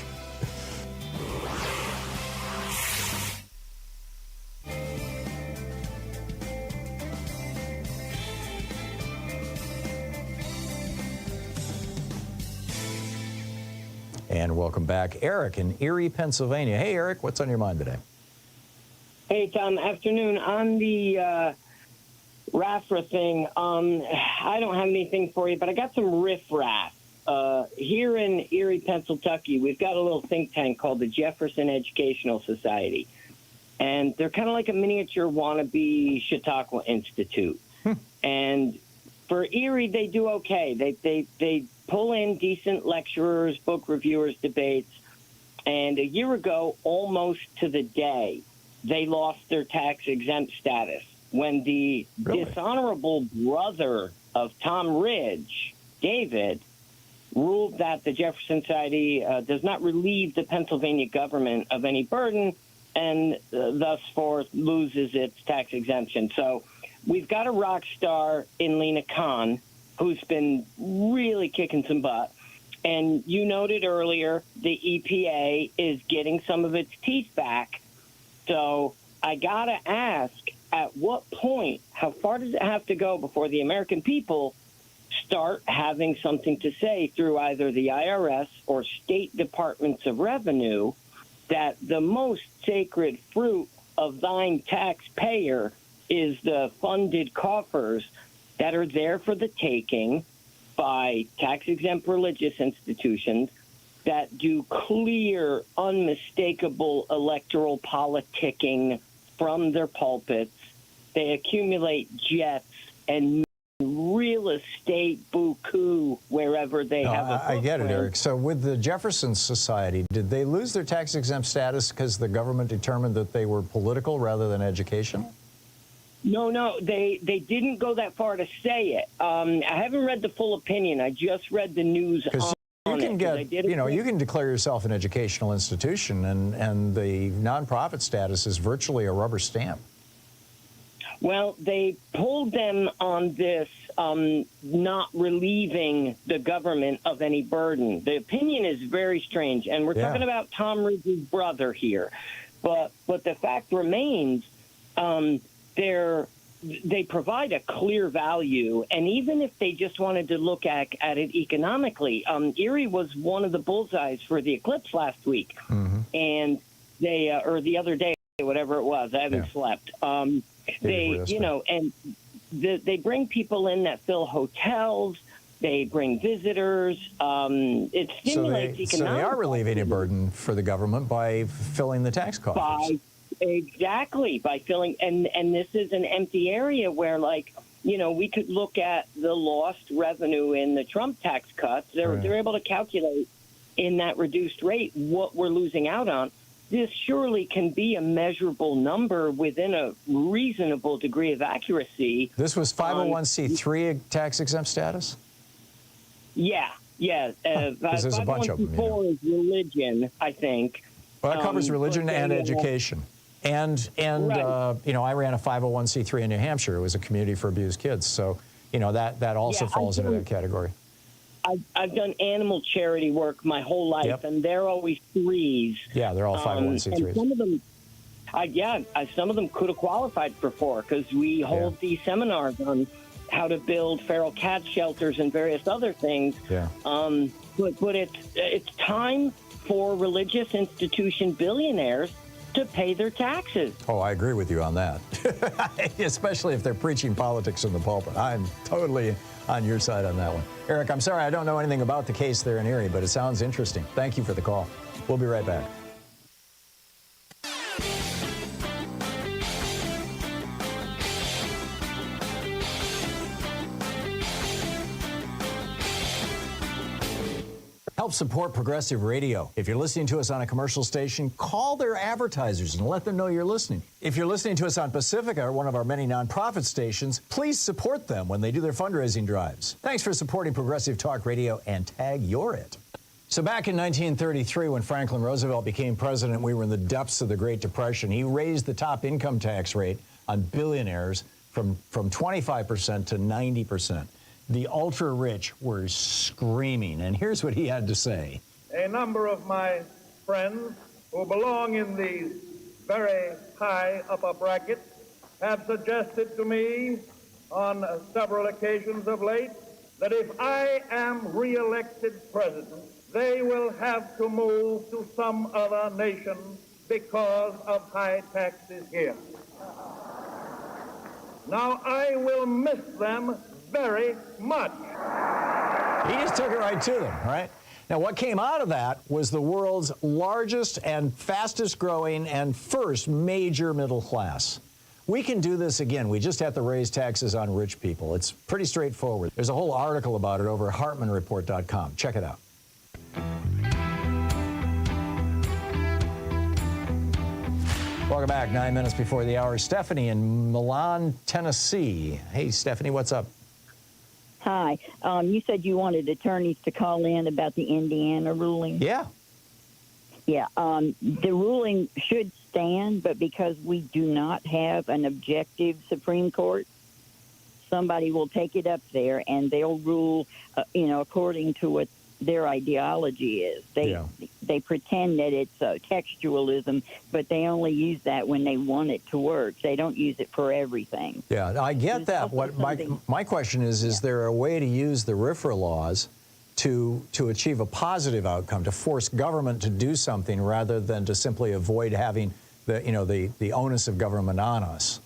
And welcome back, Eric in Erie, Pennsylvania. Hey, Eric, what's on your mind today? Hey, Tom. Afternoon. On the RFRA thing, I don't have anything for you, but I got some riffraff. Here in Erie, Pennsylvania, we've got a little think tank called the Jefferson Educational Society. And they're kind of like a miniature wannabe Chautauqua Institute. And for Erie, they do okay. They pull in decent lecturers, book reviewers, debates. And a year ago, almost to the day, they lost their tax-exempt status when the dishonorable brother of Tom Ridge, David, ruled that the Jefferson Society does not relieve the Pennsylvania government of any burden and thus forth loses its tax exemption. So we've got a rock star in Lena Khan who's been really kicking some butt. And you noted earlier the EPA is getting some of its teeth back. So I got to ask, at what point, how far does it have to go before the American people start having something to say through either the IRS or state departments of revenue that the most sacred fruit of thine taxpayer is the funded coffers that are there for the taking by tax-exempt religious institutions that do clear, unmistakable electoral politicking from their pulpits. They accumulate jets and real estate buku wherever they have a footprint. I get it, Eric. So with the Jefferson Society, did they lose their tax-exempt status because the government determined that they were political rather than education? No, they didn't go that far to say it. I haven't read the full opinion. I just read the news on you can get, you can declare yourself an educational institution, and the nonprofit status is virtually a rubber stamp. Well, they pulled them on this not relieving the government of any burden. The opinion is very strange, and we're talking about Tom Ridge's brother here. But the fact remains, they provide a clear value, and even if they just wanted to look at it economically, Erie was one of the bullseyes for the eclipse last week, and they or the other day, whatever it was, I haven't slept. They bring people in that fill hotels. They bring visitors. It stimulates economic. So they are relieving a burden for the government by filling the tax coffers. Exactly, by filling, and this is an empty area where, we could look at the lost revenue in the Trump tax cuts. They're able to calculate in that reduced rate what we're losing out on. This surely can be a measurable number within a reasonable degree of accuracy. This was 501c3 tax-exempt status? Yeah. Because there's a bunch of them. is religion, I think. Well, that covers religion and education. And Right. you know, I ran a 501c3 in New Hampshire. It was a community for abused kids. So, you know, that also falls into that category. I've done animal charity work my whole life, and they're always threes. Yeah, they're all 501c3s. And some of them, some of them could have qualified for 4 because we hold these seminars on how to build feral cat shelters and various other things. Yeah. But it's time for religious institution billionaires to pay their taxes. Oh, I agree with you on that. Especially if they're preaching politics in the pulpit. I'm totally on your side on that one. Eric, I'm sorry I don't know anything about the case there in Erie, but it sounds interesting. Thank you for the call. We'll be right back. Help support progressive radio. If you're listening to us on a commercial station, call their advertisers and let them know you're listening. If you're listening to us on Pacifica, one of our many nonprofit stations, please support them when they do their fundraising drives. Thanks for supporting progressive talk radio, and tag you're it. So back in 1933, when Franklin Roosevelt became president, we were in the depths of the Great Depression. He raised the top income tax rate on billionaires from 25% to 90%. The ultra-rich were screaming, and here's what he had to say. A number of my friends who belong in these very high upper brackets have suggested to me on several occasions of late that if I am re-elected president, they will have to move to some other nation because of high taxes here. Now, I will miss them very much. He just took it right to them, right? Now, what came out of that was the world's largest and fastest growing and first major middle class. We can do this again. We just have to raise taxes on rich people. It's pretty straightforward. There's a whole article about it over at HartmannReport.com. Check it out. Welcome back. 9 minutes before the hour. Stephanie in Milan, Tennessee. Hey, Stephanie, what's up? Hi. You said you wanted attorneys to call in about the Indiana ruling. Yeah. Yeah. The ruling should stand, but because we do not have an objective Supreme Court, somebody will take it up there and they'll rule, according to what their ideology is. They pretend that it's textualism, but they only use that when they want it to work. They don't use it for everything. Yeah, I get that. What my question is there a way to use the RFRA laws to achieve a positive outcome, to force government to do something rather than to simply avoid having the onus of government on us?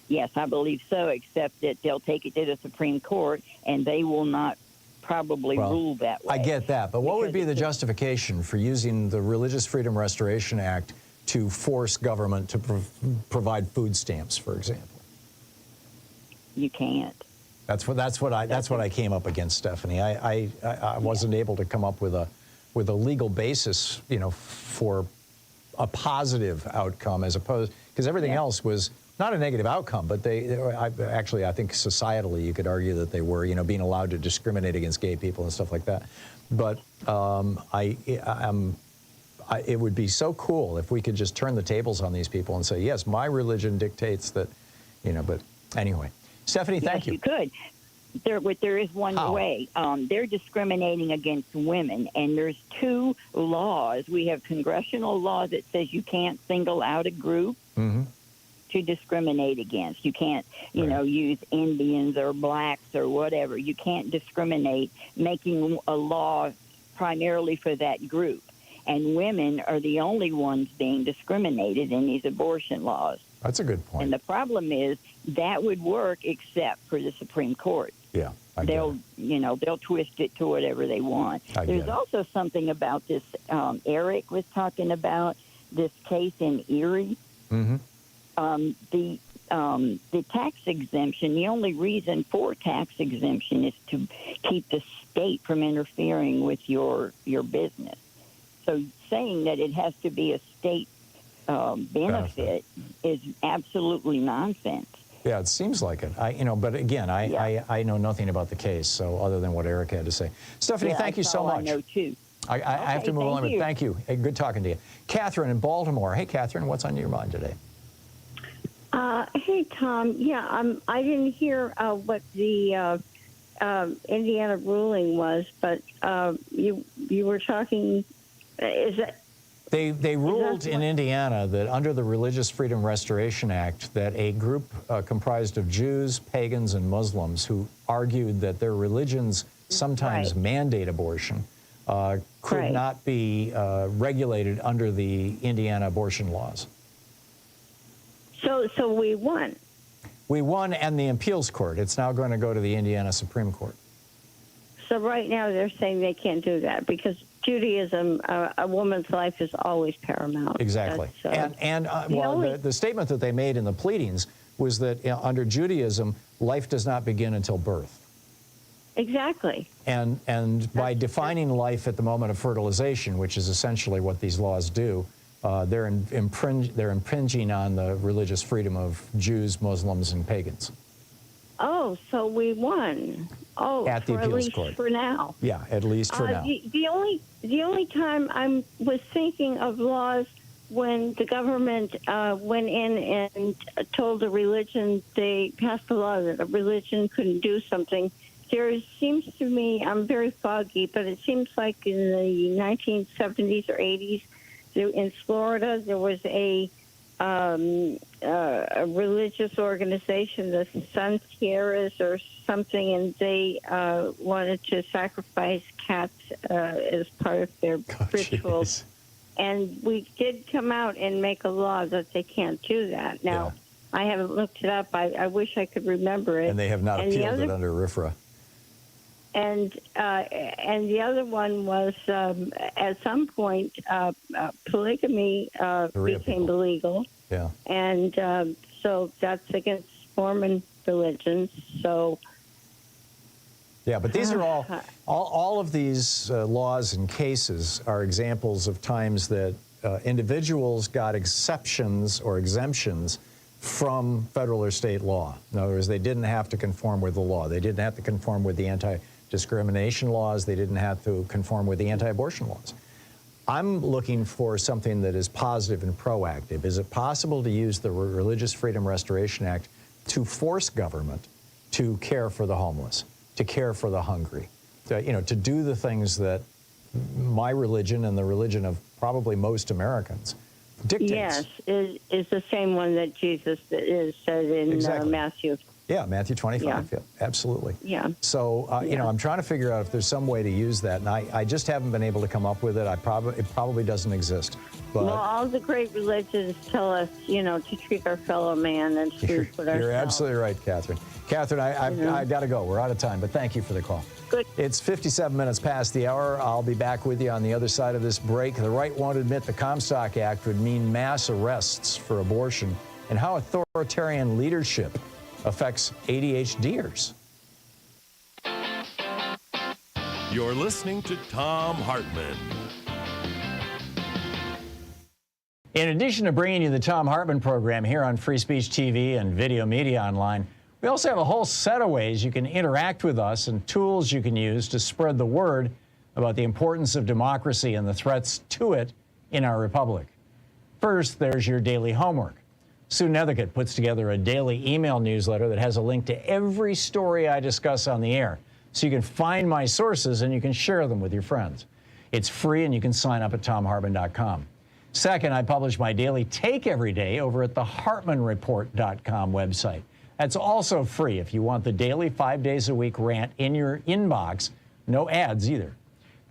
Yes, I believe so, except that they'll take it to the Supreme Court and they will not probably rule that way. I get that, but what would be the justification for using the Religious Freedom Restoration Act to force government to provide food stamps, for example? You can't. That's what I came up against, Stephanie. I wasn't able to come up with a legal basis, for a positive outcome, as opposed, because everything else was not a negative outcome, but I think societally you could argue that they were, being allowed to discriminate against gay people and stuff like that. But it would be so cool if we could just turn the tables on these people and say, yes, my religion dictates that, but anyway. Stephanie, thank you. You could. There is one way. They're discriminating against women, and there's 2 laws. We have congressional law that says you can't single out a group to discriminate against. You can't, use Indians or blacks or whatever. You can't discriminate, making a law primarily for that group. And women are the only ones being discriminated in these abortion laws. That's a good point. And the problem is that would work except for the Supreme Court. Yeah. They'll twist it to whatever they want. There's also something about this. Eric was talking about this case in Erie. Mm-hmm. The tax exemption, the only reason for tax exemption is to keep the state from interfering with your business. So saying that it has to be a state benefit is absolutely nonsense. Yeah, it seems like it. But again, I know nothing about the case, so other than what Eric had to say. Stephanie, thank you so much. I know too. I have to move on, but thank you. Hey, good talking to you. Catherine in Baltimore. Hey, Catherine, what's on your mind today? Hey, Tom. Yeah, I didn't hear what the Indiana ruling was, but you were talking. Is that? They ruled in Indiana that under the Religious Freedom Restoration Act that a group comprised of Jews, pagans, and Muslims who argued that their religions sometimes mandate abortion could not be regulated under the Indiana abortion laws. So we won. We won, and the appeals court. It's now going to go to the Indiana Supreme Court. So right now they're saying they can't do that because Judaism, a woman's life is always paramount. Exactly. The statement that they made in the pleadings was that under Judaism, life does not begin until birth. Exactly. And by defining life at the moment of fertilization, which is essentially what these laws do, they're impinging on the religious freedom of Jews, Muslims, and pagans. Oh, so we won. Oh, at the appeals least court. For now. Yeah, at least for now. The only time I was thinking of laws when the government went in and told a religion, they passed a law that a religion couldn't do something. There seems to me, I'm very foggy, but it seems like in the 1970s or 80s, in Florida, there was a religious organization, the Santeras or something, and they wanted to sacrifice cats as part of their rituals. And we did come out and make a law that they can't do that. Now, I haven't looked it up. I wish I could remember it. And they have not appealed it under RFRA. And the other one was at some point polygamy became illegal. Yeah. And so that's against Mormon religions. So. Yeah, but these are all of these laws and cases are examples of times that individuals got exceptions or exemptions from federal or state law. In other words, they didn't have to conform with the law. They didn't have to conform with the anti-discrimination laws. They didn't have to conform with the anti-abortion laws. I'm looking for something that is positive and proactive. Is it possible to use the Religious Freedom Restoration Act to force government to care for the homeless, to care for the hungry, to do the things that my religion and the religion of probably most Americans dictates? Yes, is the same one that Jesus said in Matthew. Yeah, Matthew 25. Yeah. Absolutely. Yeah. So, I'm trying to figure out if there's some way to use that, and I just haven't been able to come up with it. It probably doesn't exist. But well, all the great religions tell us, to treat our fellow man and to put ourselves. You're absolutely right, Catherine. Catherine, I got to go. We're out of time, but thank you for the call. Good. It's 57 minutes past the hour. I'll be back with you on the other side of this break. The right won't admit the Comstock Act would mean mass arrests for abortion and how authoritarian leadership affects ADHDers. You're listening to Thom Hartmann. In addition to bringing you the Thom Hartmann program here on Free Speech TV and Video Media Online, we also have a whole set of ways you can interact with us and tools you can use to spread the word about the importance of democracy and the threats to it in our republic. First, there's your daily homework. Sue Nethercutt puts together a daily email newsletter that has a link to every story I discuss on the air, so you can find my sources and you can share them with your friends. It's free and you can sign up at ThomHartmann.com. Second, I publish my daily take every day over at the HartmannReport.com website. That's also free if you want the daily 5 days a week rant in your inbox. No ads either.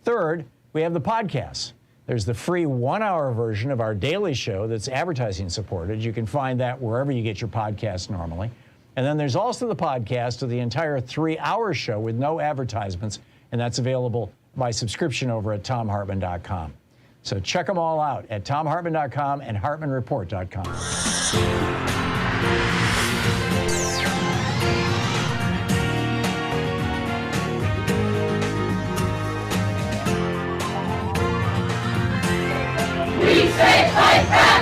Third, we have the podcasts. There's the free 1-hour version of our daily show that's advertising supported. You can find that wherever you get your podcasts normally. And then there's also the podcast of the entire 3-hour show with no advertisements, and that's available by subscription over at ThomHartmann.com. So check them all out at ThomHartmann.com and HartmannReport.com. We say fight back!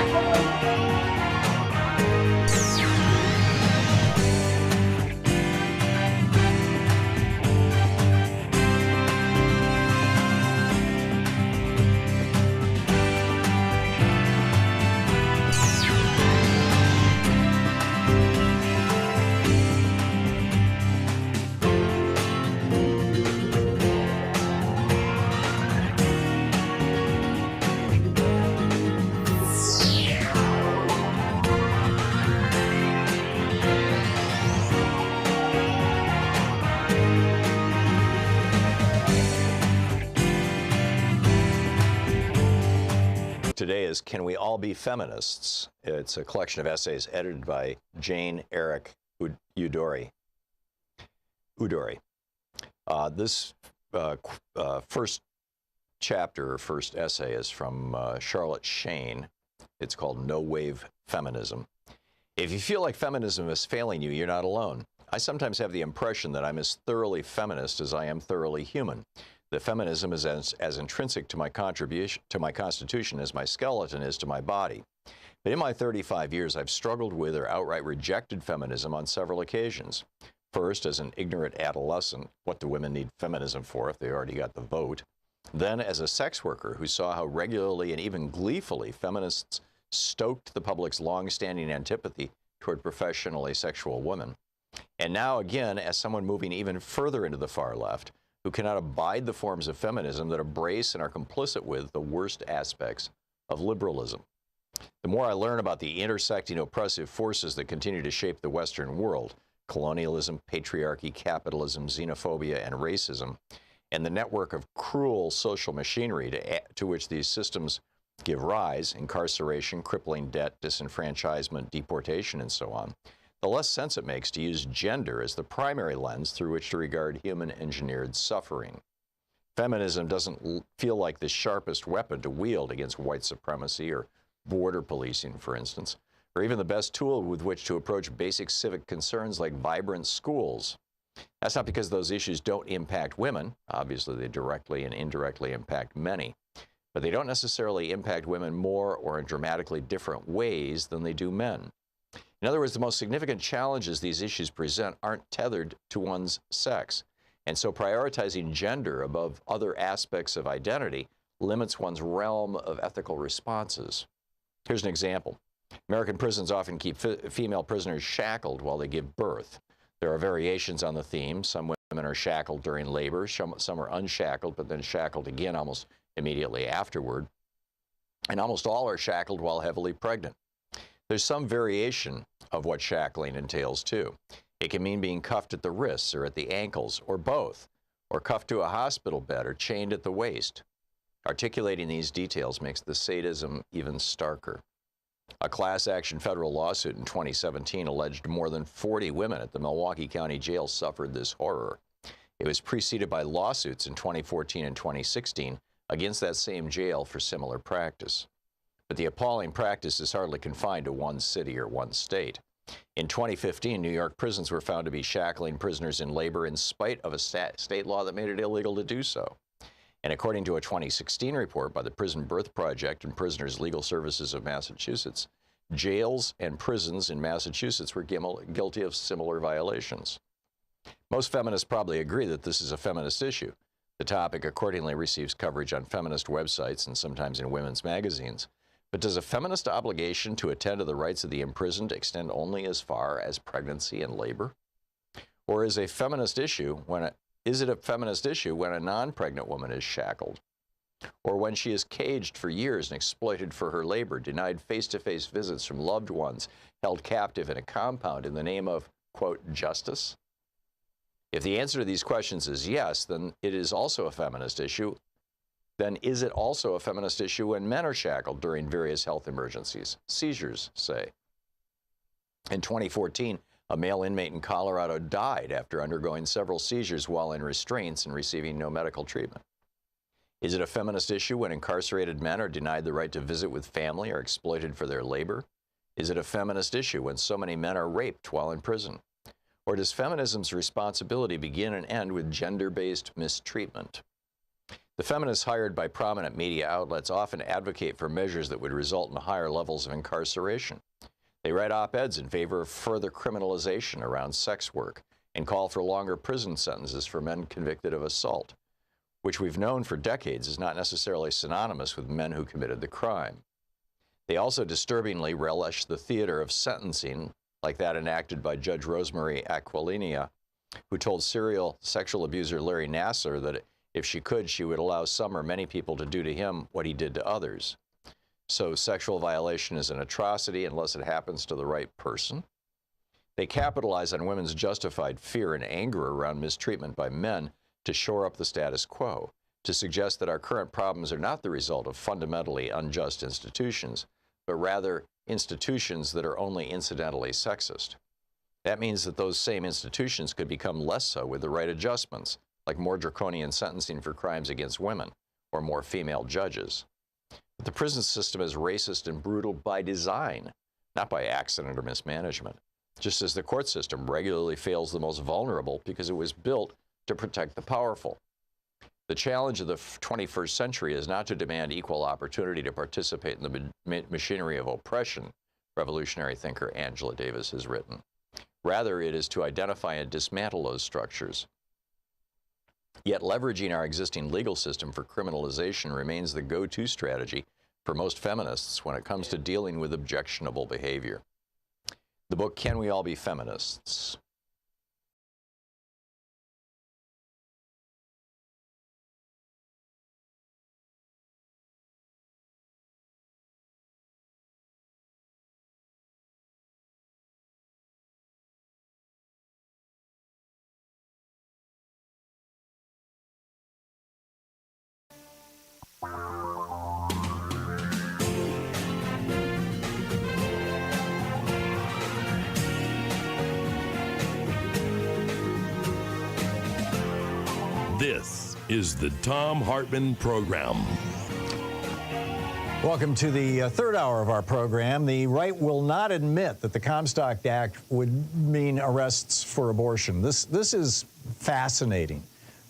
is Can We All Be Feminists? It's a collection of essays edited by Jane Eric Udori. This first chapter, or first essay, is from Charlotte Shane. It's called No Wave Feminism. If you feel like feminism is failing you, you're not alone. I sometimes have the impression that I'm as thoroughly feminist as I am thoroughly human. That feminism is as intrinsic to my contribution to my constitution as my skeleton is to my body. But in my 35 years, I've struggled with or outright rejected feminism on several occasions. First, as an ignorant adolescent, what do women need feminism for if they already got the vote? Then, as a sex worker who saw how regularly and even gleefully feminists stoked the public's long-standing antipathy toward professionally sexual women. And now again, as someone moving even further into the far left, who cannot abide the forms of feminism that embrace and are complicit with the worst aspects of liberalism. The more I learn about the intersecting oppressive forces that continue to shape the Western world, colonialism, patriarchy, capitalism, xenophobia, and racism, and the network of cruel social machinery to which these systems give rise, incarceration, crippling debt, disenfranchisement, deportation, and so on, the less sense it makes to use gender as the primary lens through which to regard human-engineered suffering. Feminism doesn't feel like the sharpest weapon to wield against white supremacy or border policing, for instance, or even the best tool with which to approach basic civic concerns like vibrant schools. That's not because those issues don't impact women. Obviously, they directly and indirectly impact many. But they don't necessarily impact women more or in dramatically different ways than they do men. In other words, the most significant challenges these issues present aren't tethered to one's sex. And so prioritizing gender above other aspects of identity limits one's realm of ethical responses. Here's an example. American prisons often keep female prisoners shackled while they give birth. There are variations on the theme. Some women are shackled during labor, some are unshackled, but then shackled again almost immediately afterward. And almost all are shackled while heavily pregnant. There's some variation of what shackling entails, too. It can mean being cuffed at the wrists or at the ankles, or both, or cuffed to a hospital bed or chained at the waist. Articulating these details makes the sadism even starker. A class-action federal lawsuit in 2017 alleged more than 40 women at the Milwaukee County Jail suffered this horror. It was preceded by lawsuits in 2014 and 2016 against that same jail for similar practice. But the appalling practice is hardly confined to one city or one state. In 2015, New York prisons were found to be shackling prisoners in labor in spite of a state law that made it illegal to do so. And according to a 2016 report by the Prison Birth Project and Prisoners Legal Services of Massachusetts, jails and prisons in Massachusetts were guilty of similar violations. Most feminists probably agree that this is a feminist issue. The topic accordingly receives coverage on feminist websites and sometimes in women's magazines. But does a feminist obligation to attend to the rights of the imprisoned extend only as far as pregnancy and labor? Or is it a feminist issue when a non-pregnant woman is shackled? Or when she is caged for years and exploited for her labor, denied face-to-face visits from loved ones, held captive in a compound in the name of, quote, justice? If the answer to these questions is yes, then it is also a feminist issue. Then is it also a feminist issue when men are shackled during various health emergencies, seizures, say? In 2014, a male inmate in Colorado died after undergoing several seizures while in restraints and receiving no medical treatment. Is it a feminist issue when incarcerated men are denied the right to visit with family or exploited for their labor? Is it a feminist issue when so many men are raped while in prison? Or does feminism's responsibility begin and end with gender-based mistreatment? The feminists hired by prominent media outlets often advocate for measures that would result in higher levels of incarceration. They write op-eds in favor of further criminalization around sex work and call for longer prison sentences for men convicted of assault, which we've known for decades is not necessarily synonymous with men who committed the crime. They also disturbingly relish the theater of sentencing, like that enacted by Judge Rosemary Aquilina, who told serial sexual abuser Larry Nassar that if she could, she would allow some or many people to do to him what he did to others. So sexual violation is an atrocity unless it happens to the right person. They capitalize on women's justified fear and anger around mistreatment by men to shore up the status quo. to suggest that our current problems are not the result of fundamentally unjust institutions, but rather institutions that are only incidentally sexist. That means that those same institutions could become less so with the right adjustments, like more draconian sentencing for crimes against women or more female judges. But the prison system is racist and brutal by design, not by accident or mismanagement, just as the court system regularly fails the most vulnerable because it was built to protect the powerful. The challenge of the 21st century is not to demand equal opportunity to participate in the machinery of oppression, revolutionary thinker Angela Davis has written. Rather, it is to identify and dismantle those structures. Yet leveraging our existing legal system for criminalization remains the go-to strategy for most feminists when it comes to dealing with objectionable behavior. The book, Can We All Be Feminists? This is the Thom Hartmann Program. Welcome to the third hour of our program. The right will not admit that the Comstock Act would mean arrests for abortion. This is fascinating.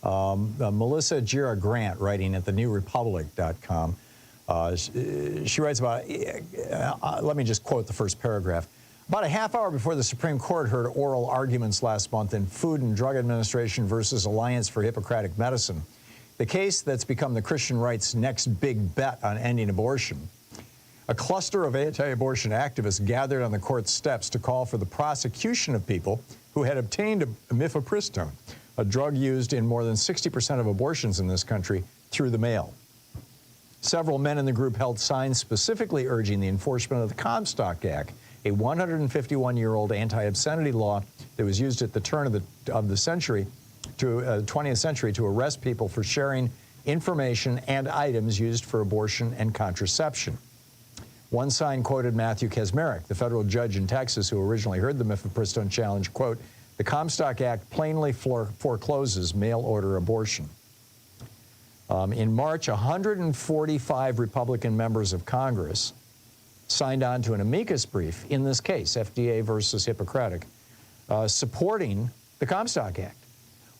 Melissa Gira Grant, writing at thenewrepublic.com, she writes about, let me just quote the first paragraph. About a half hour before the Supreme Court heard oral arguments last month in Food and Drug Administration versus Alliance for Hippocratic Medicine, the case that's become the Christian right's next big bet on ending abortion, a cluster of anti-abortion activists gathered on the court's steps to call for the prosecution of people who had obtained mifepristone, a drug used in more than 60% of abortions in this country, through the mail. Several men in the group held signs specifically urging the enforcement of the Comstock Act, a 151-year-old anti-obscenity law that was used at the turn of the century, to 20th century, to arrest people for sharing information and items used for abortion and contraception. One sign quoted Matthew Kaczmarek, the federal judge in Texas who originally heard the mifepristone challenge, quote, "The Comstock Act plainly forecloses mail-order abortion." In March, 145 Republican members of Congress signed on to an amicus brief in this case, FDA versus Hippocratic, supporting the Comstock Act.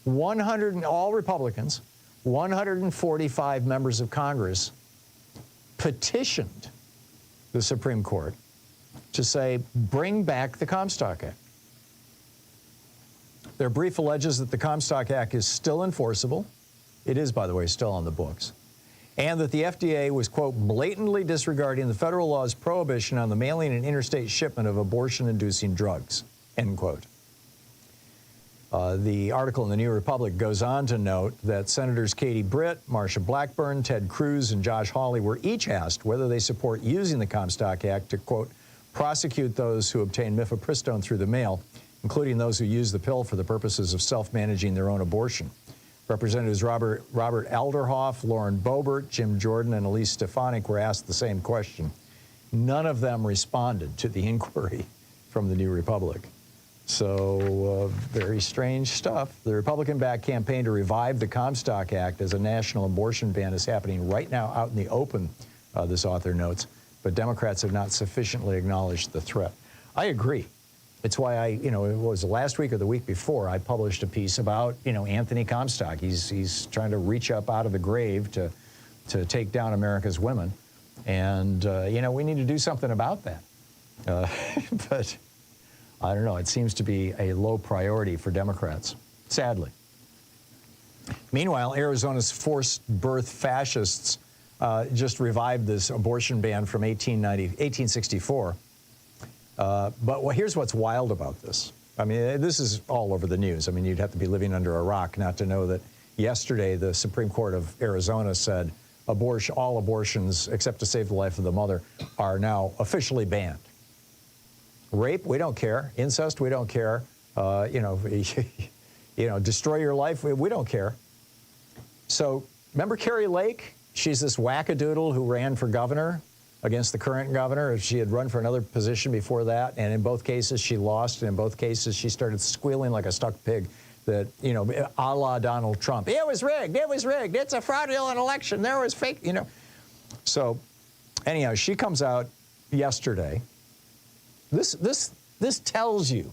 All Republicans, 145 members of Congress petitioned the Supreme Court to say, bring back the Comstock Act. Their brief alleges that the Comstock Act is still enforceable. It is, by the way, still on the books. And that the FDA was, quote, blatantly disregarding the federal law's prohibition on the mailing and interstate shipment of abortion-inducing drugs, end quote. The article in the New Republic goes on to note that Senators Katie Britt, Marsha Blackburn, Ted Cruz, and Josh Hawley were each asked whether they support using the Comstock Act to, quote, prosecute those who obtain mifepristone through the mail, including those who use the pill for the purposes of self-managing their own abortion. Representatives Robert Alderhoff, Lauren Boebert, Jim Jordan, and Elise Stefanik were asked the same question. None of them responded to the inquiry from the New Republic. So very strange stuff. The Republican-backed campaign to revive the Comstock Act as a national abortion ban is happening right now out in the open, this author notes, but Democrats have not sufficiently acknowledged the threat. I agree. It's why it was last week or the week before, I published a piece about, Anthony Comstock. He's trying to reach up out of the grave to take down America's women. And, we need to do something about that. But I don't know, it seems to be a low priority for Democrats, sadly. Meanwhile, Arizona's forced birth fascists just revived this abortion ban from 1864. But here's what's wild about this. I mean, this is all over the news. I mean, you'd have to be living under a rock not to know that yesterday the Supreme Court of Arizona said all abortions, except to save the life of the mother, are now officially banned. Rape, we don't care. Incest, we don't care. Destroy your life, we don't care. So Remember Carrie Lake? She's this wackadoodle who ran for governor against the current governor. She had run for another position before that, and in both cases she lost, and in both cases she started squealing like a stuck pig that, you know, a la Donald Trump. It was rigged, it's a fraudulent election, there was fake, you know. So anyhow, she comes out yesterday. This tells you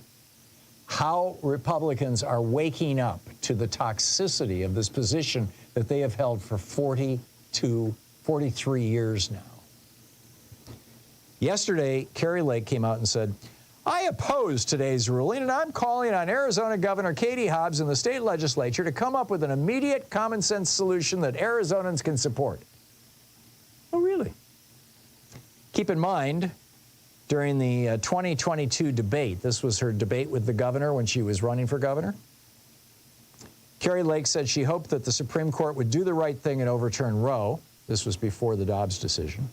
how Republicans are waking up to the toxicity of this position that they have held for 43 years now. Yesterday, Carrie Lake came out and said, I oppose today's ruling, and I'm calling on Arizona Governor Katie Hobbs and the state legislature to come up with an immediate common sense solution that Arizonans can support. Oh, really? Keep in mind, during the 2022 debate, this was her debate with the governor when she was running for governor, Carrie Lake said she hoped that the Supreme Court would do the right thing and overturn Roe. This was before the Dobbs decision.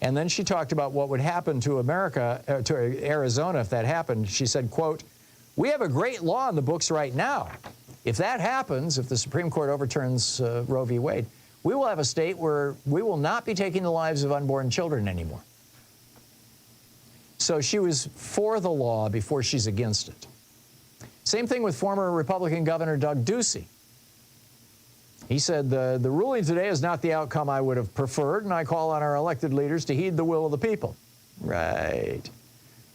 And then she talked about what would happen to to Arizona if that happened. She said, quote, we have a great law in the books right now. If that happens, if the Supreme Court overturns Roe v. Wade, we will have a state where we will not be taking the lives of unborn children anymore. So she was for the law before she's against it. Same thing with former Republican Governor Doug Ducey. He said, the ruling today is not the outcome I would have preferred, and I call on our elected leaders to heed the will of the people. Right.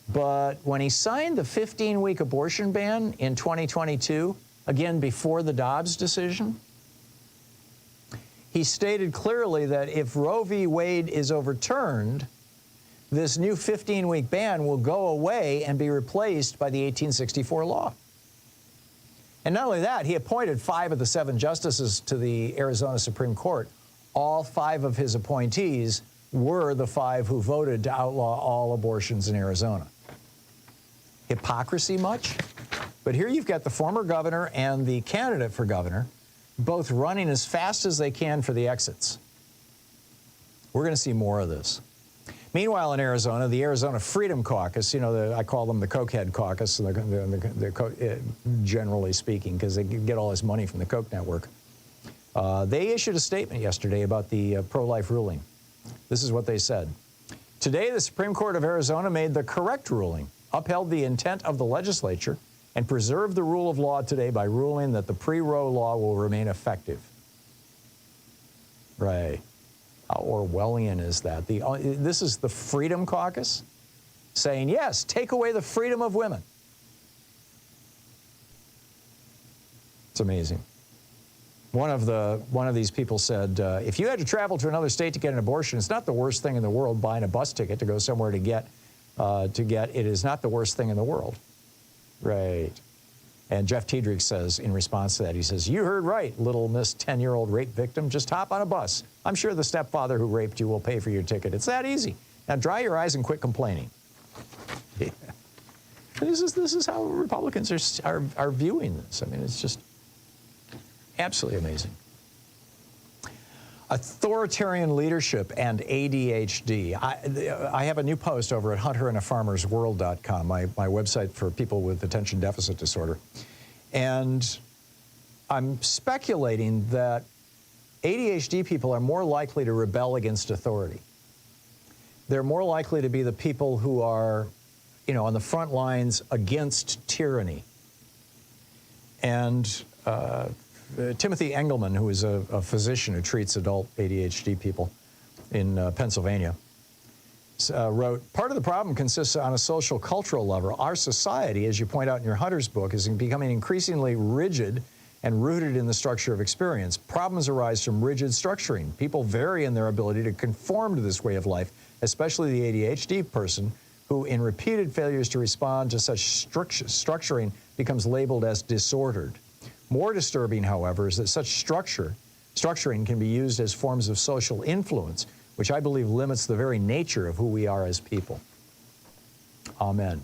But when he signed the 15-week abortion ban in 2022, again before the Dobbs decision, he stated clearly that if Roe v. Wade is overturned, this new 15-week ban will go away and be replaced by the 1864 law. And not only that, he appointed 5 of the 7 justices to the Arizona Supreme Court. All 5 of his appointees were the 5 who voted to outlaw all abortions in Arizona. Hypocrisy much? But here you've got the former governor and the candidate for governor both running as fast as they can for the exits. We're going to see more of this. Meanwhile, in Arizona, the Arizona Freedom Caucus, you know, I call them the Cokehead Caucus, generally speaking, because they get all this money from the Coke Network. They issued a statement yesterday about the pro-life ruling. This is what they said. Today, the Supreme Court of Arizona made the correct ruling, upheld the intent of the legislature, and preserved the rule of law today by ruling that the pre-Roe law will remain effective. Right. How Orwellian is that? This is the Freedom Caucus saying, yes, take away the freedom of women. It's amazing. One of these people said, if you had to travel to another state to get an abortion, it's not the worst thing in the world buying a bus ticket to go somewhere to get. It is not the worst thing in the world. Right. And Jeff Tiedrich says, in response to that, he says, you heard right, little Miss 10-year-old rape victim. Just hop on a bus. I'm sure the stepfather who raped you will pay for your ticket. It's that easy. Now dry your eyes and quit complaining. Yeah. This is how Republicans are viewing this. I mean, it's just absolutely amazing. Authoritarian leadership and ADHD. I have a new post over at hunterandafarmersworld.com, my website for people with attention deficit disorder. And I'm speculating that ADHD people are more likely to rebel against authority. They're more likely to be the people who are, you know, on the front lines against tyranny. And Timothy Engelman, who is a physician who treats adult ADHD people in Pennsylvania, wrote, part of the problem consists on a social cultural level. Our society, as you point out in your Hunter's book, is becoming increasingly rigid and rooted in the structure of experience. Problems arise from rigid structuring. People vary in their ability to conform to this way of life, especially the ADHD person, who in repeated failures to respond to such structuring becomes labeled as disordered. More disturbing, however, is that such structuring can be used as forms of social influence, which I believe limits the very nature of who we are as people. Amen.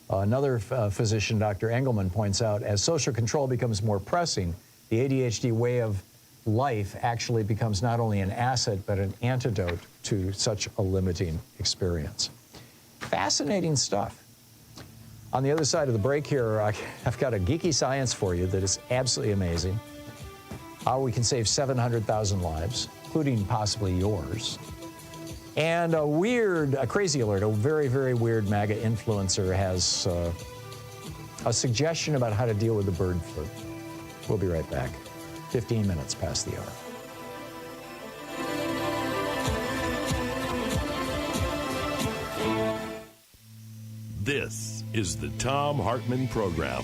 Another physician, Dr. Engelman, points out, as social control becomes more pressing, the ADHD way of life actually becomes not only an asset, but an antidote to such a limiting experience. Fascinating stuff. On the other side of the break here, I've got a geeky science for you that is absolutely amazing. how we can save 700,000 lives, including possibly yours. And a crazy alert, a very, very weird MAGA influencer has a suggestion about how to deal with the bird flu. We'll be right back. 15 minutes past the hour. This is the Thom Hartmann Program.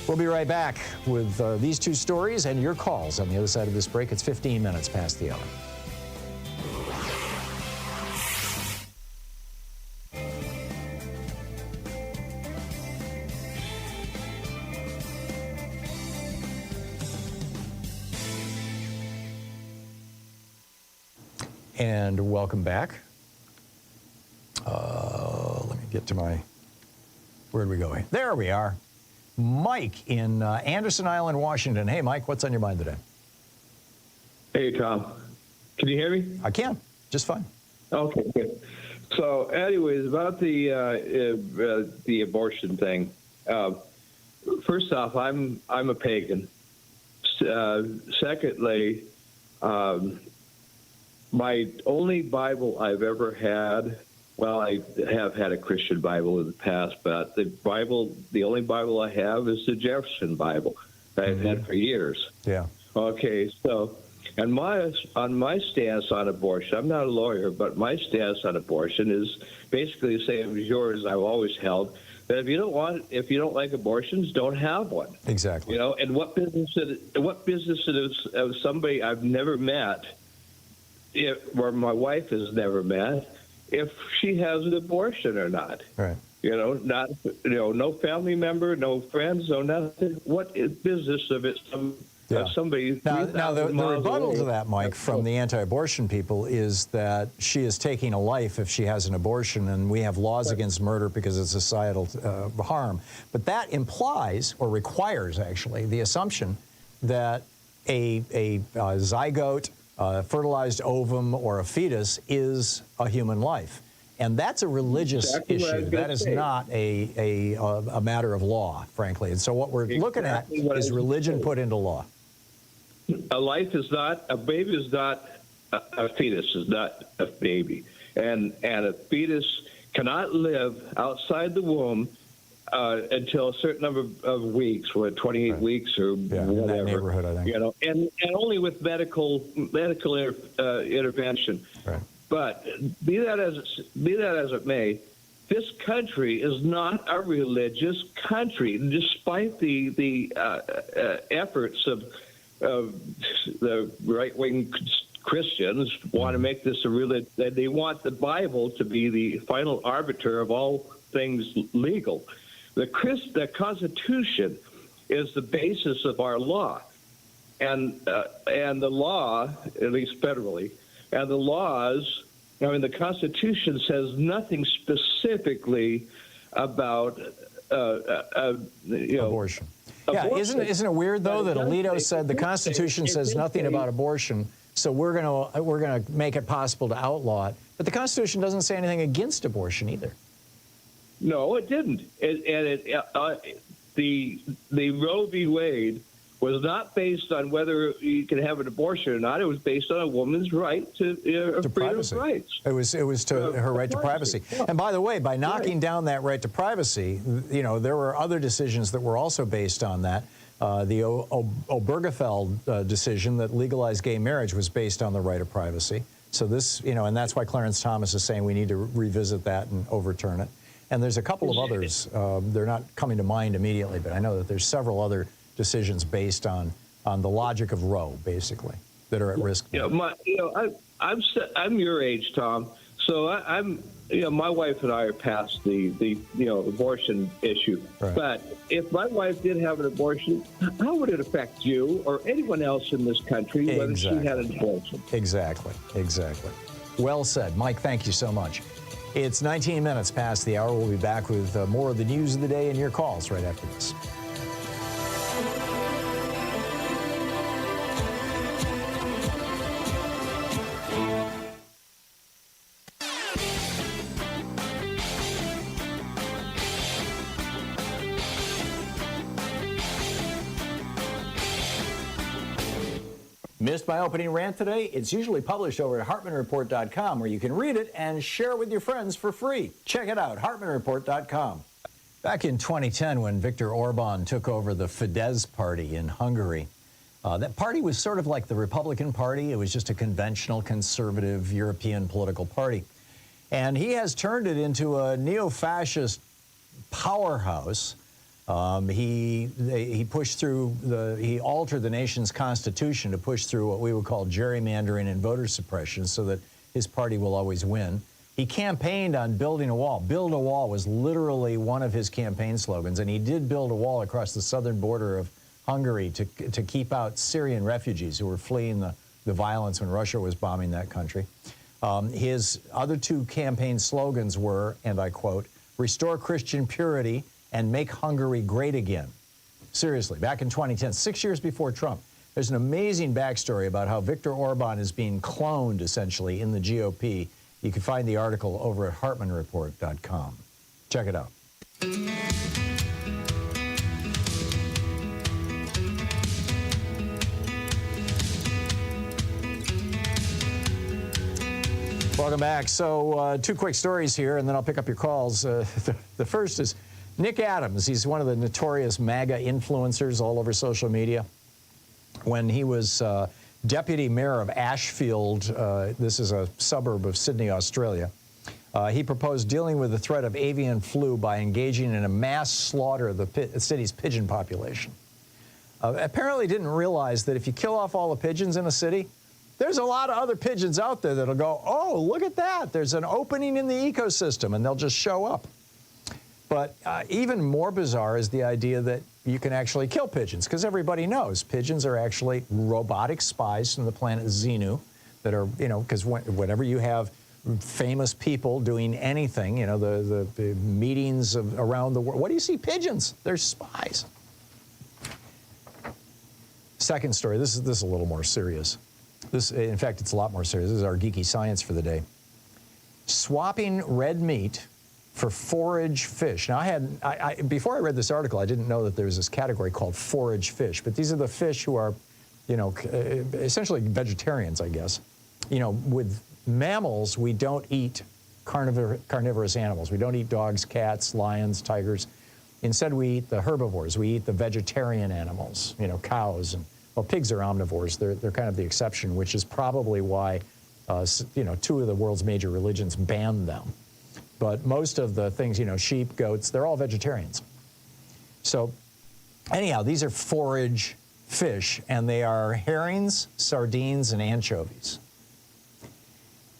We'll be right back with these two stories and your calls on the other side of this break. It's 15 minutes past the hour. And welcome back. Let me get to my, where are we going? There we are. Mike in Anderson Island, Washington. Hey, Mike, what's on your mind today? Hey, Tom. Can you hear me? I can, just fine. Okay, good. So, anyways, about the abortion thing. First off, I'm a pagan. Secondly, my only Bible I've ever had, well, I have had a Christian Bible in the past, but the only Bible I have is the Jefferson Bible that I've had for years. Yeah. Okay, so, and on my stance on abortion, I'm not a lawyer, but my stance on abortion is basically the same as yours. I've always held that if you don't like abortions, don't have one. Exactly. You know, and what business it is of somebody I've never met, or my wife has never met, if she has an abortion or not. Right. You know, no family member, no friends, no nothing. What is business of it? Somebody. Now the rebuttal to that, Mike, from the anti-abortion people is that she is taking a life if she has an abortion, and we have laws against murder because of societal harm. But that implies, or requires actually, the assumption that a zygote, fertilized ovum, or a fetus is a human life. And that's a religious issue. That is not a matter of law, frankly. And so what we're looking at is religion put into law. A life is not, a baby is not, a fetus is not a baby. And a fetus cannot live outside the womb until a certain number of weeks, 28 weeks or whatever. In that neighborhood, I think. You know, and only with medical intervention. Right. But be that as it may, this country is not a religious country, despite the efforts of the right-wing Christians want to make this a religion. They want the Bible to be the final arbiter of all things legal. The Constitution is the basis of our law, and the law, at least federally, and the laws. I mean, the Constitution says nothing specifically about abortion. Yeah, isn't it weird though that Alito said the Constitution says nothing about abortion, so we're gonna make it possible to outlaw it, but the Constitution doesn't say anything against abortion either. No, it didn't. The Roe v. Wade was not based on whether you can have an abortion or not. It was based on a woman's right to freedom privacy. of rights. It was to her right to privacy. And by the way, by knocking down that right to privacy, you know, there were other decisions that were also based on that. The Obergefell decision that legalized gay marriage was based on the right of privacy. So this, you know, and that's why Clarence Thomas is saying we need to revisit that and overturn it. And there's a couple of others. They're not coming to mind immediately, but I know that there's several decisions based on the logic of Roe, basically, that are at risk. I'm your age, Tom. So I'm my wife and I are past the abortion issue. Right. But if my wife did have an abortion, how would it affect you or anyone else in this country whether she had an abortion? Exactly. Well said, Mike. Thank you so much. It's 19 minutes past the hour. We'll be back with more of the news of the day and your calls right after this. Missed my opening rant today? It's usually published over at HartmannReport.com, where you can read it and share it with your friends for free. Check it out, HartmannReport.com. Back in 2010, when Viktor Orban took over the Fidesz party in Hungary, that party was sort of like the Republican Party. It was just a conventional, conservative European political party. And he has turned it into a neo-fascist powerhouse. He pushed through he altered the nation's constitution to push through what we would call gerrymandering and voter suppression so that his party will always win. He campaigned on building a wall. Build a wall was literally one of his campaign slogans, and he did build a wall across the southern border of Hungary to keep out Syrian refugees who were fleeing the violence when Russia was bombing that country. His other two campaign slogans were, and I quote, "Restore Christian purity and make Hungary great again." Seriously, back in 2010, 6 years before Trump. There's an amazing backstory about how Viktor Orban is being cloned, essentially, in the GOP. You can find the article over at HartmannReport.com. Check it out. Welcome back. So two quick stories here, and then I'll pick up your calls. The first is Nick Adams. He's one of the notorious MAGA influencers all over social media. When he was deputy mayor of Ashfield, this is a suburb of Sydney, Australia, he proposed dealing with the threat of avian flu by engaging in a mass slaughter of the city's pigeon population. Apparently didn't realize that if you kill off all the pigeons in a city, there's a lot of other pigeons out there that'll go, oh, look at that. There's an opening in the ecosystem, and they'll just show up. But even more bizarre is the idea that you can actually kill pigeons, because everybody knows pigeons are actually robotic spies from the planet Xenu that are, because whenever you have famous people doing anything, the meetings around the world, what do you see? Pigeons. They're spies. Second story. This is a little more serious. In fact, it's a lot more serious. This is our Geeky Science for the day. Swapping red meat for forage fish. Now, before I read this article, I didn't know that there was this category called forage fish, but these are the fish who are, essentially vegetarians, I guess. With mammals, we don't eat carnivorous animals. We don't eat dogs, cats, lions, tigers. Instead, we eat the herbivores. We eat the vegetarian animals, cows. And, well, pigs are omnivores. They're kind of the exception, which is probably why, two of the world's major religions banned them. But most of the things, sheep, goats, they're all vegetarians. So anyhow, these are forage fish, and they are herrings, sardines, and anchovies.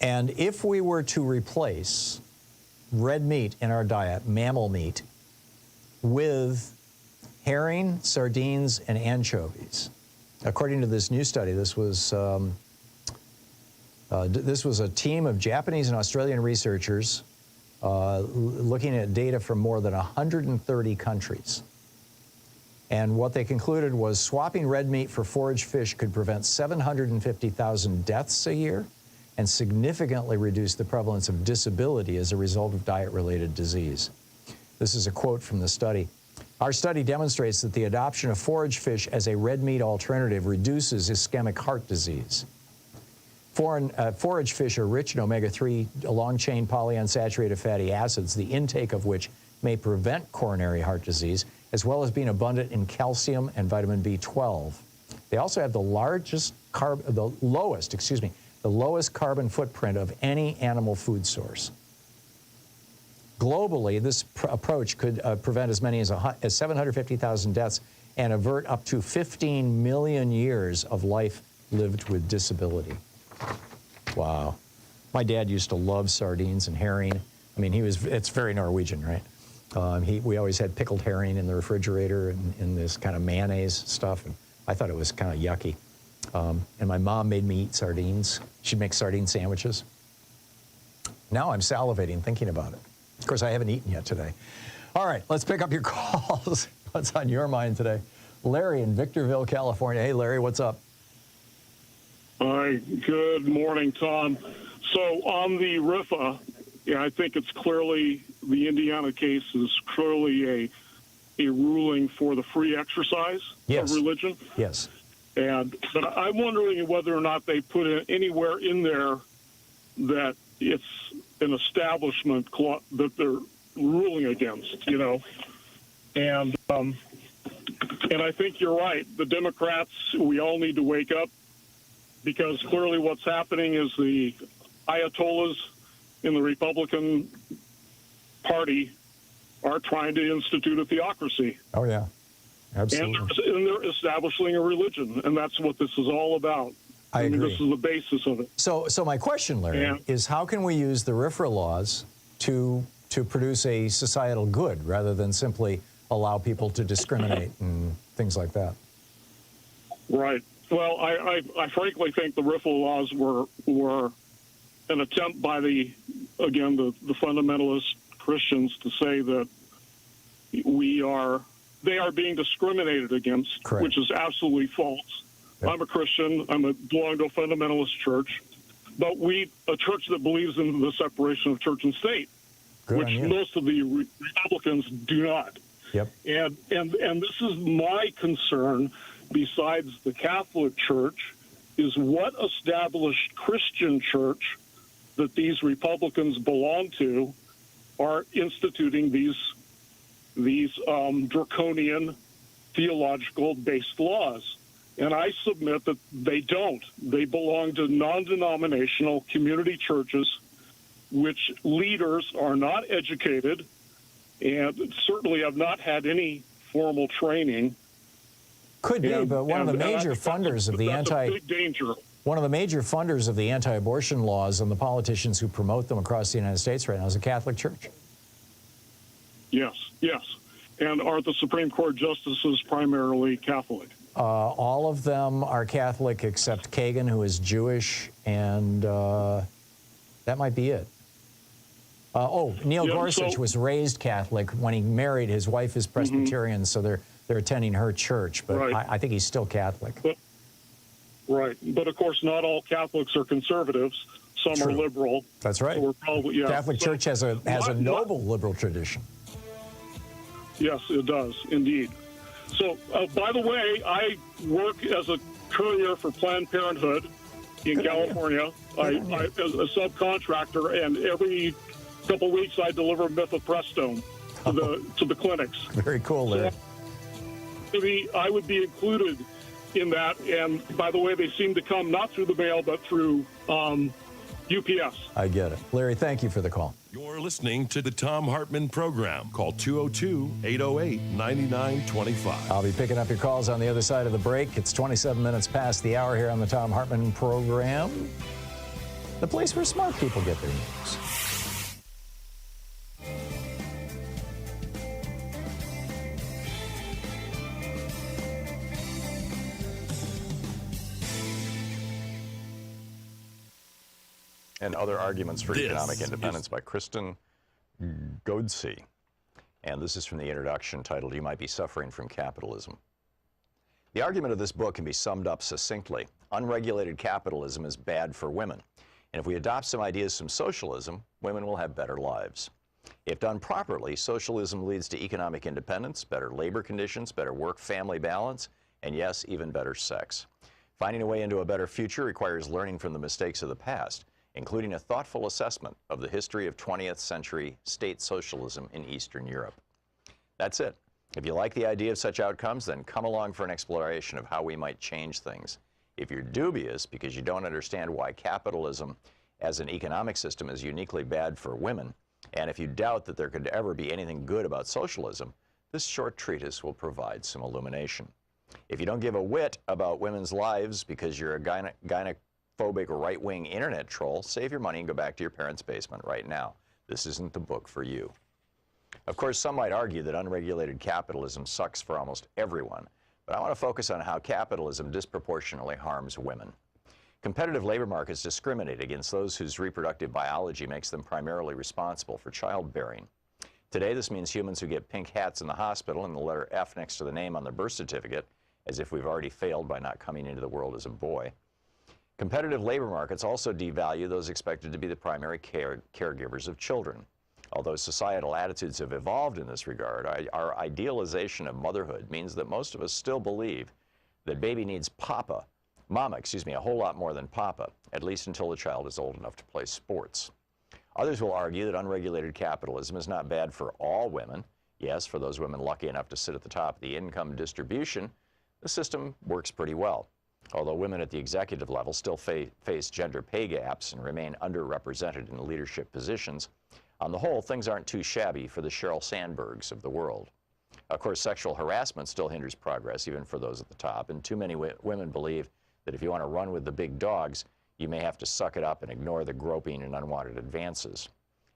And if we were to replace red meat in our diet, mammal meat, with herring, sardines, and anchovies, according to this new study, this was a team of Japanese and Australian researchers looking at data from more than 130 countries. And what they concluded was swapping red meat for forage fish could prevent 750,000 deaths a year and significantly reduce the prevalence of disability as a result of diet-related disease. This is a quote from the study. Our study demonstrates that the adoption of forage fish as a red meat alternative reduces ischemic heart disease. Forage fish are rich in omega-3 long-chain polyunsaturated fatty acids, the intake of which may prevent coronary heart disease, as well as being abundant in calcium and vitamin B12. They also have the lowest carbon footprint of any animal food source. Globally, this approach could prevent as many as 750,000 deaths and avert up to 15 million years of life lived with disability. Wow. My dad used to love sardines and herring. I mean, it's very Norwegian, right? We always had pickled herring in the refrigerator and in this kind of mayonnaise stuff, and I thought it was kind of yucky. And my mom made me eat sardines. She'd make sardine sandwiches. Now I'm salivating thinking about it. Of course, I haven't eaten yet today. All right, let's pick up your calls. What's on your mind today? Larry in Victorville, California. Hey, Larry, what's up? Hi, good morning, Tom. So on the RFRA, I think it's clearly, the Indiana case is clearly a ruling for the free exercise of religion. Yes. But I'm wondering whether or not they put it anywhere in there that it's an establishment that they're ruling against, you know. And I think you're right. The Democrats, we all need to wake up, because clearly what's happening is the Ayatollahs in the Republican Party are trying to institute a theocracy. Oh, yeah. Absolutely. And they're establishing a religion, and that's what this is all about. I agree. This is the basis of it. So my question, Larry, is how can we use the RFRA laws to produce a societal good rather than simply allow people to discriminate and things like that? Right. Well, I frankly think the RFRA laws were an attempt by the fundamentalist Christians to say that they are being discriminated against, Correct. Which is absolutely false. Yep. I'm a Christian. I belong to a fundamentalist church, but a church that believes in the separation of church and state, Good which most of the Republicans do not. Yep. And this is my concern. Besides the Catholic Church, is what established Christian church that these Republicans belong to are instituting these draconian theological-based laws. And I submit that they don't. They belong to non-denominational community churches, which leaders are not educated and certainly have not had any formal training. Could be, but one of the major funders of the one of the major funders of the anti-abortion laws and the politicians who promote them across the United States right now is the Catholic Church. Yes. And are the Supreme Court justices primarily Catholic? All of them are Catholic except Kagan, who is Jewish, and that might be it. Neil Gorsuch was raised Catholic. When he married, his wife is Presbyterian, so they're attending her church, but right. I think he's still Catholic. Right, but of course not all Catholics are conservatives. Some are liberal. That's right. So we're probably, Catholic Church has a noble liberal tradition. Yes, it does, indeed. So, by the way, I work as a courier for Planned Parenthood in California. I as a subcontractor, and every couple weeks I deliver mifepristone to the clinics. Very cool, Larry. So, I would be included in that. And by the way, they seem to come not through the mail, but through UPS. I get it. Larry, thank you for the call. You're listening to the Thom Hartmann Program. Call 202-808-9925. I'll be picking up your calls on the other side of the break. It's 27 minutes past the hour here on the Thom Hartmann Program, the place where smart people get their news. And Other Arguments for Economic Independence by Kristen Godsey. And this is from the introduction titled, You Might Be Suffering from Capitalism. The argument of this book can be summed up succinctly. Unregulated capitalism is bad for women. And if we adopt some ideas from socialism, women will have better lives. If done properly, socialism leads to economic independence, better labor conditions, better work-family balance, and yes, even better sex. Finding a way into a better future requires learning from the mistakes of the past, including a thoughtful assessment of the history of 20th century state socialism in Eastern Europe. That's it. If you like the idea of such outcomes, then come along for an exploration of how we might change things. If you're dubious because you don't understand why capitalism as an economic system is uniquely bad for women, and if you doubt that there could ever be anything good about socialism, this short treatise will provide some illumination. If you don't give a whit about women's lives because you're a gynephobic right-wing internet troll, save your money and go back to your parents' basement right now. This isn't the book for you. Of course, some might argue that unregulated capitalism sucks for almost everyone, but I want to focus on how capitalism disproportionately harms women. Competitive labor markets discriminate against those whose reproductive biology makes them primarily responsible for childbearing. Today, this means humans who get pink hats in the hospital and the letter F next to the name on their birth certificate, as if we've already failed by not coming into the world as a boy. Competitive labor markets also devalue those expected to be the primary caregivers of children. Although societal attitudes have evolved in this regard, our idealization of motherhood means that most of us still believe that baby needs mama, a whole lot more than papa, at least until the child is old enough to play sports. Others will argue that unregulated capitalism is not bad for all women. Yes, for those women lucky enough to sit at the top of the income distribution, the system works pretty well. Although women at the executive level still face gender pay gaps and remain underrepresented in leadership positions, on the whole, things aren't too shabby for the Sheryl Sandbergs of the world. Of course, sexual harassment still hinders progress, even for those at the top, and too many women believe that if you want to run with the big dogs, you may have to suck it up and ignore the groping and unwanted advances.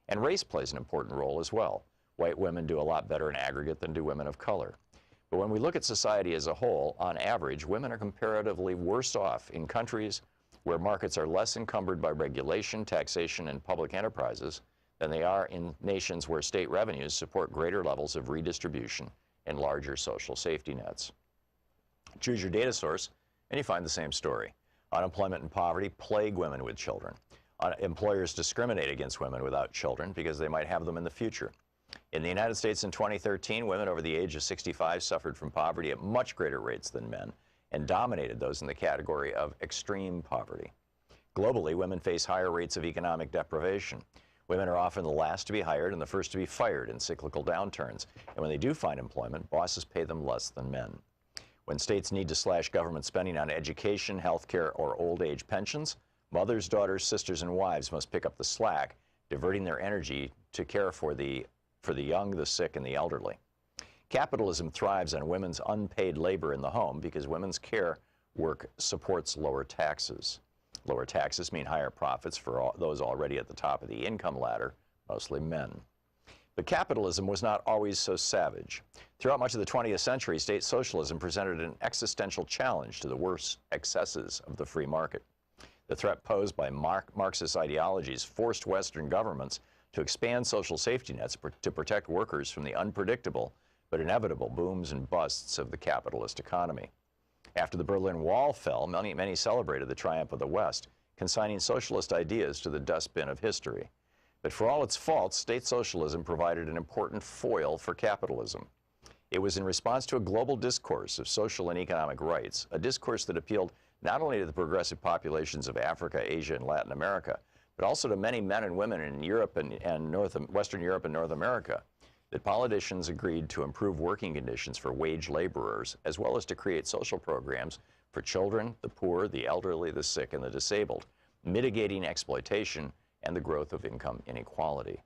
And race plays an important role as well. White women do a lot better in aggregate than do women of color. But when we look at society as a whole, on average, women are comparatively worse off in countries where markets are less encumbered by regulation, taxation, and public enterprises than they are in nations where state revenues support greater levels of redistribution and larger social safety nets. Choose your data source, and you find the same story. Unemployment and poverty plague women with children. Employers discriminate against women without children because they might have them in the future. In the United States in 2013, women over the age of 65 suffered from poverty at much greater rates than men and dominated those in the category of extreme poverty. Globally, women face higher rates of economic deprivation. Women are often the last to be hired and the first to be fired in cyclical downturns. And when they do find employment, bosses pay them less than men. When states need to slash government spending on education, health care, or old age pensions, mothers, daughters, sisters, and wives must pick up the slack, diverting their energy to care for the young, the sick, and the elderly. Capitalism thrives on women's unpaid labor in the home because women's care work supports lower taxes. Lower taxes mean higher profits for those already at the top of the income ladder, mostly men. But capitalism was not always so savage. Throughout much of the 20th century, state socialism presented an existential challenge to the worst excesses of the free market. The threat posed by Marxist ideologies forced Western governments to expand social safety nets to protect workers from the unpredictable but inevitable booms and busts of the capitalist economy. After the Berlin Wall fell, many celebrated the triumph of the West, consigning socialist ideas to the dustbin of history. But for all its faults, state socialism provided an important foil for capitalism. It was in response to a global discourse of social and economic rights, a discourse that appealed not only to the progressive populations of Africa, Asia, and Latin America, but also to many men and women in Europe and Western Europe and North America, that politicians agreed to improve working conditions for wage laborers, as well as to create social programs for children, the poor, the elderly, the sick, and the disabled, mitigating exploitation and the growth of income inequality.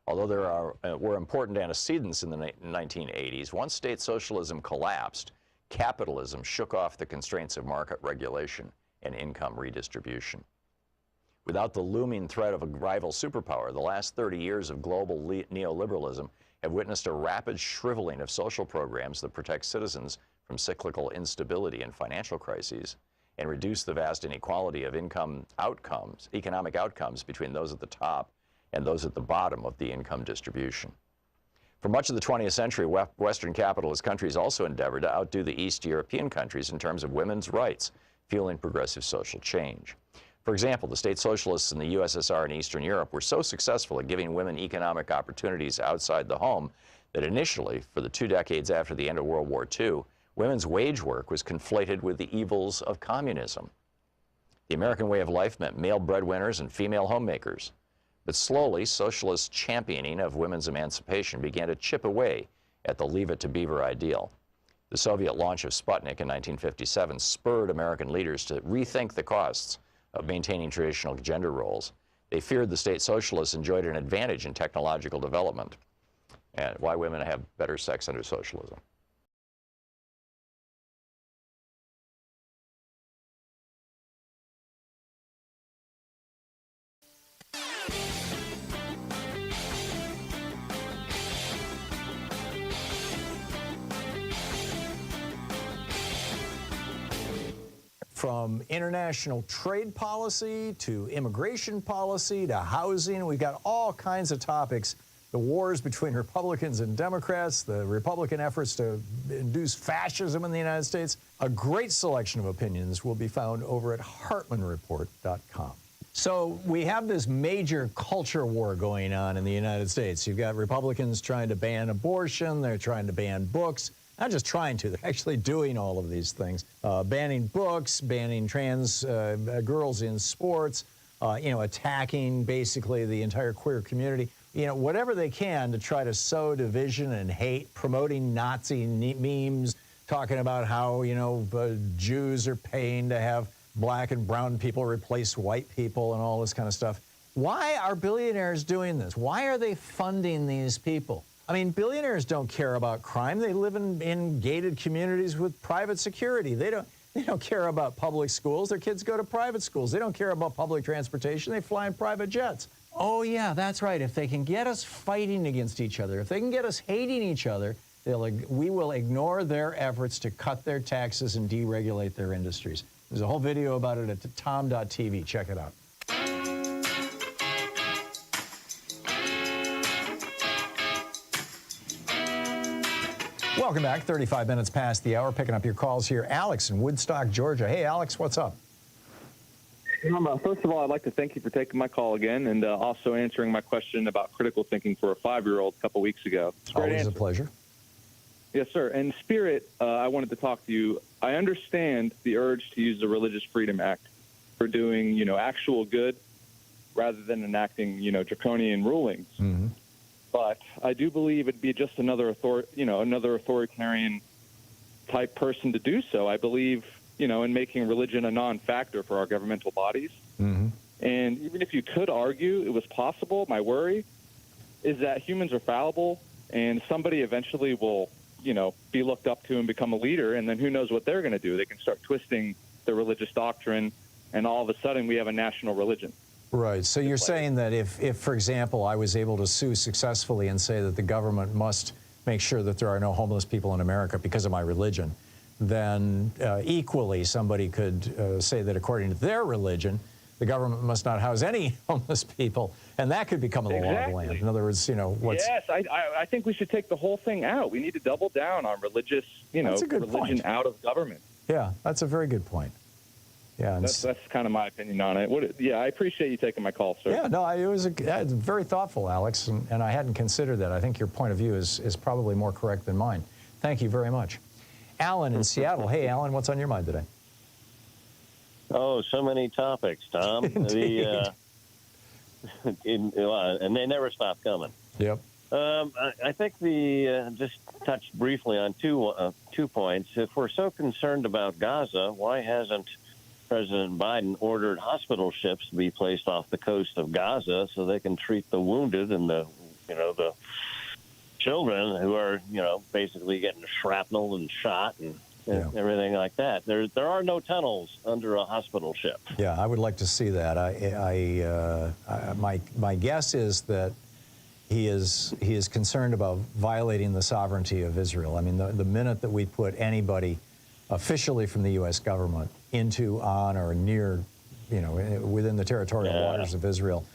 Although there were important antecedents in the 1980s, once state socialism collapsed, capitalism shook off the constraints of market regulation and income redistribution. Without the looming threat of a rival superpower, the last 30 years of global neoliberalism have witnessed a rapid shriveling of social programs that protect citizens from cyclical instability and financial crises and reduce the vast inequality of economic outcomes between those at the top and those at the bottom of the income distribution. For much of the 20th century, Western capitalist countries also endeavored to outdo the East European countries in terms of women's rights, fueling progressive social change. For example, the state socialists in the USSR and Eastern Europe were so successful at giving women economic opportunities outside the home that initially, for the 2 decades after the end of World War II, women's wage work was conflated with the evils of communism. The American way of life meant male breadwinners and female homemakers. But slowly, socialist championing of women's emancipation began to chip away at the Leave It to Beaver ideal. The Soviet launch of Sputnik in 1957 spurred American leaders to rethink the costs of maintaining traditional gender roles. They feared the state socialists enjoyed an advantage in technological development, and why women have better sex under socialism. From international trade policy to immigration policy to housing, we've got all kinds of topics. The wars between Republicans and Democrats, the Republican efforts to induce fascism in the United States. A great selection of opinions will be found over at HartmannReport.com. So we have this major culture war going on in the United States. You've got Republicans trying to ban abortion. They're trying to ban books. not just trying to, they're actually doing all of these things. Banning books, banning trans girls in sports, attacking basically the entire queer community. Whatever they can to try to sow division and hate, promoting Nazi memes, talking about how, Jews are paying to have black and brown people replace white people and all this kind of stuff. Why are billionaires doing this? Why are they funding these people? I mean, billionaires don't care about crime. They live in gated communities with private security. They don't care about public schools. Their kids go to private schools. They don't care about public transportation. They fly in private jets. Oh, yeah, that's right. If they can get us fighting against each other, if they can get us hating each other, we will ignore their efforts to cut their taxes and deregulate their industries. There's a whole video about it at tom.tv. Check it out. Welcome back. 35 minutes past the hour. Picking up your calls here. Alex in Woodstock, Georgia. Hey, Alex, what's up? First of all, I'd like to thank you for taking my call again and also answering my question about critical thinking for a 5-year-old a couple weeks ago. Always a pleasure. Yes, sir. In spirit, I wanted to talk to you. I understand the urge to use the Religious Freedom Act for doing, actual good rather than enacting, draconian rulings. Mm-hmm. But I do believe it'd be just another authoritarian type person to do so. I believe, in making religion a non-factor for our governmental bodies. Mm-hmm. And even if you could argue it was possible, my worry is that humans are fallible and somebody eventually will, be looked up to and become a leader. And then who knows what they're going to do? They can start twisting the religious doctrine and all of a sudden we have a national religion. Right. So you're saying that if, for example, I was able to sue successfully and say that the government must make sure that there are no homeless people in America because of my religion, then equally somebody could say that according to their religion, the government must not house any homeless people, and that could become the law of the land. In other words, what's... Yes, I think we should take the whole thing out. We need to double down on religious, religion out of government. Yeah, that's a very good point. Yeah, that's kind of my opinion on it. I appreciate you taking my call, sir. Yeah, no, it was very thoughtful, Alex, and I hadn't considered that. I think your point of view is probably more correct than mine. Thank you very much. Alan in Seattle. Hey, Alan, what's on your mind today? Oh, so many topics, Tom. And they never stop coming. Yep. I think just touch briefly on two points. If we're so concerned about Gaza, why hasn't President Biden ordered hospital ships to be placed off the coast of Gaza so they can treat the wounded and the children who are, basically getting shrapnel and shot and everything like that? There are no tunnels under a hospital ship. Yeah, I would like to see that. My guess is that he is concerned about violating the sovereignty of Israel. I mean, the minute that we put anybody officially from the U.S. government into, on, or near, within the territorial waters of Israel,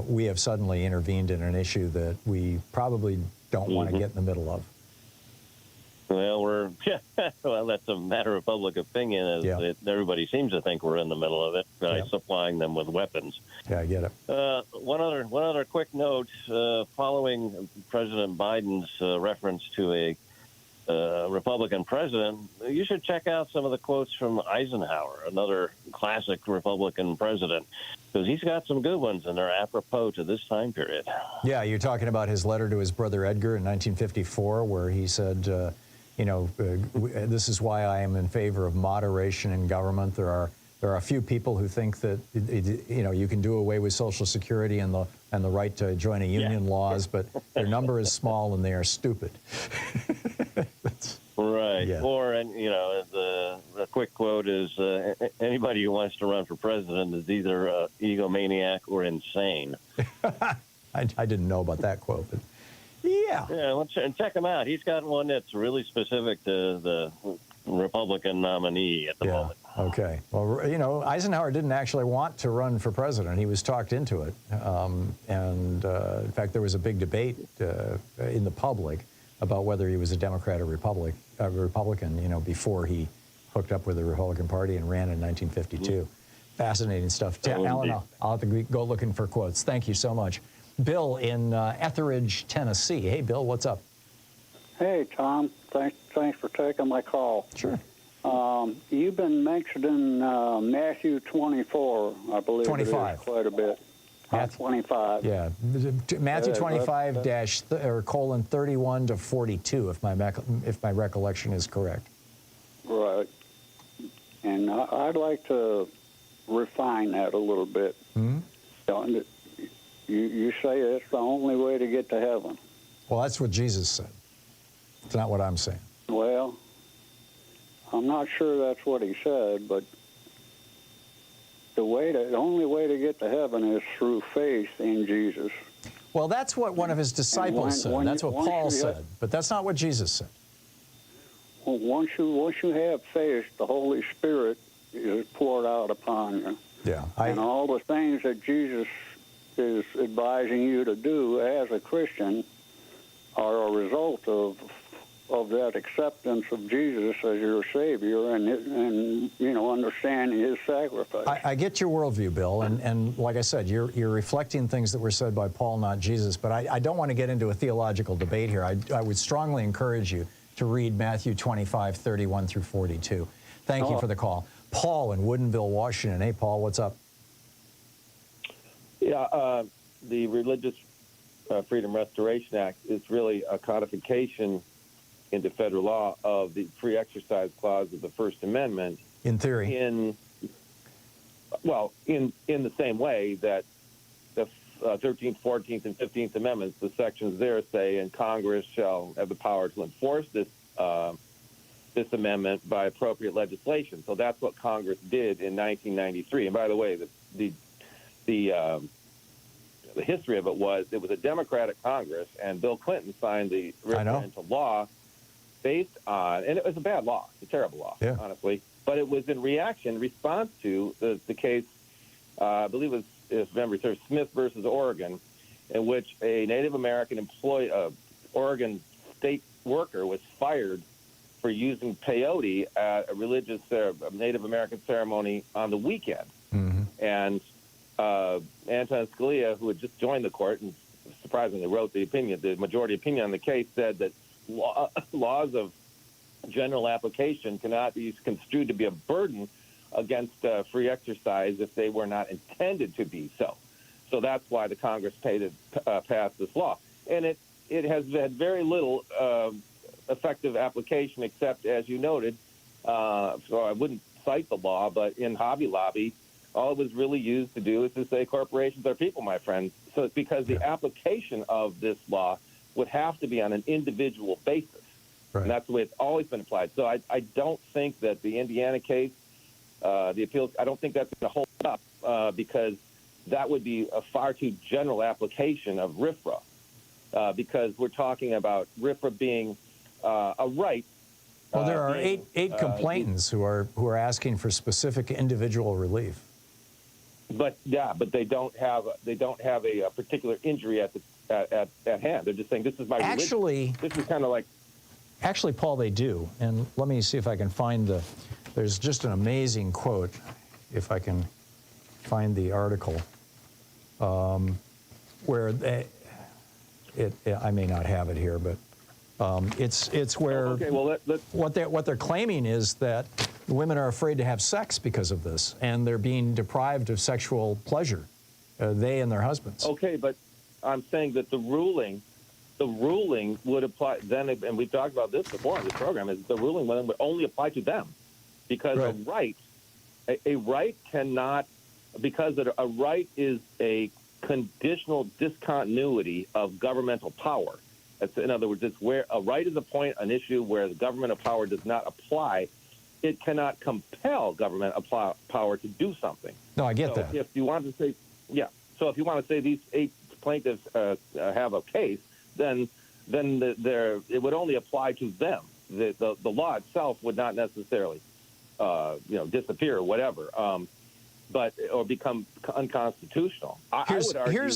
we have suddenly intervened in an issue that we probably don't want to get in the middle of. Well, that's a matter of public opinion. Everybody seems to think we're in the middle of it by supplying them with weapons. Yeah, I get it. One other quick note: following President Biden's reference to a Republican president, you should check out some of the quotes from Eisenhower, another classic Republican president, because he's got some good ones, and they're apropos to this time period. Yeah, you're talking about his letter to his brother Edgar in 1954, where he said, this is why I am in favor of moderation in government. There are a few people who think that you can do away with Social Security and the right to join a union laws, but their number is small and they are stupid. Right. Yeah. Or, the quick quote is, anybody who wants to run for president is either an egomaniac or insane. I didn't know about that quote, but yeah. Yeah, and check him out. He's got one that's really specific to the Republican nominee at the moment. Okay. Well, Eisenhower didn't actually want to run for president. He was talked into it. In fact, there was a big debate in the public about whether he was a Democrat or Republican, before he hooked up with the Republican Party and ran in 1952. Fascinating stuff. Alan, I'll have to go looking for quotes. Thank you so much. Bill in Etheridge, Tennessee. Hey, Bill, what's up? Hey, Tom. Thanks for taking my call. Sure. You've been mentioning Matthew 24, I believe 25. it is, quite a bit. 25. Yeah, Matthew 25 colon 31 to 42, if my recollection is correct. Right. And I'd like to refine that a little bit. Mm-hmm. You say it's the only way to get to heaven. Well, that's what Jesus said. It's not what I'm saying. Well, I'm not sure that's what he said, but the only way to get to heaven is through faith in Jesus. Well, that's what one of his disciples said. That's what Paul said. But that's not what Jesus said. Well, once you have faith, the Holy Spirit is poured out upon you. Yeah. And all the things that Jesus is advising you to do as a Christian are a result of that acceptance of Jesus as your Savior and understanding His sacrifice. I get your worldview, Bill, and like I said, you're reflecting things that were said by Paul, not Jesus, but I don't want to get into a theological debate here. I would strongly encourage you to read Matthew 25, 31 through 42. Thank you for the call. Paul in Woodinville, Washington. Hey, Paul, what's up? Yeah, the Religious Freedom Restoration Act is really a codification into federal law of the free exercise clause of the First Amendment. In theory. In the same way that the 13th, 14th, and 15th Amendments, the sections there say, and Congress shall have the power to enforce this amendment by appropriate legislation. So that's what Congress did in 1993. And by the way, the history of it was a Democratic Congress, and Bill Clinton signed the RFRA into law based on, and it was a bad law, it's a terrible law, honestly, but it was in response to the case, I believe it was, if memory serves, Smith versus Oregon, in which a Native American Oregon state worker was fired for using peyote at a religious Native American ceremony on the weekend. Mm-hmm. And Anton Scalia, who had just joined the court and surprisingly wrote the majority opinion on the case, said that laws of general application cannot be construed to be a burden against free exercise if they were not intended to be so. So that's why the Congress passed this law. And it has had very little effective application except, as you noted, so I wouldn't cite the law, but in Hobby Lobby, all it was really used to do is to say corporations are people, my friend. So it's because the application of this law would have to be on an individual basis. Right. And that's the way it's always been applied. So I don't think that the Indiana case, the appeals, I don't think that's going to hold up because that would be a far too general application of RFRA because we're talking about RFRA being a right. Well, there are eight complainants who are asking for specific individual relief. But they don't have a particular injury at hand. They're just saying this is my religion. This is kind of like. Actually, Paul, they do, and let me see if I can find there's just an amazing quote, if I can find the article, where I may not have it here, but it's where what they're claiming is that women are afraid to have sex because of this, and they're being deprived of sexual pleasure, they and their husbands. Okay, but I'm saying that the ruling would apply then, and we've talked about this before in this program, is the ruling would only apply to them, because a right cannot, because a right is a conditional discontinuity of governmental power. In other words, it's where a right is an issue where the governmental power does not apply. It cannot compel government power to do something. No, I get that. If you want to say, so if you want to say these 8 plaintiffs have a case, then it would only apply to them. The law itself would not necessarily, disappear or whatever, or become unconstitutional. I would argue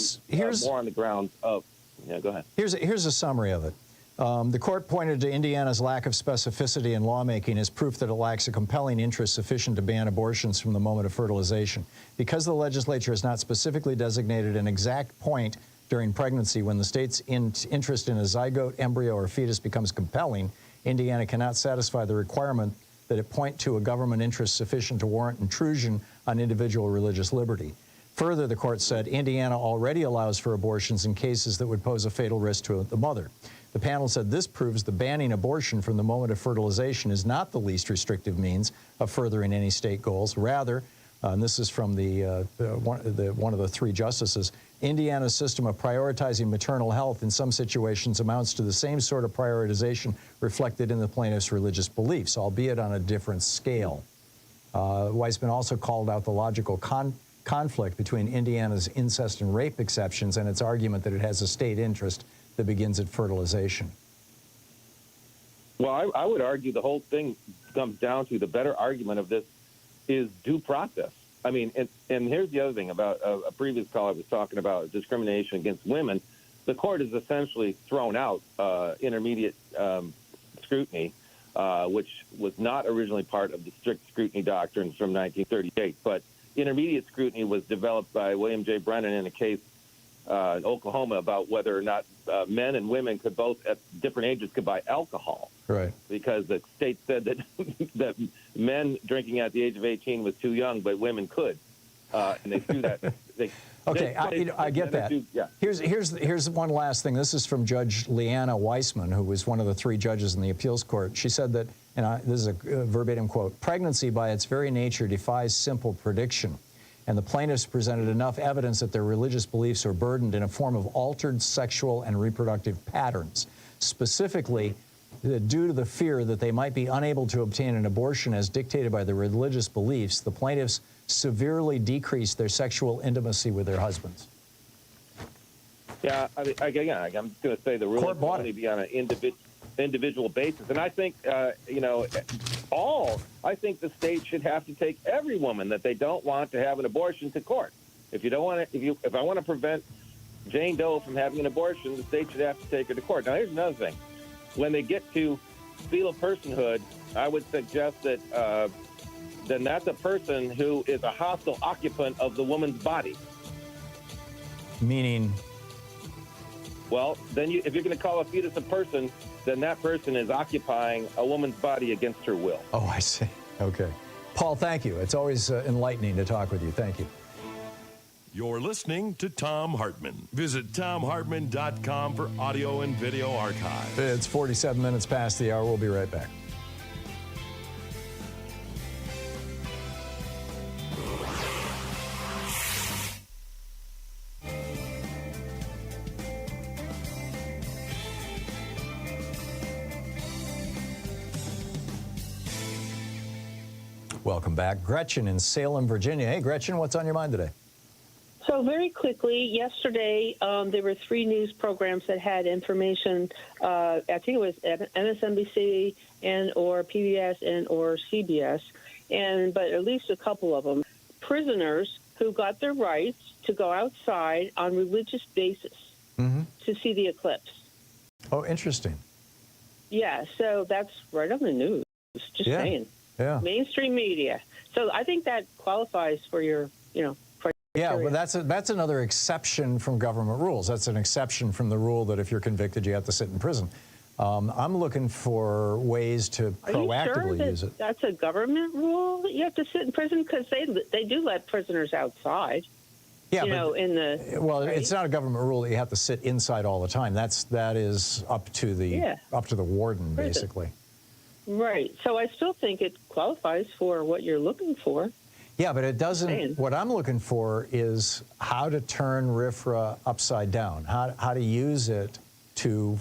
more on the grounds of. Yeah, go ahead. Here's a summary of it. The court pointed to Indiana's lack of specificity in lawmaking as proof that it lacks a compelling interest sufficient to ban abortions from the moment of fertilization. Because the legislature has not specifically designated an exact point during pregnancy. When the state's interest in a zygote, embryo, or fetus becomes compelling, Indiana cannot satisfy the requirement that it point to a government interest sufficient to warrant intrusion on individual religious liberty. Further, the court said Indiana already allows for abortions in cases that would pose a fatal risk to the mother. The panel said this proves the banning abortion from the moment of fertilization is not the least restrictive means of furthering any state goals. Rather, and this is from one of the three justices, Indiana's system of prioritizing maternal health in some situations amounts to the same sort of prioritization reflected in the plaintiff's religious beliefs, albeit on a different scale. Weisman also called out the logical conflict between Indiana's incest and rape exceptions and its argument that it has a state interest that begins at fertilization. Well, I would argue the whole thing comes down to the better argument of this is due process. I mean, and here's the other thing about a previous caller was talking about discrimination against women. The court has essentially thrown out intermediate scrutiny, which was not originally part of the strict scrutiny doctrines from 1938. But intermediate scrutiny was developed by William J. Brennan in a case in Oklahoma about whether or not men and women could both, at different ages, could buy alcohol. Right. Because the state said that that men drinking at the age of 18 was too young, but women could. And they threw that. I get that. Yeah. Here's one last thing. This is from Judge Leanna Weissman, who was one of the three judges in the appeals court. She said that, and this is a verbatim quote, "Pregnancy by its very nature defies simple prediction, and the plaintiffs presented enough evidence that their religious beliefs are burdened in a form of altered sexual and reproductive patterns. Specifically, due to the fear that they might be unable to obtain an abortion as dictated by their religious beliefs, the plaintiffs severely decreased their sexual intimacy with their husbands." Yeah, I'm just going to say the rule can only be on an individual basis. And I think, I think the state should have to take every woman that they don't want to have an abortion to court. If I want to prevent Jane Doe from having an abortion, the state should have to take her to court. Now, here's another thing. When they get to fetal personhood, I would suggest that then that's a person who is a hostile occupant of the woman's body. Meaning? Well, then if you're going to call a fetus a person, then that person is occupying a woman's body against her will. Oh, I see. Okay. Paul, thank you. It's always enlightening to talk with you. Thank you. You're listening to Thom Hartmann. Visit thomhartmann.com for audio and video archive. It's 47 minutes past the hour. We'll be right back. Welcome back. Gretchen in Salem, Virginia. Hey, Gretchen, what's on your mind today? So very quickly, yesterday there were 3 news programs that had information. I think it was MSNBC and or PBS and or CBS, but at least a couple of them. Prisoners who got their rights to go outside on religious basis to see the eclipse. Oh, interesting. Yeah, so that's right on the news. Just saying. Yeah. Mainstream media. So I think that qualifies for your, Yeah, well, that's another exception from government rules. That's an exception from the rule that if you're convicted, you have to sit in prison. I'm looking for ways to proactively use it. That's a government rule that you have to sit in prison? Because they do let prisoners outside. Yeah, right? It's not a government rule that you have to sit inside all the time. That is up to the warden, basically. Right. So I still think it qualifies for what you're looking for. Yeah, but it doesn't. What I'm looking for is how to turn RFRA upside down. How to use it to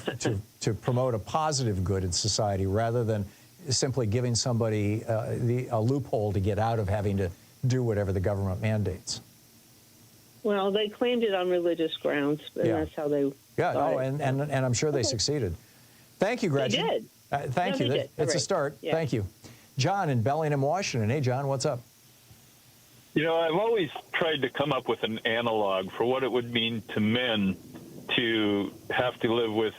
promote a positive good in society, rather than simply giving somebody a loophole to get out of having to do whatever the government mandates. Well, they claimed it on religious grounds, and that's how they. Yeah. Oh, and I'm sure they succeeded. Thank you, Gretchen. They did. Thank you. It's a start. Yeah. Thank you. John in Bellingham, Washington. Hey, John, what's up? I've always tried to come up with an analog for what it would mean to men to have to live with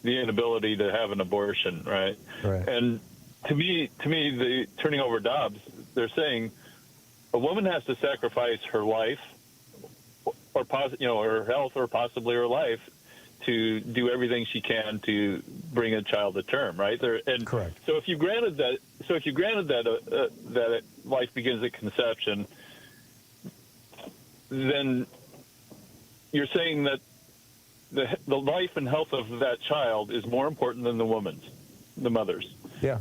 the inability to have an abortion, right? Right. And to me, the turning over Dobbs, they're saying a woman has to sacrifice her life her health or possibly her life to do everything she can to bring a child to term, right? Correct. So if you granted that, that life begins at conception, then you're saying that the life and health of that child is more important than the mother's. Yeah.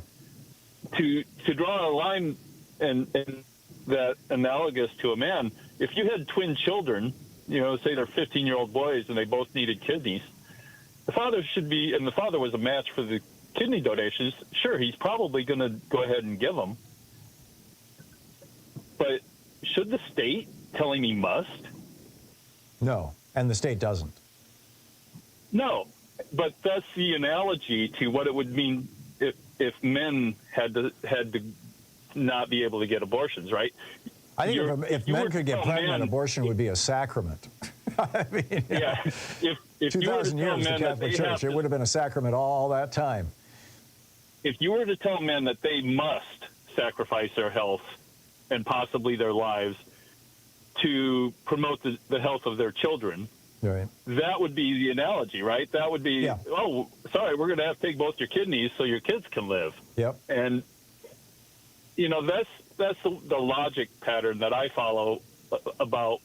To draw a line and that analogous to a man, if you had twin children, say they're 15-year-old boys and they both needed kidneys, the father was a match for the kidney donations. Sure, he's probably going to go ahead and give them. But should the state tell him he must? No, and the state doesn't. No, but that's the analogy to what it would mean if men had to not be able to get abortions, right? I think if men could get pregnant, abortion would be a sacrament. I mean, yeah. If 2,000 years, the Catholic Church, it would have been a sacrament all that time. If you were to tell men that they must sacrifice their health and possibly their lives to promote the health of their children, right, that would be the analogy, right? That would be, oh, sorry, we're going to have to take both your kidneys so your kids can live. Yep. And, that's the logic pattern that I follow about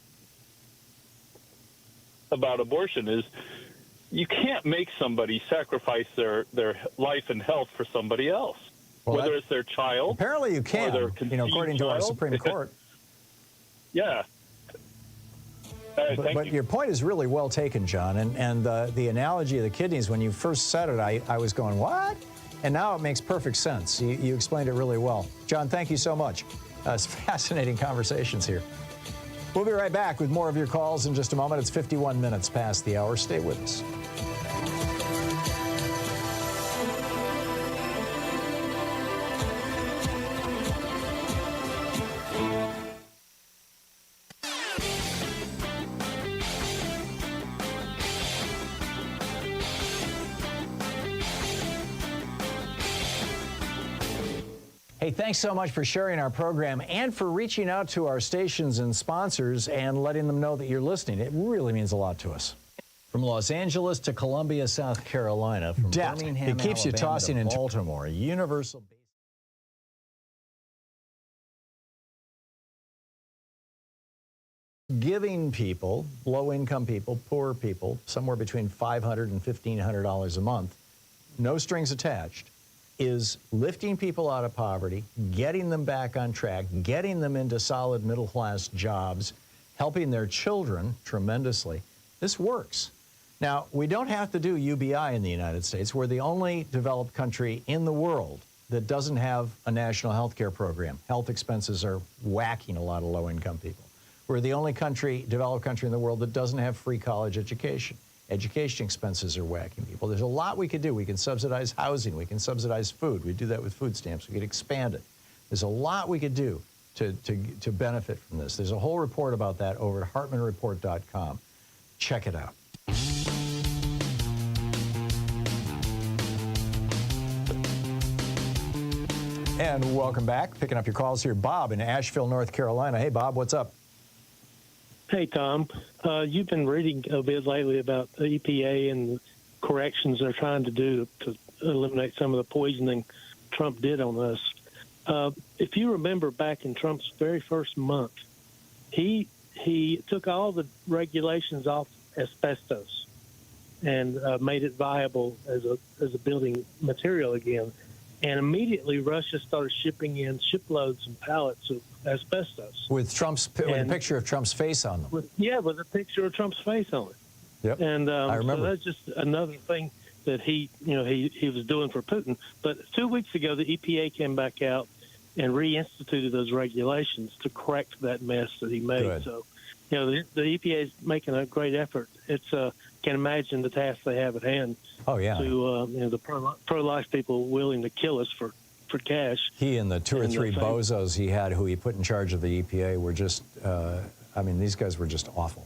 abortion is you can't make somebody sacrifice their life and health for somebody else, whether it's their child. Apparently you can, according to our Supreme Court. Yeah. But your point is really well taken, John. And the analogy of the kidneys, when you first said it, I was going, what? And now it makes perfect sense. You explained it really well. John, thank you so much. It's fascinating conversations here. We'll be right back with more of your calls in just a moment. It's 51 minutes past the hour. Stay with us. Hey, thanks so much for sharing our program and for reaching out to our stations and sponsors and letting them know that you're listening. It really means a lot to us. From Los Angeles to Columbia, South Carolina, from Birmingham, it keeps you tossing into Baltimore, universal. Giving people, low-income people, poor people, somewhere between $500 and $1,500 a month, no strings attached, is lifting people out of poverty, getting them back on track, getting them into solid middle-class jobs, helping their children tremendously. This works. Now, we don't have to do UBI in the United States. We're the only developed country in the world that doesn't have a national health care program. Health expenses are whacking a lot of low-income people. We're the only developed country in the world that doesn't have free college education. Education expenses are whacking people. There's a lot we could do. We can subsidize housing. We can subsidize food. We do that with food stamps. We could expand it. There's a lot we could do to benefit from this. There's a whole report about that over at hartmanreport.com. Check it out. And welcome back. Picking up your calls here. Bob in Asheville, North Carolina. Hey, Bob, what's up? Hey, Tom. You've been reading a bit lately about the EPA and the corrections they're trying to do to eliminate some of the poisoning Trump did on us. If you remember back in Trump's very first month, he took all the regulations off asbestos and made it viable as a building material again. And immediately Russia started shipping in shiploads and pallets of asbestos. With a picture of Trump's face on them. With a picture of Trump's face on it. Yep. And I remember. So that's just another thing that he was doing for Putin. But 2 weeks ago, the EPA came back out and reinstituted those regulations to correct that mess that he made. Good. So, the EPA is making a great effort. It's can't imagine the task they have at hand. Oh yeah. To the pro-life people willing to kill us for cash. He and the two or three bozos he had who he put in charge of the EPA were just, these guys were just awful.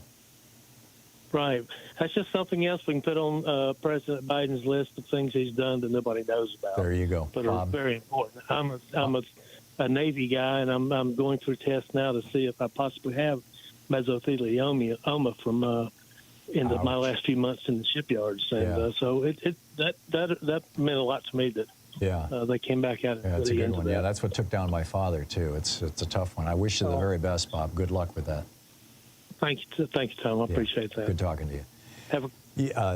Right. That's just something else we can put on President Biden's list of things he's done that nobody knows about. There you go, but are very important. I'm a Navy guy, and I'm going through tests now to see if I possibly have mesothelioma from my last few months in the shipyards, and so that meant a lot to me that they came back out. Yeah, that's a good one. Yeah, that's what took down my father too. It's a tough one. I wish you the very best, Bob. Good luck with that. Thank you, Tom. I appreciate that. Good talking to you.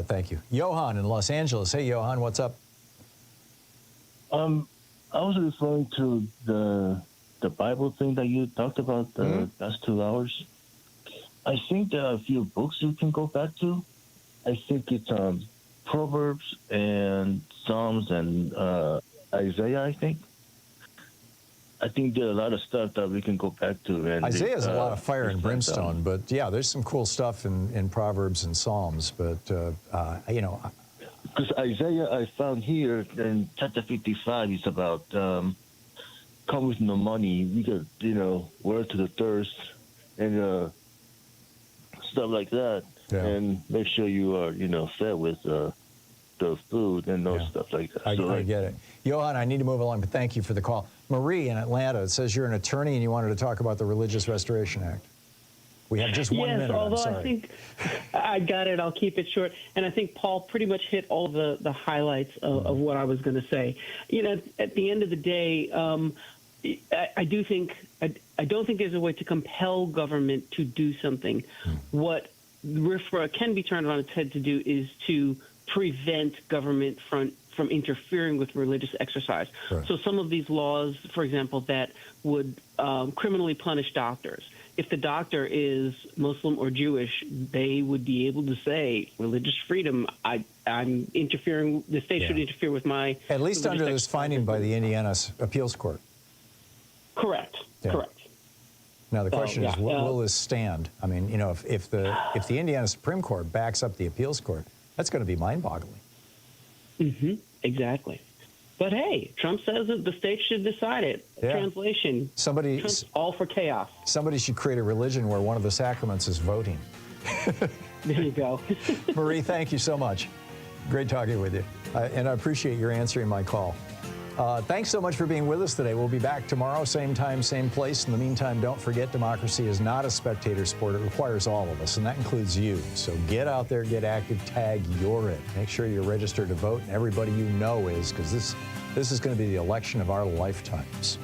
Thank you, Johan in Los Angeles. Hey, Johan, what's up? I was referring to the Bible thing that you talked about the last 2 hours. I think there are a few books you can go back to. I think it's Proverbs and Psalms and Isaiah, I think. I think there are a lot of stuff that we can go back to. And Isaiah's a lot of fire and brimstone, but yeah, there's some cool stuff in Proverbs and Psalms, but, Because Isaiah, I found here in chapter 55, is about come with no money, we got, word to the thirst, and stuff like that. Yeah. And make sure you are, fed with the food and those stuff like that. I get it. Johan, I need to move along, but thank you for the call. Marie in Atlanta, it says you're an attorney and you wanted to talk about the Religious Restoration Act. We have just 1 minute. Although I'm sorry. I think I got it. I'll keep it short. And I think Paul pretty much hit all the highlights of what I was going to say. At the end of the day, I don't think there's a way to compel government to do something. What RFRA can be turned on its head to do is to prevent government from interfering with religious exercise. Right. So some of these laws, for example, that would criminally punish doctors. If the doctor is Muslim or Jewish, they would be able to say, religious freedom, I'm interfering, the state should interfere with my... At least under this finding by the Indiana Appeals Court. Correct, correct. Now, the question is, will this stand? I mean, if the Indiana Supreme Court backs up the appeals court, that's going to be mind-boggling. Mm-hmm, exactly. But hey, Trump says that the state should decide it. Yeah. Translation, Trump's all for chaos. Somebody should create a religion where one of the sacraments is voting. There you go. Marie, thank you so much. Great talking with you. And I appreciate your answering my call. Thanks so much for being with us today. We'll be back tomorrow, same time, same place. In the meantime, don't forget, democracy is not a spectator sport. It requires all of us, and that includes you. So get out there, get active, tag you're it. Make sure you're registered to vote, and everybody you know is, because this is going to be the election of our lifetimes.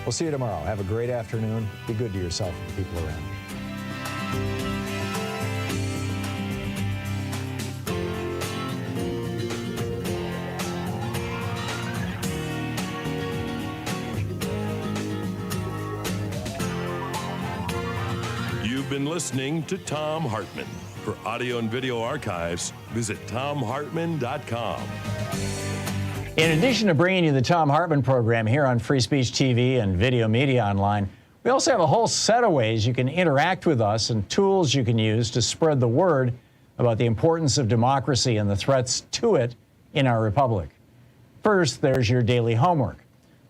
We'll see you tomorrow. Have a great afternoon. Be good to yourself and the people around you. Been listening to Thom Hartmann. For audio and video archives, visit thomhartmann.com. In addition to bringing you the Thom Hartmann program here on Free Speech TV and Video Media Online, we also have a whole set of ways you can interact with us and tools you can use to spread the word about the importance of democracy and the threats to it in our republic. First, there's your daily homework.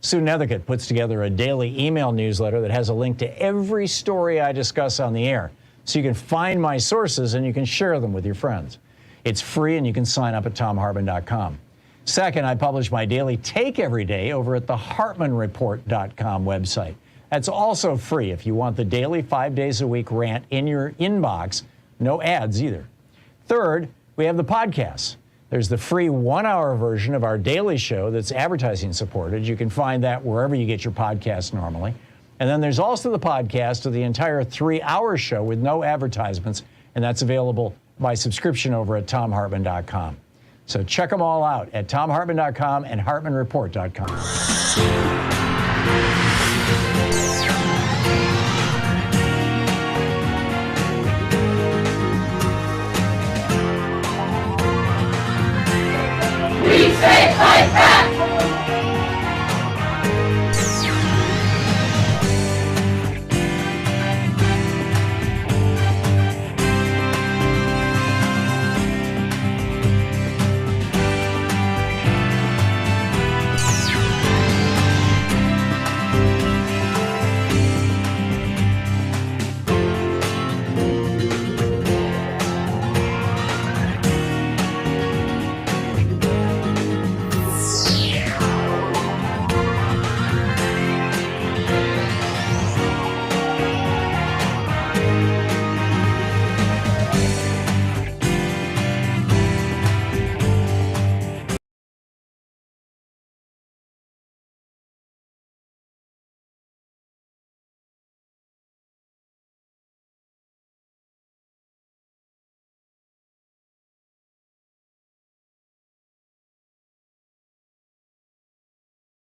Sue Nethercutt puts together a daily email newsletter that has a link to every story I discuss on the air, so you can find my sources and you can share them with your friends. It's free and you can sign up at thomhartmann.com. Second, I publish my daily take every day over at the hartmannreport.com website. That's also free if you want the daily 5 days a week rant in your inbox. No ads either. Third, we have the podcasts. There's the free 1-hour version of our daily show that's advertising supported. You can find that wherever you get your podcasts normally. And then there's also the podcast of the entire 3-hour show with no advertisements, and that's available by subscription over at thomhartmann.com. So check them all out at thomhartmann.com and hartmannreport.com.